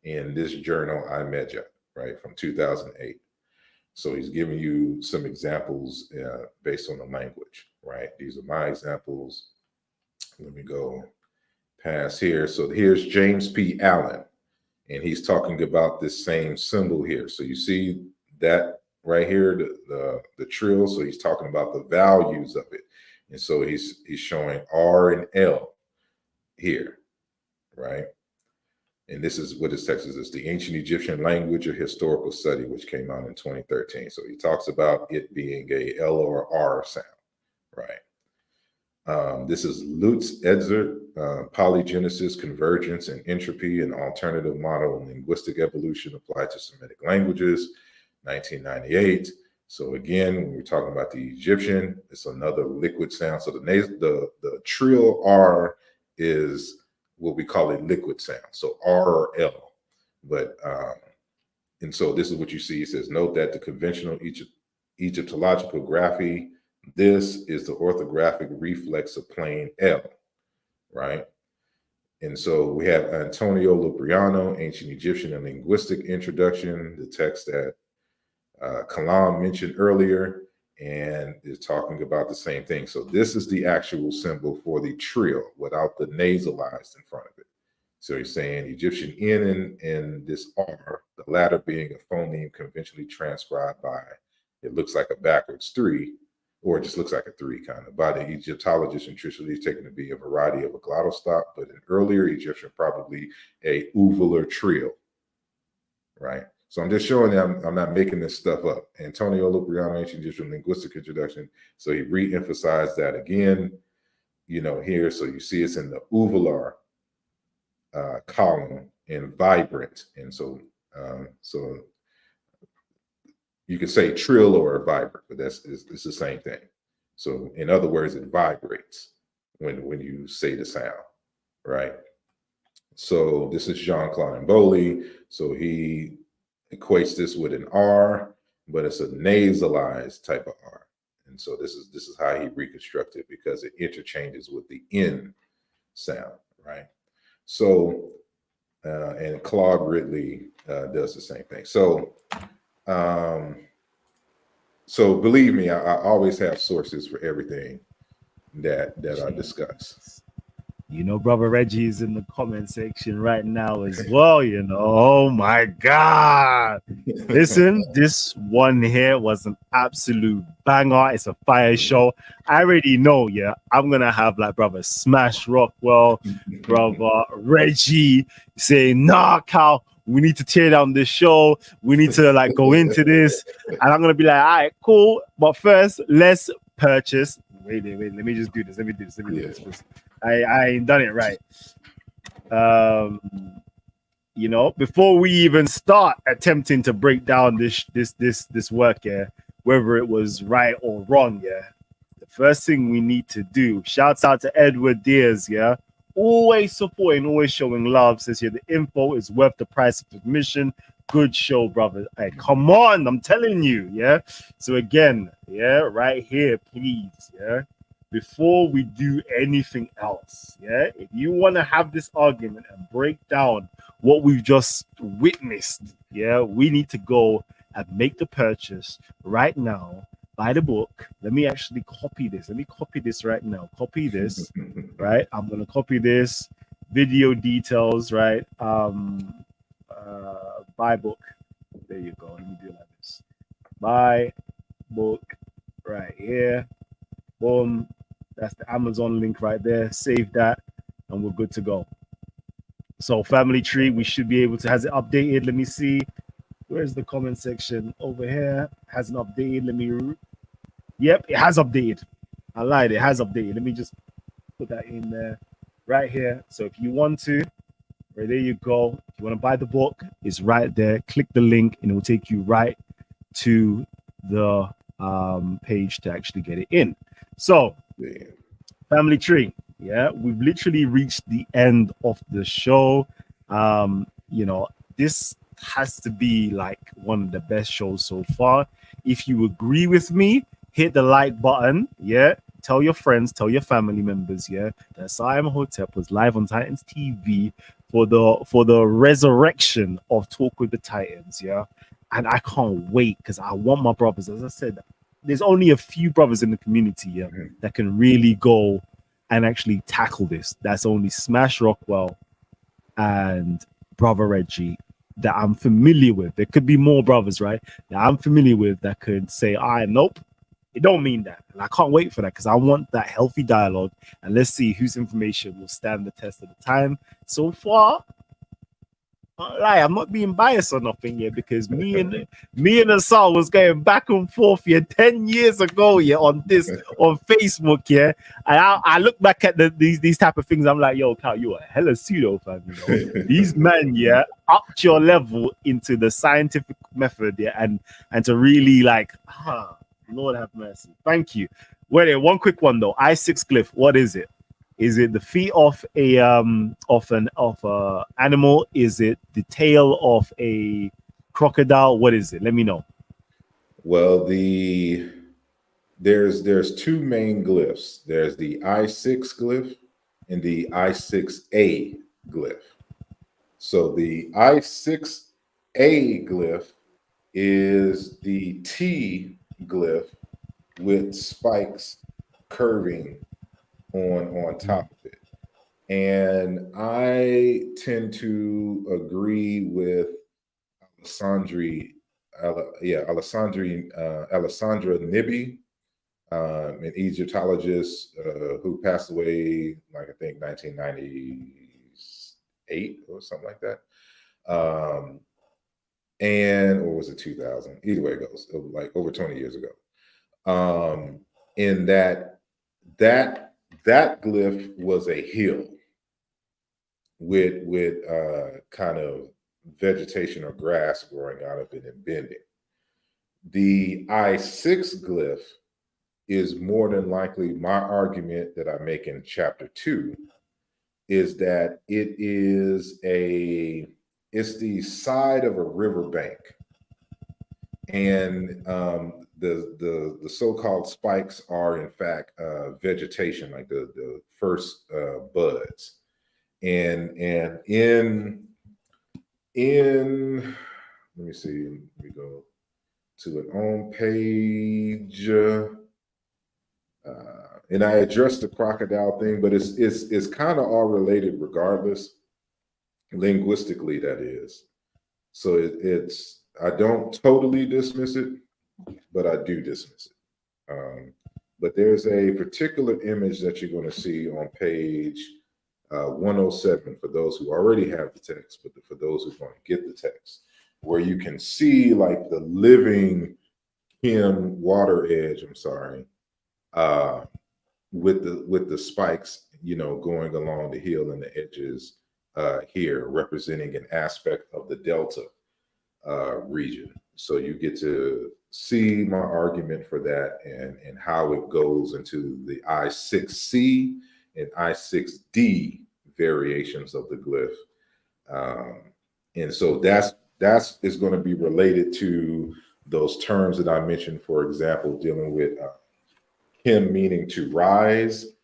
Speaker 2: in this journal Imeja, right, from 2008. So he's giving you some examples based on the language, right? These are my examples. Let me go past here. So here's James P. Allen, and he's talking about this same symbol here. So you see that right here, the trill. So he's talking about the values of it. And so he's showing R and L here, right? And this is what his text is. It's the Ancient Egyptian Language, a Historical Study, which came out in 2013. So he talks about it being a L or R sound, right? This is Lutz Edzer, Polygenesis, Convergence, and Entropy, an Alternative Model of Linguistic Evolution Applied to Semitic Languages, 1998. So again, when we're talking about the Egyptian, it's another liquid sound. So the trill R is what we call a liquid sound, so R or L. But and so this is what you see. It says, note that the conventional Egyptological graphy, this is the orthographic reflex of plain L, right? And so we have Antonio Lupriano, Ancient Egyptian and Linguistic Introduction, the text that Kalam mentioned earlier, and is talking about the same thing. So this is the actual symbol for the trill without the nasalized in front of it. So he's saying Egyptian N and this R, the latter being a phoneme conventionally transcribed by, it looks like a backwards 3, or it just looks like a 3 kind of, by the Egyptologists and traditionally taken to be a variety of a glottal stop, but in earlier Egyptian, probably a uvular trill, right? So I'm just showing that I'm not making this stuff up. Antonio Lupriano, Ancient Egyptian Linguistic Introduction. So he re-emphasized that again, you know, here. So you see it's in the uvular column and vibrant. And so so you could say trill or vibrant, but it's the same thing. So in other words, it vibrates when you say the sound, right? So this is Jean-Claude Mboli. So he equates this with an R, but it's a nasalized type of R. And so this is how he reconstructed, because it interchanges with the N sound, right? So, and Claude Ridley does the same thing. So, so believe me, I always have sources for everything that I discuss.
Speaker 1: You know, brother Reggie is in the comment section right now as well. You know, oh my God. Listen, this one here was an absolute banger. It's a fire show. I already know, yeah, I'm going to have like brother Smash Rockwell, brother Reggie saying, nah, Cal, we need to tear down this show. We need to like go into this. And I'm going to be like, all right, cool. But first, let's purchase. Wait, let me just do this. Let me do this. I ain't done it right. You know, before we even start attempting to break down this work, yeah, whether it was right or wrong, yeah, the first thing we need to do, shouts out to Edward Diaz, yeah, always supporting, always showing love, says here, the info is worth the price of admission. Good show, brother. Hey, come on, I'm telling you, yeah. So again, yeah, right here, please, yeah, before we do anything else, yeah, if you want to have this argument and break down what we've just witnessed, yeah, we need to go and make the purchase right now. Buy the book. Let me actually copy this. Let me copy this right now. Copy this, right? I'm gonna copy this. Video details, right? Buy book. There you go. Let me do it like this. Buy book right here. Boom. That's the Amazon link right there. Save that, and we're good to go. So family tree, we should be able to. Has it updated? Let me see. Where's the comment section? Over here. Hasn't updated. Let me. Yep, it has updated. I lied. It has updated. Let me just put that in there right here. So if you want to, right there you go. If you want to buy the book, it's right there. Click the link, and it will take you right to the page to actually get it in. So, family tree, yeah, we've literally reached the end of the show. You know, this has to be like one of the best shows so far. If you agree with me, hit the like button. Yeah. Tell your friends, tell your family members, yeah, that Asar Imhotep was live on Titans TV for the resurrection of Talk with the Titans, yeah. And I can't wait because I want my brothers. As I said, there's only a few brothers in the community, yeah, that can really go and actually tackle this. That's only Smash Rockwell and Brother Reggie that I'm familiar with. There could be more brothers, right? That I'm familiar with that could say, nope, it don't mean that. And I can't wait for that because I want that healthy dialogue. And let's see whose information will stand the test of the time. So far, I'm not being biased or nothing here because me and Asar was going back and forth here 10 years ago on Facebook, yeah. And I look back at these type of things. I'm like, yo, Cal, you are hella pseudo fan, you know. These men, yeah, upped your level into the scientific method, yeah, and to really Lord have mercy. Thank you. Wait, one quick one though. I6 glyph, what is it? Is it the feet of a animal? Is it the tail of a crocodile? What is it? Let me know.
Speaker 2: Well, there's two main glyphs. There's the I6 glyph and the I6A glyph. So the I6A glyph is the T glyph with spikes curving on top of it. And I tend to agree with Alessandra Nibby, an Egyptologist who passed away, like I think 1998 or something like that. Or was it 2000? Either way it goes, like over 20 years ago. In that glyph was a hill with kind of vegetation or grass growing out of it and bending. The I6 glyph is more than likely my argument that I make in chapter 2 is that it's the side of a riverbank, and the so-called spikes are in fact vegetation, like the first buds, and in let me see, we go to an on page, and I addressed the crocodile thing, but it's kind of all related regardless, linguistically, that is. So it's I don't totally dismiss it, but I do dismiss it. But there's a particular image that you're going to see on page 107 for those who already have the text, but for those who want to get the text, where you can see like the living water edge. I'm sorry, with the spikes, going along the hill and the edges here, representing an aspect of the delta region. So you get to see my argument for that and how it goes into the I6C and I6D variations of the glyph. And so that's is going to be related to those terms that I mentioned, for example, dealing with him meaning to rise.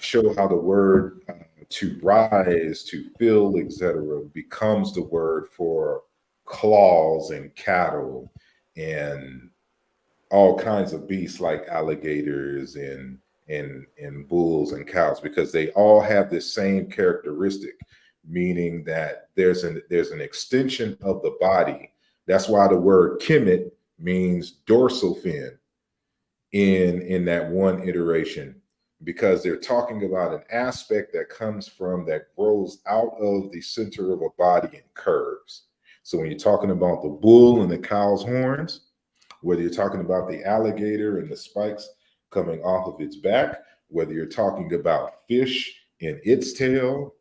Speaker 2: Show how the word to rise, to fill, etc., becomes the word for claws and cattle and all kinds of beasts like alligators and bulls and cows, because they all have this same characteristic, meaning that there's an extension of the body. That's why the word Kemet means dorsal fin in that one iteration, because they're talking about an aspect that grows out of the center of a body and curves. So when you're talking about the bull and the cow's horns, whether you're talking about the alligator and the spikes coming off of its back, whether you're talking about fish and its tail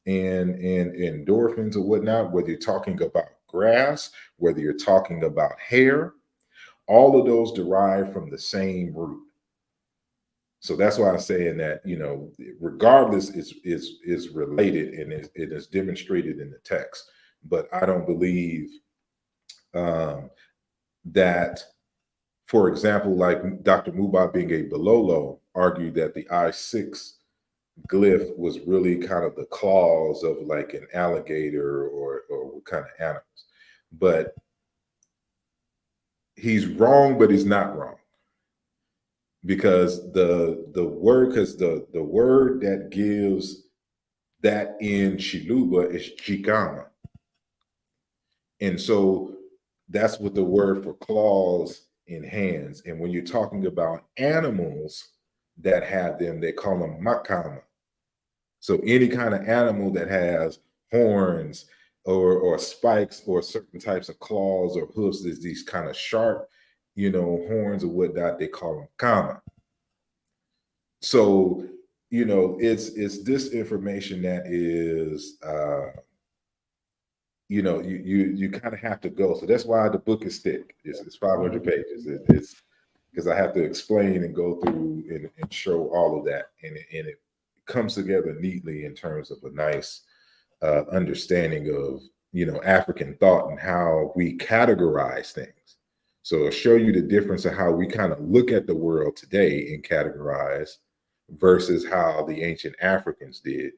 Speaker 2: and endorphins or whatnot, whether you're talking about grass, whether you're talking about hair, all of those derive from the same root. So that's why I'm saying that, regardless, is related and it is demonstrated in the text. But I don't believe that for example, like Dr. Muba Binge Bilolo argued that the I-6 glyph was really kind of the claws of like an alligator or what kind of animals. But he's wrong, but he's not wrong. Because the word that gives that in Chiluba is Chicama. And so that's what the word for claws in hands. And when you're talking about animals that have them, they call them Makama. So any kind of animal that has horns or spikes or certain types of claws or hoofs, there's these kind of sharp, horns or whatnot, they call them kama. So, it's this information that is, you kind of have to go. So that's why the book is thick. It's 500 pages. It's because I have to explain and go through and show all of that. And it comes together neatly in terms of a nice understanding of, African thought and how we categorize things. So it'll show you the difference of how we kind of look at the world today and categorize versus how the ancient Africans did.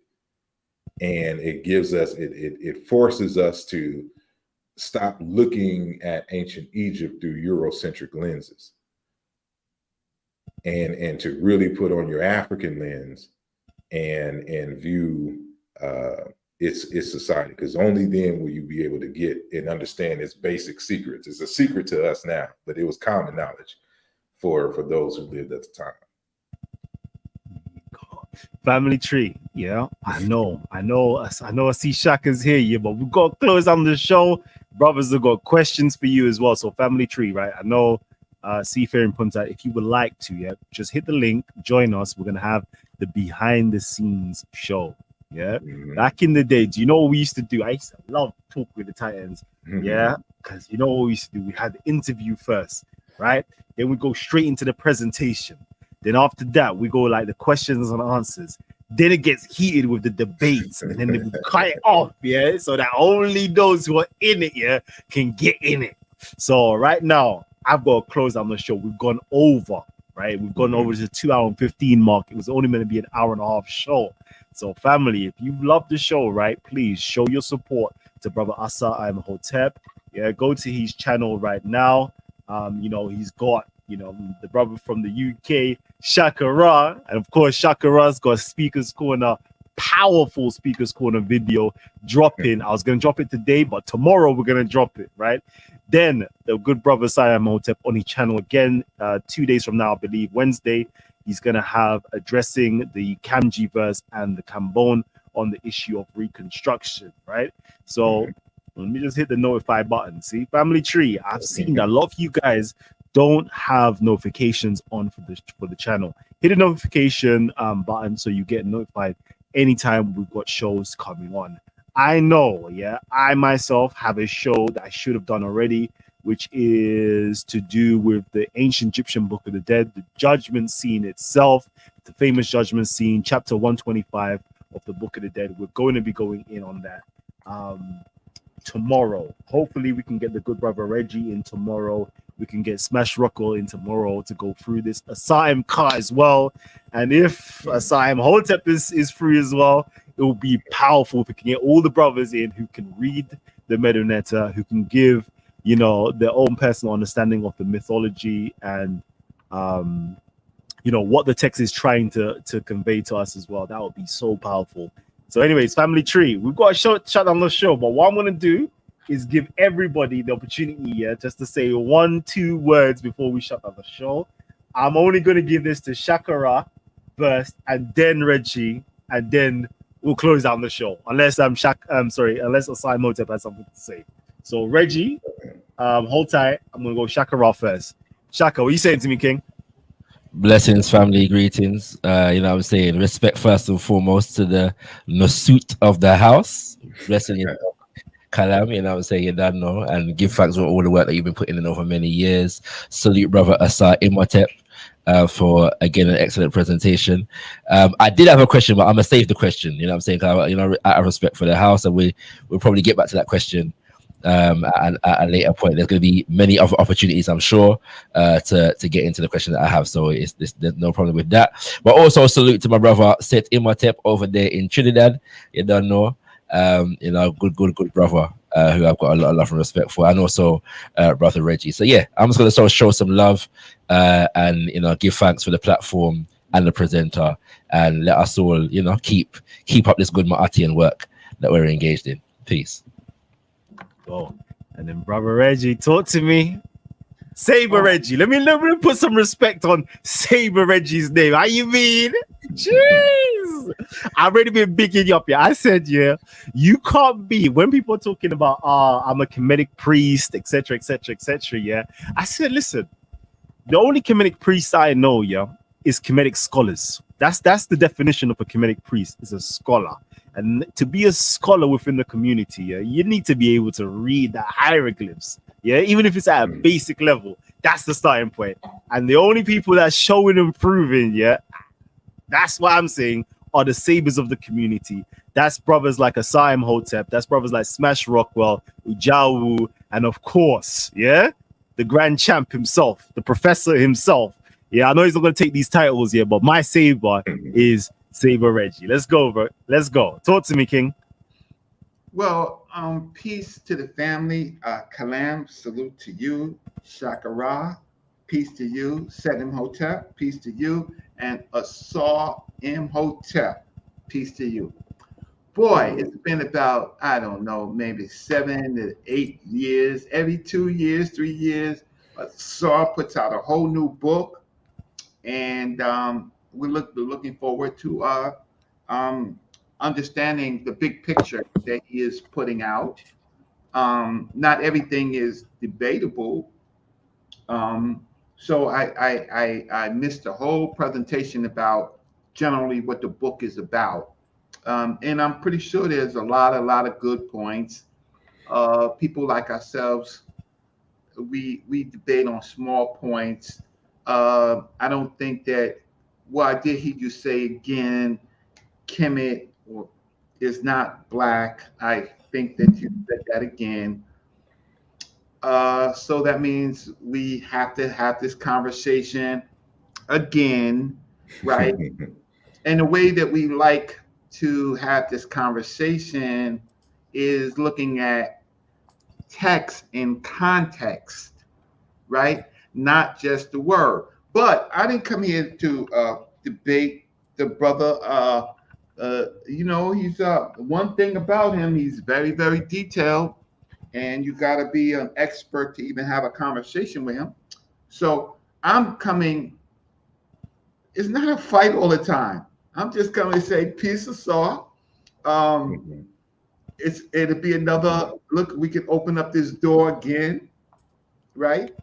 Speaker 2: And it gives us, it forces us to stop looking at ancient Egypt through Eurocentric lenses and to really put on your African lens and view its society, because only then will you be able to get and understand its basic secrets. It's a secret to us now, but it was common knowledge for those who lived at the time.
Speaker 1: Family tree, yeah. I know. I see Shaka's here, yeah, but we've got to close on the show. Brothers have got questions for you as well. So family tree, right? I know Seafaring Punta, if you would like to, yeah, just hit the link, join us. We're gonna have the behind the scenes show. Yeah. Mm-hmm. Back in the day, do you know what we used to do? I used to love Talk with the Titans. Mm-hmm. Yeah. Because you know what we used to do? We had the interview first, right? Then we go straight into the presentation. Then after that, we go like the questions and answers. Then it gets heated with the debates, and then we cut it off, yeah, so that only those who are in it, yeah, can get in it. So right now, I've got to close down the show. We've gone over, right? We've gone over to the 2 hour and 15 mark. It was only meant to be an hour and a half show. So family, if you love the show, right, please show your support to brother Asar Imhotep. Yeah, go to his channel right now. He's got, the brother from the UK, Shakara, and of course Shakara's got Speaker's Corner, powerful Speaker's Corner video dropping. I was gonna drop it today, but tomorrow we're gonna drop it, right? Then the good brother Asar Imhotep on his channel again, 2 days from now, I believe, Wednesday. He's gonna have addressing the Kamji verse and the Kambon on the issue of reconstruction, right? So let me just hit the notify button. See, family tree. I've seen that a lot of you guys don't have notifications on for the channel. Hit the notification button so you get notified anytime we've got shows coming on. I know, yeah, I myself have a show that I should have done already, which is to do with the ancient Egyptian Book of the Dead, the judgment scene itself, the famous judgment scene, chapter 125 of the Book of the Dead. We're going to be going in on that tomorrow. Hopefully we can get the good brother Reggie in tomorrow. We can get Smash Rockwell in tomorrow to go through this Asar Imhotep as well. And if Asar Imhotep is free as well, it will be powerful if we can get all the brothers in who can read the Medunetta, who can give, their own personal understanding of the mythology and, what the text is trying to convey to us as well. That would be so powerful. So anyways, family tree, we've got to shut down the show, but what I'm going to do is give everybody the opportunity here just to say 1-2 words before we shut down the show. I'm only going to give this to Shakara first, and then Reggie, and then we'll close down the show. Unless unless Asar Imhotep has something to say. So Reggie, hold tight. I'm going to go Shakara first. Shaka, what are you saying to me, King?
Speaker 4: Blessings, family, greetings. I'm saying respect first and foremost to the Nasut of the house. Blessing you, Kalam, I'm saying you don't know, and give thanks for all the work that you've been putting in over many years. Salute brother Asar Imhotep for again an excellent presentation. I did have a question, but I'm gonna save the question. I'm saying, out of respect for the house, and we'll probably get back to that question at a later point. There's going to be many other opportunities, I'm sure, to get into the question that I have. So there's no problem with that. But also salute to my brother Asar Imhotep over there in Trinidad. You don't know, good brother who I've got a lot of love and respect for, and also brother Reggie. So yeah, I'm just going to sort of show some love and give thanks for the platform and the presenter, and let us all keep up this good Ma'atian work that we're engaged in. Peace.
Speaker 1: Oh, and then brother Reggie, talk to me. Saber Reggie. Let me put some respect on Saber Reggie's name. How you mean? Jeez. I've already been bigging you up. Yeah, I said, yeah, you can't be, when people are talking about I'm a Kemetic priest, etc., etc., etc. Yeah. I said, listen, the only Kemetic priest I know, yeah, is Kemetic scholars. That's the definition of a Kemetic priest, is a scholar. And to be a scholar within the community, yeah, you need to be able to read the hieroglyphs. Yeah, even if it's at a basic level, that's the starting point. And the only people that's showing and proving, yeah, that's what I'm saying, are the sabers of the community. That's brothers like Asar Imhotep, that's brothers like Smash Rockwell, Ujawu, and of course, yeah, the grand champ himself, the professor himself. Yeah, I know he's not going to take these titles here, but my saber is Saber Reggie. Let's go, bro. Let's go. Talk to me, King.
Speaker 5: Well, peace to the family. Kalam, salute to you. Shakara, peace to you. Set Imhotep, peace to you. And Asar Imhotep, peace to you. Boy, it's been about, I don't know, maybe 7 to 8 years. Every 2 years, 3 years, Asar puts out a whole new book. And we're looking forward to understanding the big picture that he is putting out. Not everything is debatable. So I missed the whole presentation about generally what the book is about. And I'm pretty sure there's a lot of good points. People like ourselves, we debate on small points. I don't think that, well, I did hear you say again, Kemet is not black. I think that you said that again. So that means we have to have this conversation again, right? And the way that we like to have this conversation is looking at text in context, right? Not just the word. But I didn't come here to debate the brother. He's one thing about him, he's very, very detailed, and you got to be an expert to even have a conversation with him. So I'm coming, it's not a fight all the time. I'm just coming to say peace of saw. It'll be another look. We can open up this door again, right?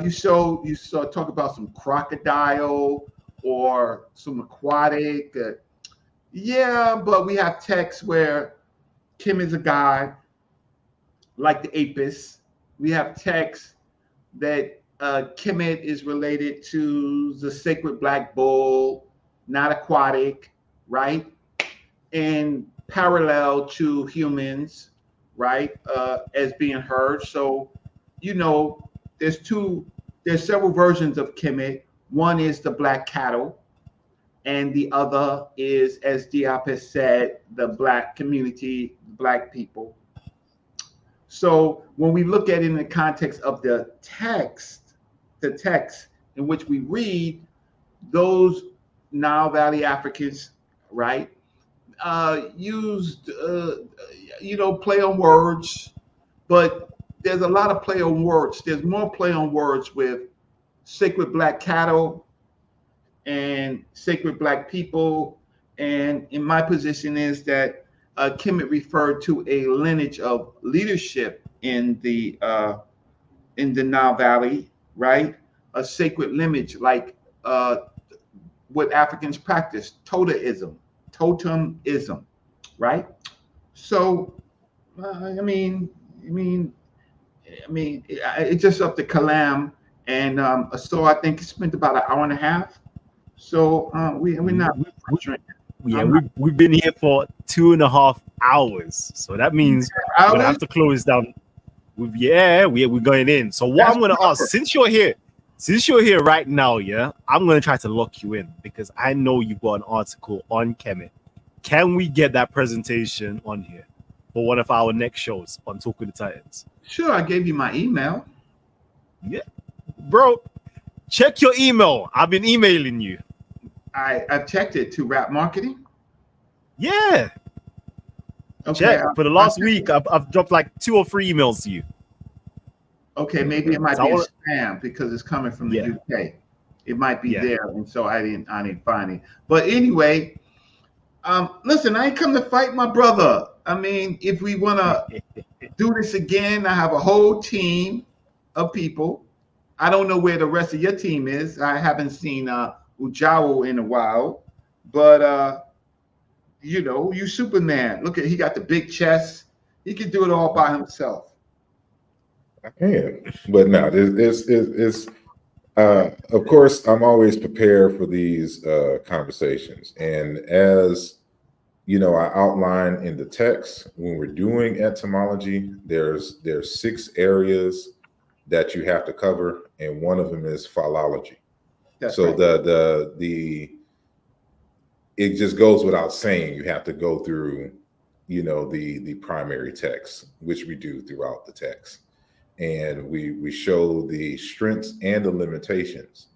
Speaker 5: You saw talk about some crocodile or some aquatic. Yeah, but we have texts where Kim is a god, like the Apis. We have texts that Kemet is related to the sacred black bull, not aquatic, right? And parallel to humans, right? As being heard. So, there's several versions of Kemet. One is the black cattle, and the other is, as Diop has said, the black community, black people. So when we look at it in the context of the text in which we read, those Nile Valley Africans, right, used, play on words, but there's a lot of play on words. There's more play on words with sacred black cattle and sacred black people. And in my position is that Kemet referred to a lineage of leadership in the Nile Valley, right? A sacred lineage, like what Africans practice, totemism, right? So, it's just up to Kalam, and so I think he spent about an hour and a half. So we're not.
Speaker 1: We've been here for 2.5 hours, so that means we'll have to close down. we're going in. So what I'm gonna ask, since you're here right now, yeah, I'm gonna try to lock you in because I know you've got an article on Kemet. Can we get that presentation on here for one of our next shows on Talk with the Titans?
Speaker 5: Sure, I gave you my email.
Speaker 1: Yeah, bro, check your email. I've been emailing you.
Speaker 5: I've checked it to Rap Marketing.
Speaker 1: Yeah.
Speaker 5: Okay.
Speaker 1: Check. For the last week, I've dropped like 2 or 3 emails to you.
Speaker 5: Okay, maybe it might be a spam because it's coming from the UK. It might be there, and so I didn't find it. But anyway, listen, I ain't come to fight my brother. I mean, if we want to do this again, I have a whole team of people. I don't know where the rest of your team is. I haven't seen Ujawo in a while, but you know, you Superman. Look at, he got the big chest. He can do it all by himself.
Speaker 2: I can, but no, it's of course, I'm always prepared for these conversations. And as you know, I outline in the text, when we're doing etymology, there's 6 areas that you have to cover, and one of them is philology. So right. It just goes without saying you have to go through, you know, the primary text, which we do throughout the text. And we show the strengths and the limitations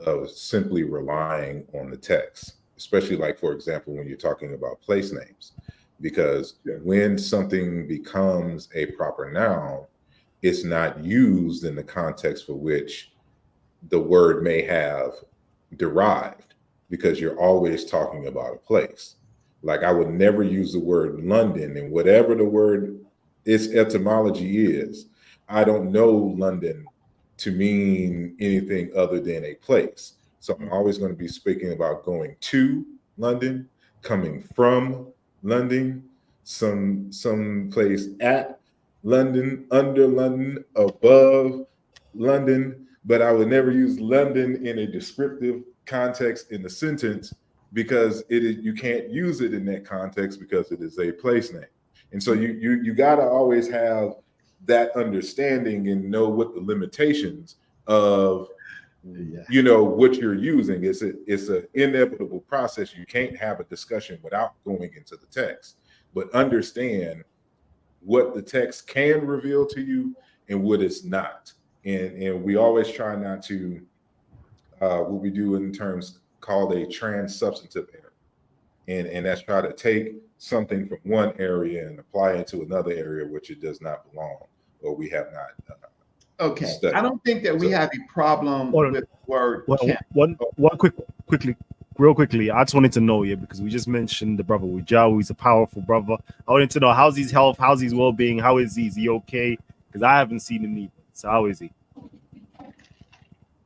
Speaker 2: of simply relying on the text, especially like, for example, when you're talking about place names, because when something becomes a proper noun, it's not used in the context for which the word may have derived, because you're always talking about a place. Like I would never use the word London, and whatever the word its etymology is, I don't know London to mean anything other than a place. So I'm always going to be speaking about going to London, coming from London, some place at London, under London, above London, but I would never use London in a descriptive context in the sentence, because you can't use it in that context because it is a place name. And so you got to always have that understanding and know what the limitations of you know what you're using. It's an inevitable process. You can't have a discussion without going into the text, but understand what the text can reveal to you and what it's not. And we always try not to what we do in terms called a transsubstantive error, and that's try to take something from one area and apply it to another area which it does not belong, or we have not
Speaker 5: okay
Speaker 2: studied.
Speaker 5: I don't think that we have a problem with the word
Speaker 1: real quickly, I just wanted to know, because we just mentioned the brother Ujawo. He's a powerful brother. I wanted to know, how's his health, how's his well-being, how is he okay? Because I haven't seen him either. So how is he?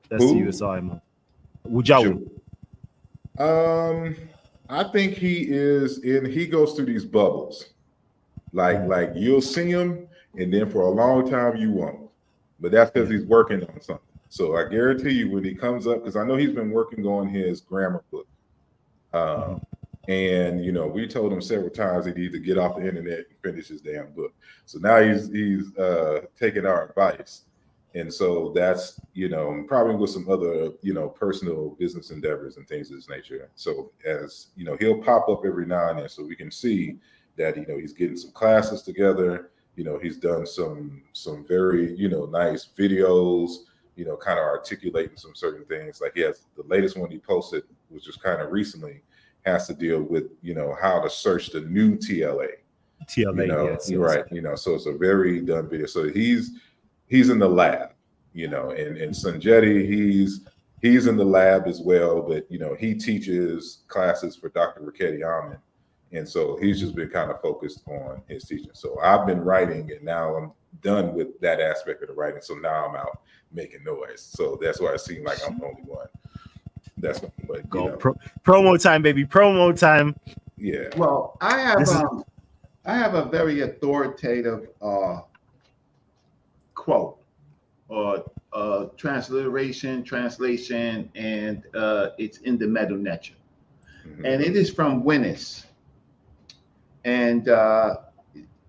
Speaker 1: That's the USI. Ujawo.
Speaker 2: I think he goes through these bubbles. Like you'll see him, and then for a long time you won't. But that's because he's working on something. So I guarantee you when he comes up, because I know he's been working on his grammar book. And you know, we told him several times he needs to get off the internet and finish his damn book. So now he's taking our advice. And so that's, you know, probably with some other, you know, personal business endeavors and things of this nature. So as, you know, he'll pop up every now and then so we can see that, you know, he's getting some classes together. You know, he's done some very, you know, nice videos, you know, kind of articulating some certain things. Like he has the latest one he posted, which was kind of recently, has to deal with, you know, how to search the new TLA. You know,
Speaker 1: yes.
Speaker 2: Right. You know, so it's a very done video. So he's in the lab, you know, and Sanjetti, he's in the lab as well, but you know, he teaches classes for Dr. Raketti Ahmed. And so he's just been kind of focused on his teaching. So I've been writing, and now I'm done with that aspect of the writing. So now I'm out making noise. So that's why it seems like I'm the only one. That's what, but you know.
Speaker 1: Promo time, baby. Promo time.
Speaker 2: Yeah.
Speaker 5: Well, I have a very authoritative quote or translation, and it's in the Medu Neter. And it is from Winnis. And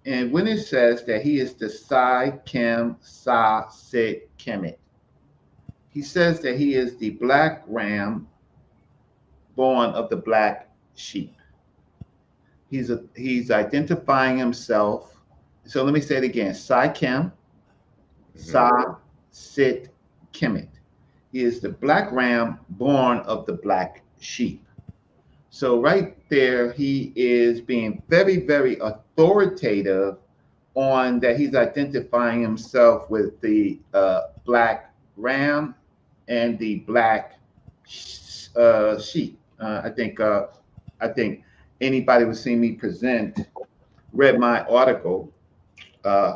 Speaker 5: And when it says that he is the Sai, Kem, Sa, Sit, Kemet, he says that he is the black ram born of the black sheep. He's identifying himself. So let me say it again. Sai, Kem, Sa, Sit, Kemet. He is the black ram born of the black sheep. So right there, he is being very, very authoritative on that he's identifying himself with the black ram and the black sheep. I think anybody who's seen me present, read my article in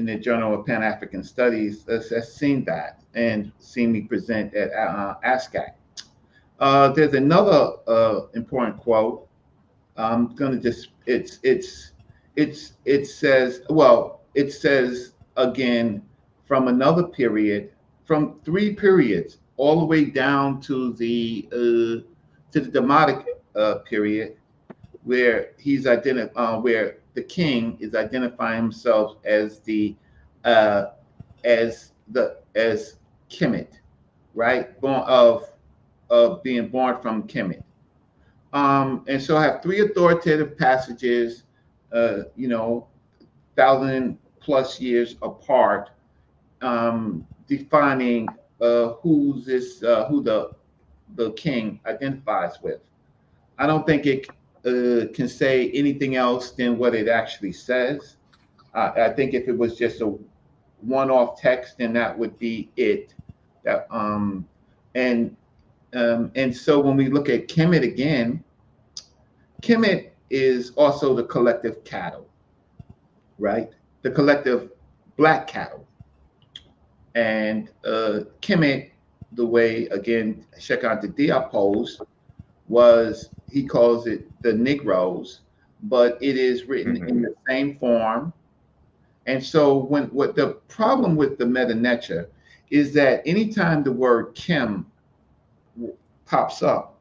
Speaker 5: the Journal of Pan-African Studies, has seen that and seen me present at ASCAC. There's another important quote. I'm gonna just it says again from another period, from 3 periods all the way down to the Demotic period, where he's where the king is identifying himself as Kemet, right? Born of being born from Kemet. And so I have 3 authoritative passages, 1,000+ years apart, defining who the king identifies with. I don't think it can say anything else than what it actually says. I think if it was just a one-off text, then that would be it. And so when we look at Kemet again, Kemet is also the collective cattle, right? The collective black cattle. And Kemet, the way, again, Shekinah-t posed, was, he calls it the Negroes, but it is written in the same form. And so what the problem with the Meta-Neter is that anytime the word Kem pops up,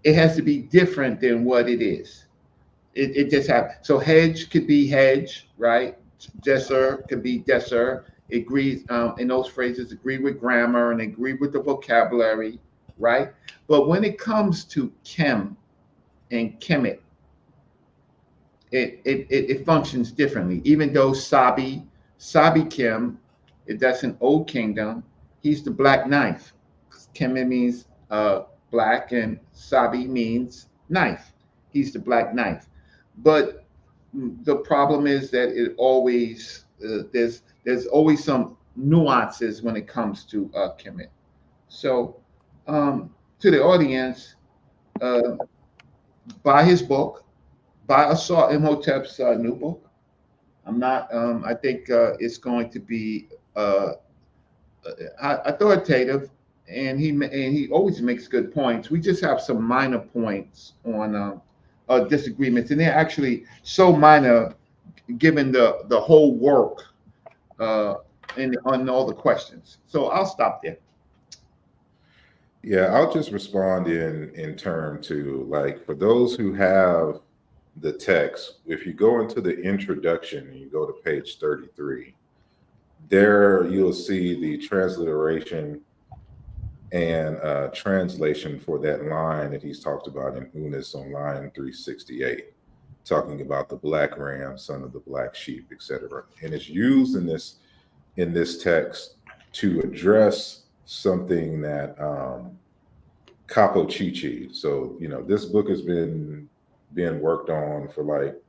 Speaker 5: it has to be different than what it is. It just happens. So hedge could be hedge, right? Desser could be desser. It agrees in those phrases, agree with grammar and agree with the vocabulary, right? But when it comes to Kem and Kemet, it functions differently. Even though Sabi Kem, that's an old kingdom, he's the black knife. Kemet means black and Sabi means knife. He's the black knife. But the problem is that it always there's always some nuances when it comes to Kemet. So to the audience, buy his book, buy Asar Imhotep's new book. I think it's going to be authoritative, and he always makes good points. We just have some minor points on disagreements, and they're actually so minor given the whole work and on all the questions. So I'll stop there.
Speaker 2: Yeah, I'll just respond in term to, like, for those who have the text, if you go into the introduction and you go to page 33, there you'll see the transliteration and translation for that line that he's talked about in Unis on line 368, talking about the black ram, son of the black sheep, etc. And it's used in this text to address something that Km.t. So, this book has been being worked on for like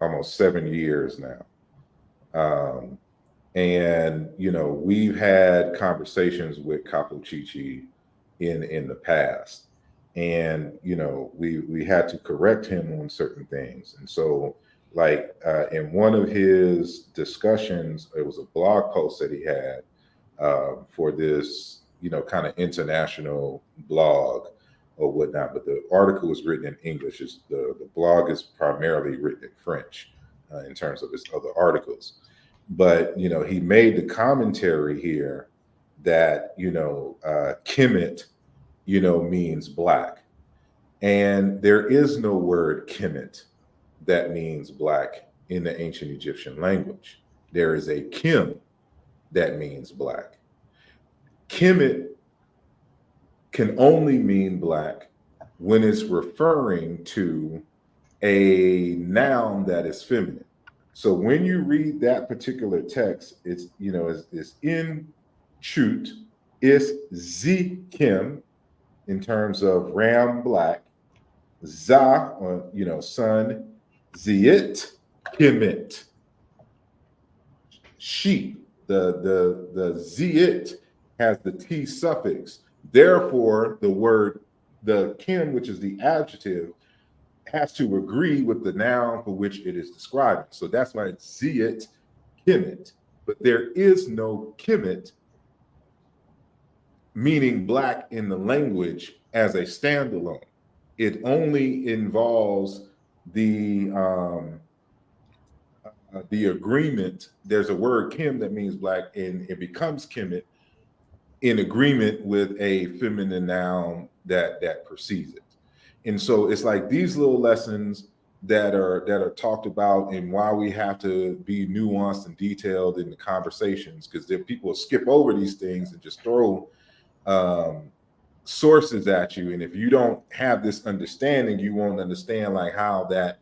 Speaker 2: almost 7 years now. And, we've had conversations with Km.t in the past, and, we had to correct him on certain things. And so, like, in one of his discussions, it was a blog post that he had for this, kind of international blog or whatnot, but the article was written in English. The blog is primarily written in French in terms of his other articles. But, he made the commentary here that, Kemet, means black. And there is no word Kemet that means black in the ancient Egyptian language. There is a Kim that means black. Kemet can only mean black when it's referring to a noun that is feminine. So when you read that particular text, it's, you know, it's in chut, it's zikim in terms of ram black, za, or, you know, sun, ziit, kimit, sheep. The ziit has the t suffix. Therefore, the word, the kim, which is the adjective, has to agree with the noun for which it is describing. So that's why it's ziit, kimit. But there is no kimit, meaning black in the language as a standalone. It only involves the agreement. There's a word kim that means black, and it becomes kimit in agreement with a feminine noun that precedes it. And so it's like these little lessons that are talked about, and why we have to be nuanced and detailed in the conversations, because there people skip over these things and just throw sources at you. And if you don't have this understanding, you won't understand like how that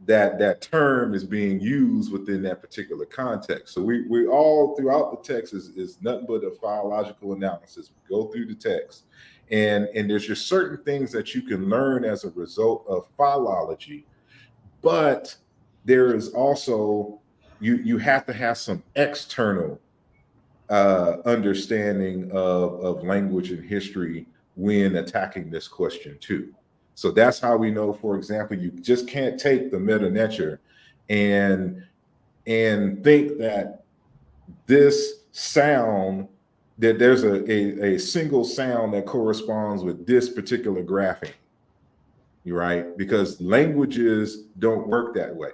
Speaker 2: that term is being used within that particular context. So we all throughout the text is nothing but a philological analysis. We go through the text, and there's just certain things that you can learn as a result of philology, but there is also you have to have some external understanding of language and history when attacking this question too. So that's how we know, for example, you just can't take the meta nature and think that this sound, that there's a single sound that corresponds with this particular grapheme, right? Because languages don't work that way.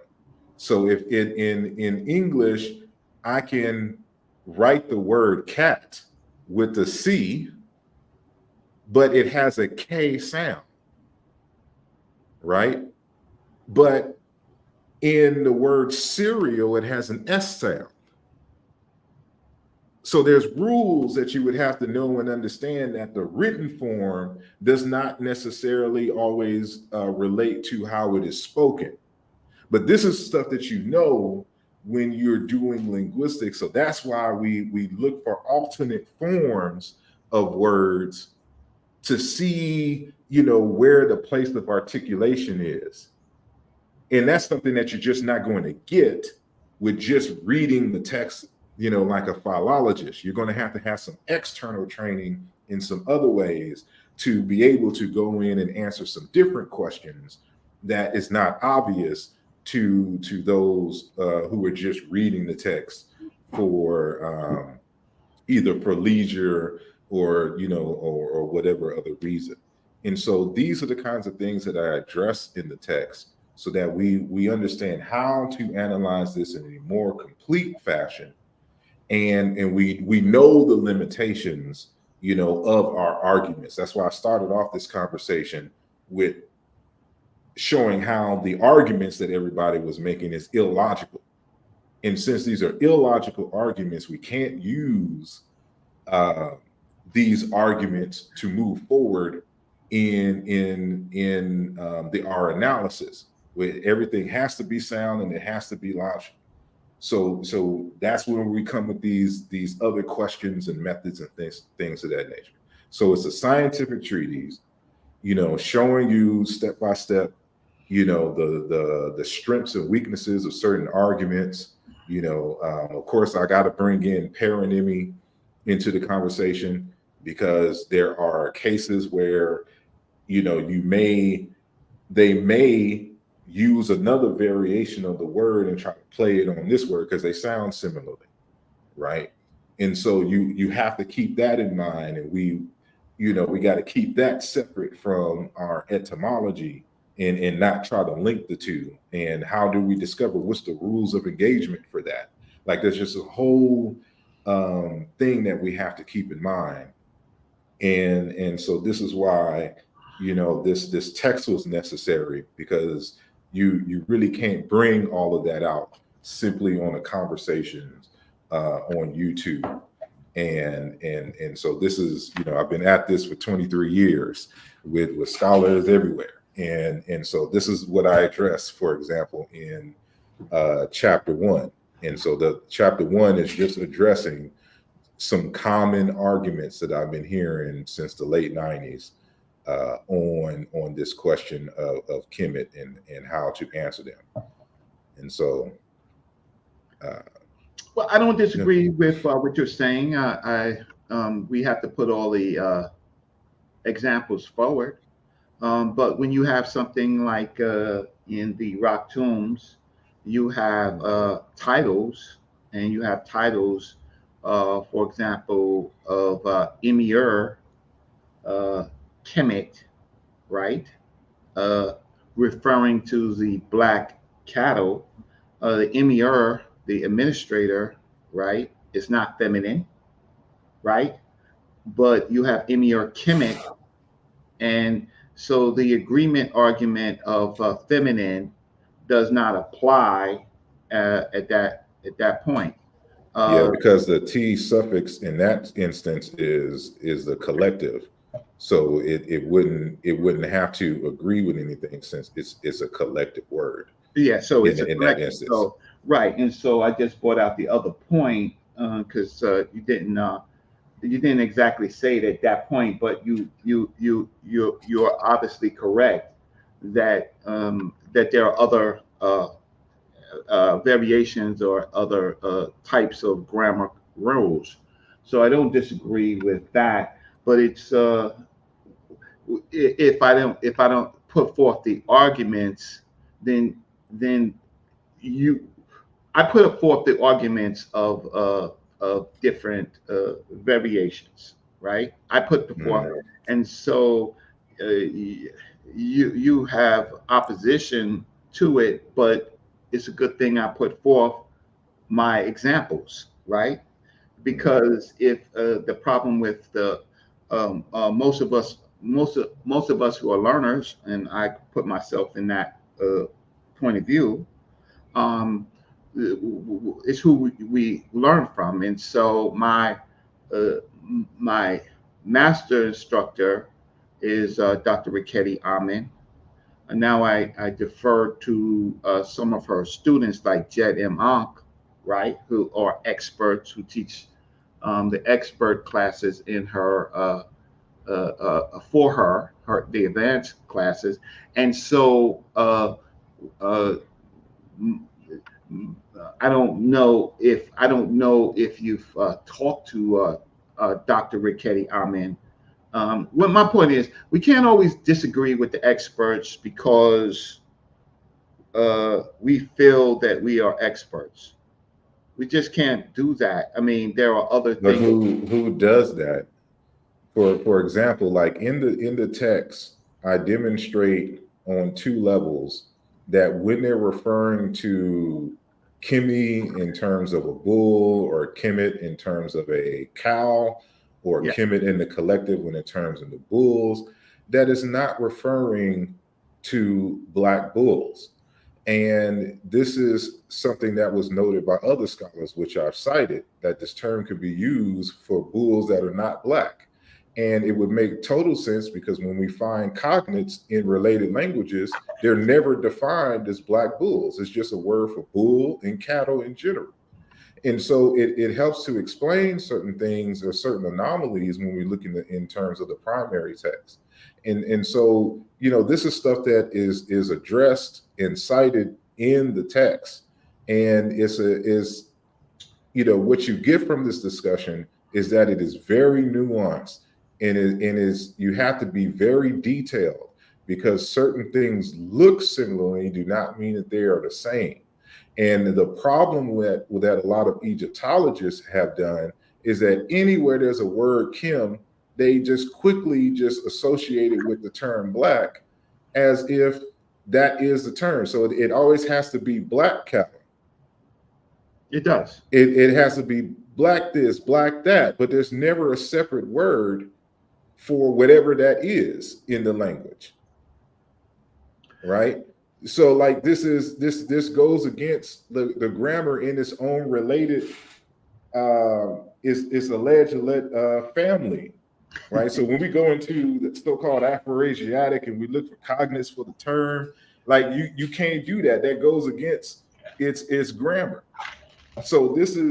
Speaker 2: So if in English, I can write the word cat with the C, but it has a K sound, right? But in the word cereal, it has an S sound. So there's rules that you would have to know and understand, that the written form does not necessarily always relate to how it is spoken. But this is stuff that you know when you're doing linguistics. So that's why we look for alternate forms of words to see, you know, where the place of articulation is. And that's something that you're just not going to get with just reading the text, you know, like a philologist. You're going to have some external training in some other ways to be able to go in and answer some different questions that is not obvious to those who are just reading the text for either for leisure or, you know, or whatever other reason. And so these are the kinds of things that I address in the text, so that we understand how to analyze this in a more complete fashion, and we know the limitations, you know, of our arguments. That's why I started off this conversation with showing how the arguments that everybody was making is illogical. And since these are illogical arguments, we can't use these arguments to move forward in our analysis, where everything has to be sound and it has to be logical. So that's when we come with these other questions and methods and things of that nature. So it's a scientific treatise, you know, showing you step by step, you know, the strengths and weaknesses of certain arguments. You know, of course, I got to bring in paronymy into the conversation, because there are cases where, you know, they may use another variation of the word and try to play it on this word because they sound similarly, right? And so you have to keep that in mind, and we got to keep that separate from our etymology, and not try to link the two. And how do we discover what's the rules of engagement for that? Like, there's just a whole thing that we have to keep in mind. And so this is why this text was necessary because you really can't bring all of that out simply on a conversation on YouTube. And so this is, I've been at this for 23 years with scholars everywhere. And so this is what I address, for example, in chapter 1. And so the chapter 1 is just addressing some common arguments that I've been hearing since the late 90s on this question of Kemet and how to answer them. And so
Speaker 5: well, I don't disagree with what you're saying. We have to put all the examples forward. But when you have something like in the rock tombs, you have titles, and you have titles, for example, of Emir Kemet, right? Referring to the black cattle. The Emir, the administrator, right, is not feminine, right? But you have Emir Kemet, and so the agreement argument of feminine does not apply at that point.
Speaker 2: Yeah, because the T suffix in that instance is the collective, so it wouldn't have to agree with anything since it's a collective word.
Speaker 5: Yeah, so it's
Speaker 2: in that instance.
Speaker 5: So, right, and so I just brought out the other point because you didn't exactly say it at that point, but you're obviously correct that that there are other variations or other types of grammar rules. So I don't disagree with that, but it's if I don't put forth the arguments, then I put forth the arguments of different variations, right? I put the forth, and so you have opposition to it, but it's a good thing I put forth my examples, right? Because if the problem with the most of us who are learners, and I put myself in that point of view, it's who we learn from. And so my master instructor is Dr. Riketti Amen. And now I defer to some of her students like Jed M. Ankh, right, who are experts who teach the expert classes in her for her the advanced classes. And so I don't know if you've talked to Dr. Riketti Amen. Well, my point is, we can't always disagree with the experts because we feel that we are experts. We just can't do that. I mean, there are other things.
Speaker 2: But who does that? For example, like in the text, I demonstrate on 2 levels that when they're referring to Kimi in terms of a bull, or Kemet in terms of a cow, or Kemet in the collective when in terms of the bulls, that is not referring to black bulls. And this is something that was noted by other scholars, which I've cited, that this term could be used for bulls that are not black. And it would make total sense because when we find cognates in related languages, they're never defined as black bulls. It's just a word for bull and cattle in general. And so it helps to explain certain things or certain anomalies when we look in terms of the primary text. And so, this is stuff that is addressed and cited in the text. And what you get from this discussion is that it is very nuanced, and you have to be very detailed, because certain things look similar and do not mean that they are the same. And the problem that a lot of Egyptologists have done is that anywhere there's a word Kim, they just quickly associate it with the term black, as if that is the term. So it always has to be black cattle.
Speaker 5: It does.
Speaker 2: It has to be black this, black that, but there's never a separate word for whatever that is in the language, right? So like this goes against the grammar in its own related is alleged family, right? So when we go into the so-called Afro-Asiatic and we look for cognates for the term, like you can't do that. That goes against its grammar. So these are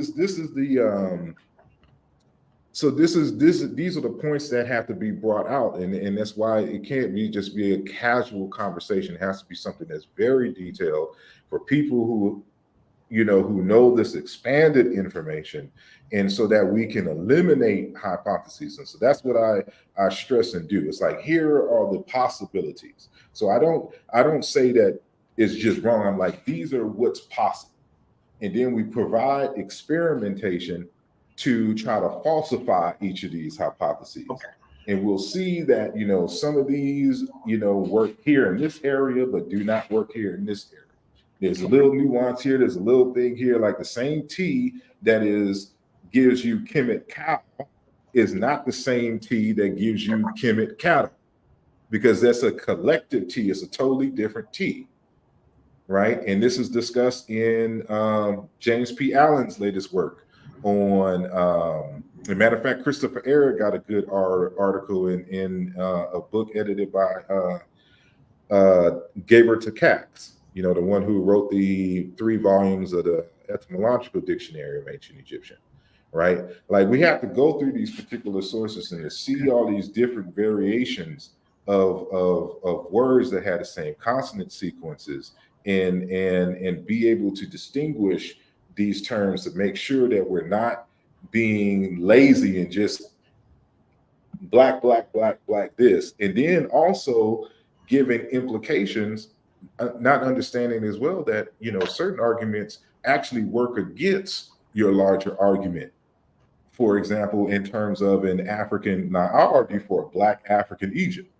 Speaker 2: the points that have to be brought out, and that's why it can't be just be a casual conversation. It has to be something that's very detailed for people who know this expanded information, and so that we can eliminate hypotheses. And so that's what I stress and do. It's like, here are the possibilities. So I don't say that it's just wrong. I'm like, these are what's possible. And then we provide experimentation to try to falsify each of these hypotheses.
Speaker 5: Okay.
Speaker 2: And we'll see that, some of these, work here in this area, but do not work here in this area. There's a little nuance here. There's a little thing here, like the same T that gives you Kemet cow is not the same T that gives you Kemet cattle, because that's a collective T. It's a totally different T, right? And this is discussed in James P. Allen's latest work on, as a matter of fact, Christopher Ehret got a good article in a book edited by Gaber Takacs, the one who wrote the 3 volumes of the Etymological Dictionary of Ancient Egyptian, right? Like, we have to go through these particular sources and to see all these different variations of words that had the same consonant sequences, and be able to distinguish these terms to make sure that we're not being lazy and just black this, and then also giving implications, not understanding as well that certain arguments actually work against your larger argument. For example, in terms of an African, now I'll argue for a Black African Egypt,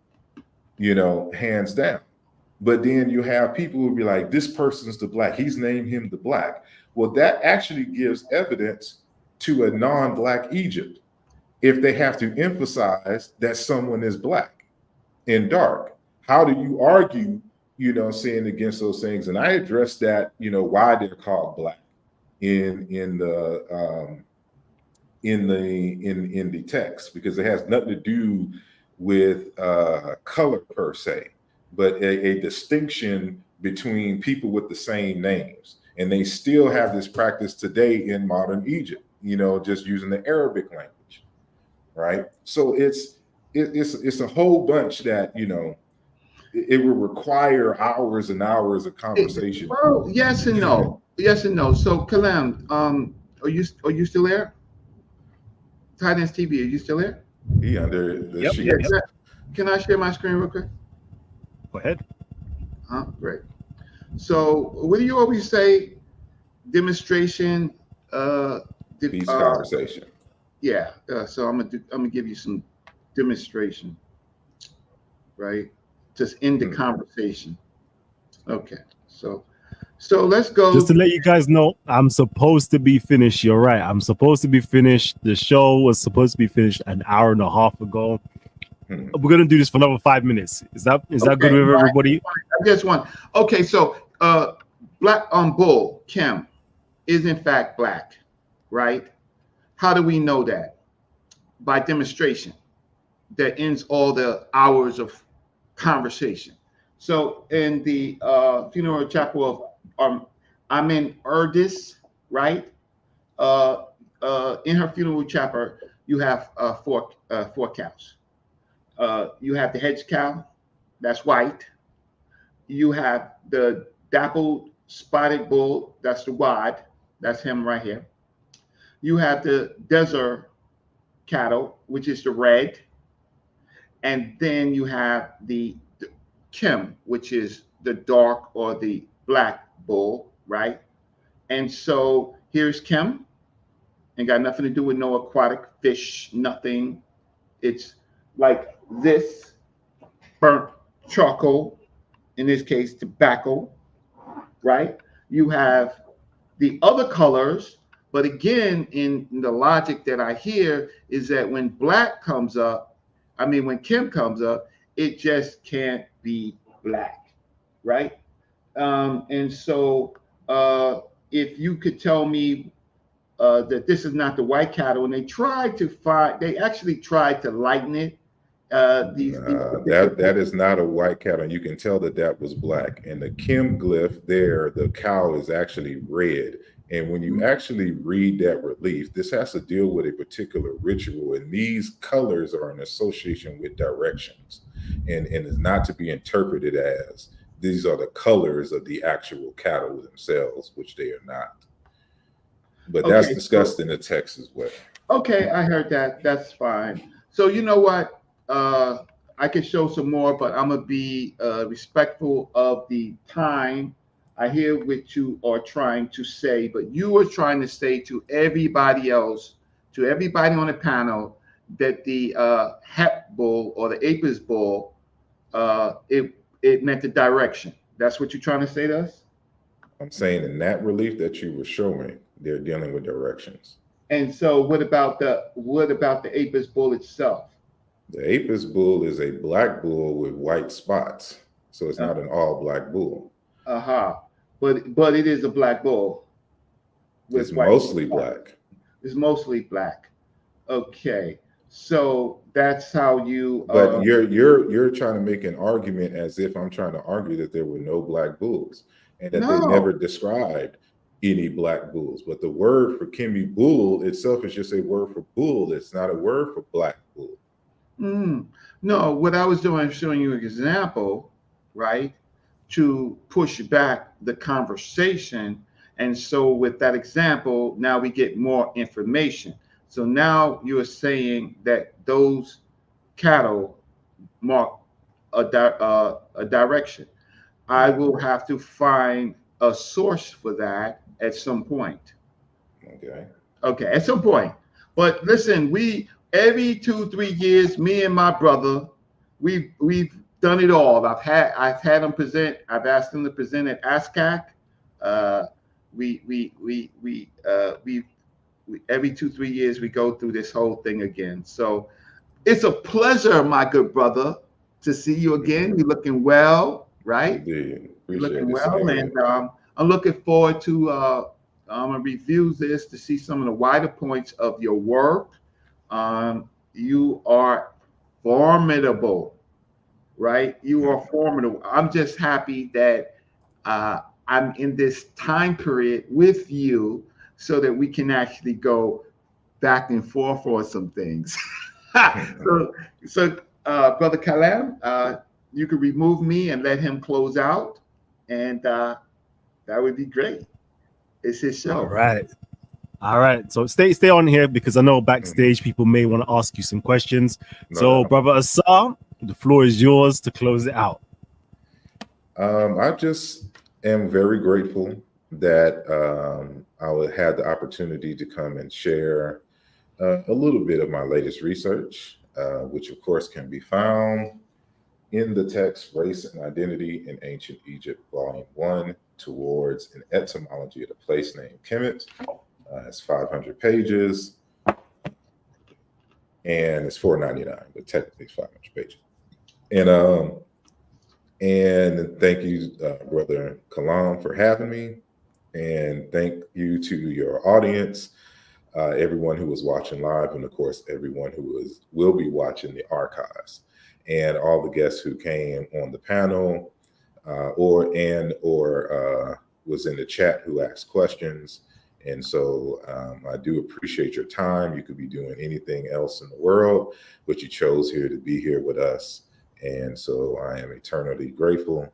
Speaker 2: hands down. But then you have people who be like, this person's the Black, he's named him the Black. Well, that actually gives evidence to a non-Black Egypt if they have to emphasize that someone is Black and dark. How do you argue, saying against those things? And I addressed that, why they're called Black in the text, because it has nothing to do with color per se, but a distinction between people with the same names. And they still have this practice today in modern Egypt, just using the Arabic language, right? So it's a whole bunch that, it will require hours and hours of conversation.
Speaker 5: Well, yes and no. Yes and no. So Kalam, are you still there? Titans TV, are you still there?
Speaker 2: Yeah, under the
Speaker 1: Yep,
Speaker 2: sheet.
Speaker 1: yep.
Speaker 5: Can I share my screen real quick?
Speaker 1: Go ahead.
Speaker 5: Great. So what do you always say? Demonstration.
Speaker 2: Peace conversation.
Speaker 5: Yeah. So I'm gonna give you some demonstration, right? Just end the conversation. Okay. So let's go.
Speaker 1: Just to let you guys know, I'm supposed to be finished. You're right. I'm supposed to be finished. The show was supposed to be finished an hour and a half ago. We're gonna do this for another 5 minutes. Is that good with everybody?
Speaker 5: I just want. Okay, so Black Bull Kim is in fact Black, right? How do we know that? By demonstration. That ends all the hours of conversation. So in the funeral chapel of Amen Erdis, right? In her funeral chapel, you have four cows. You have the hedge cow, that's white. You have the dappled spotted bull, that's the wad, that's him right here. You have the desert cattle, which is the red. And then you have the Kim, which is the dark or the black bull, right? And so here's Kim, and got nothing to do with no aquatic fish, nothing. It's like this burnt charcoal, in this case, tobacco, right? You have the other colors, but again, in the logic that I hear is that when black comes up, I mean, when Kim comes up, it just can't be black, right? And so if you could tell me that this is not the white cattle, and they actually tried to lighten it.
Speaker 2: That is not a white cattle. You can tell that was black. And the Kim glyph there, the cow is actually red. And when you actually read that relief, this has to deal with a particular ritual. And these colors are in association with directions and is not to be interpreted as these are the colors of the actual cattle themselves, which they are not. But that's discussed in the text as well.
Speaker 5: Okay, I heard that. That's fine. So you know what? I can show some more, but I'm going to be respectful of the time. I hear what you are trying to say, but you are trying to say to everybody else, to everybody on the panel, that the Hep bull or the Apis bull, it meant the direction. That's what you're trying to say to us?
Speaker 2: I'm saying in that relief that you were showing, they're dealing with directions.
Speaker 5: And so what about the Apis bull itself?
Speaker 2: The Apis bull is a black bull with white spots. So it's not an all black bull.
Speaker 5: But it is a black bull.
Speaker 2: It's mostly black.
Speaker 5: It's mostly black. Okay. So that's how you
Speaker 2: but you're trying to make an argument as if I'm trying to argue that there were no black bulls and that they never described any black bulls. But the word for Kemet bull itself is just a word for bull. It's not a word for black bull.
Speaker 5: No, what I was doing is showing you an example, right, to push back the conversation. And so with that example, now we get more information. So now you are saying that those cattle mark a direction. I will have to find a source for that at some point. Okay, at some point. But listen, every 2-3 years, me and my brother, we've done it all. I've had them present. I've asked them to present at ASCAC. We every 2-3 years we go through this whole thing again. So it's a pleasure, my good brother, to see you again. You're looking well, right?
Speaker 2: Indeed.
Speaker 5: You're looking well, and I'm looking forward to I'm gonna review this to see some of the wider points of your work. You are formidable, right? You are formidable. I'm just happy that I'm in this time period with you so that we can actually go back and forth on some things. So Brother Kalam, you could remove me and let him close out, and that would be great. It's his show.
Speaker 1: All right. So stay on here because I know backstage people may want to ask you some questions. Brother Asar, the floor is yours to close it out.
Speaker 2: I just am very grateful that I had the opportunity to come and share a little bit of my latest research, which of course can be found in the text Race and Identity in Ancient Egypt, Volume 1, towards an etymology of the place named Kemet. It's 500 pages and it's $4.99, but technically it's 500 pages. And thank you, Brother Kalam, for having me. And thank you to your audience, everyone who was watching live, and of course, everyone who will be watching the archives, and all the guests who came on the panel or was in the chat who asked questions. And so I do appreciate your time. You could be doing anything else in the world, but you chose here to be here with us. And so I am eternally grateful,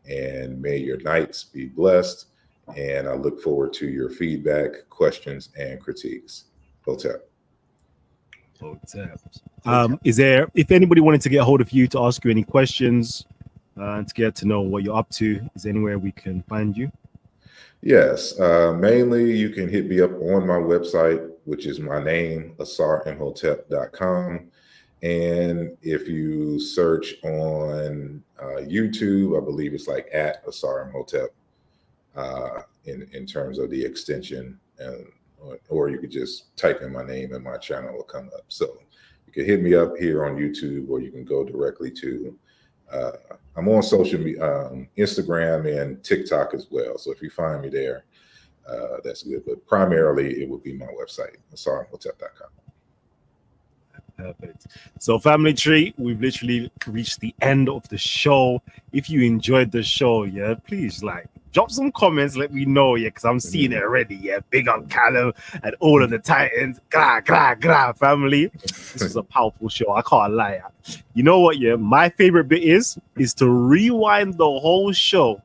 Speaker 2: and may your nights be blessed. And I look forward to your feedback, questions, and critiques. Hotep.
Speaker 1: Is there, if anybody wanted to get a hold of you to ask you any questions and to get to know what you're up to, is there anywhere we can find you?
Speaker 2: Yes, mainly you can hit me up on my website, which is my name, asarimhotep.com. And if you search on YouTube, I believe it's like at Asar Imhotep in terms of the extension, or you could just type in my name and my channel will come up. So you can hit me up here on YouTube, or you can go directly to, I'm on social media, Instagram and TikTok as well. So if you find me there, that's good. But primarily, it would be my website, asarimhotep.com.
Speaker 1: Perfect. So, family tree, we've literally reached the end of the show. If you enjoyed the show, yeah, please drop some comments, let me know, yeah, because I'm seeing it already. Yeah, big up Callum and all of the Titans. Gra, family. This was a powerful show. I can't lie. You know what? Yeah, my favorite bit is to rewind the whole show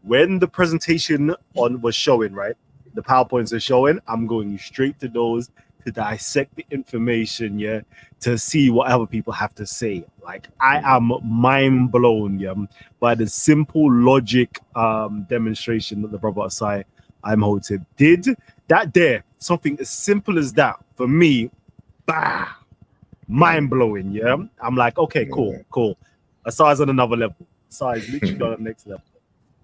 Speaker 1: when the presentation was showing, right? The PowerPoints are showing. I'm going straight to those to dissect the information, yeah, to see what other people have to say. Like, I am mind blown, yeah, by the simple logic demonstration that the brother Asar Imhotep did. That there, something as simple as that, for me, bah, mind blowing, yeah. I'm like, okay, cool. Asar's on another level. Asar is literally on the next level.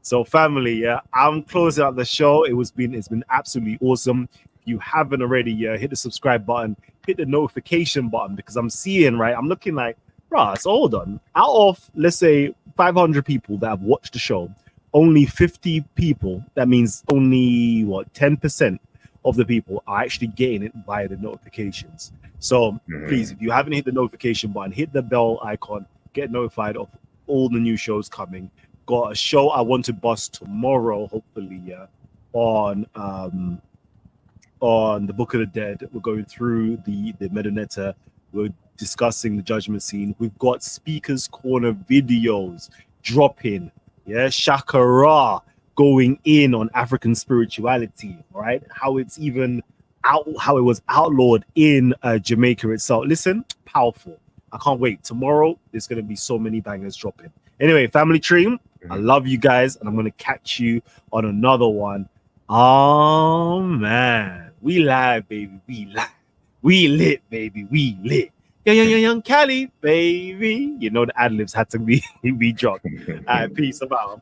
Speaker 1: So, family, yeah, I'm closing out the show. It's been absolutely awesome. You haven't already, hit the subscribe button, hit the notification button, because I'm seeing, right, I'm looking like, so hold on, out of, let's say, 500 people that have watched the show, only 50 people, that means only 10% of the people are actually getting it via the notifications. So please, if you haven't hit the notification button, hit the bell icon, get notified of all the new shows coming. Got a show I want to bust tomorrow, hopefully, on the Book of the Dead. We're going through the Medonetta. We're discussing the judgment scene. We've got Speakers Corner videos dropping. Yeah, Shakara going in on African spirituality, right? How it's even how it was outlawed in Jamaica itself. Listen, powerful. I can't wait. Tomorrow, there's going to be so many bangers dropping. Anyway, family tree, I love you guys, and I'm going to catch you on another one. Oh, man. We live, baby. We live. We lit, baby. We lit. Young Cali, baby. You know the ad-libs had to be dropped. All right, peace. I'm out.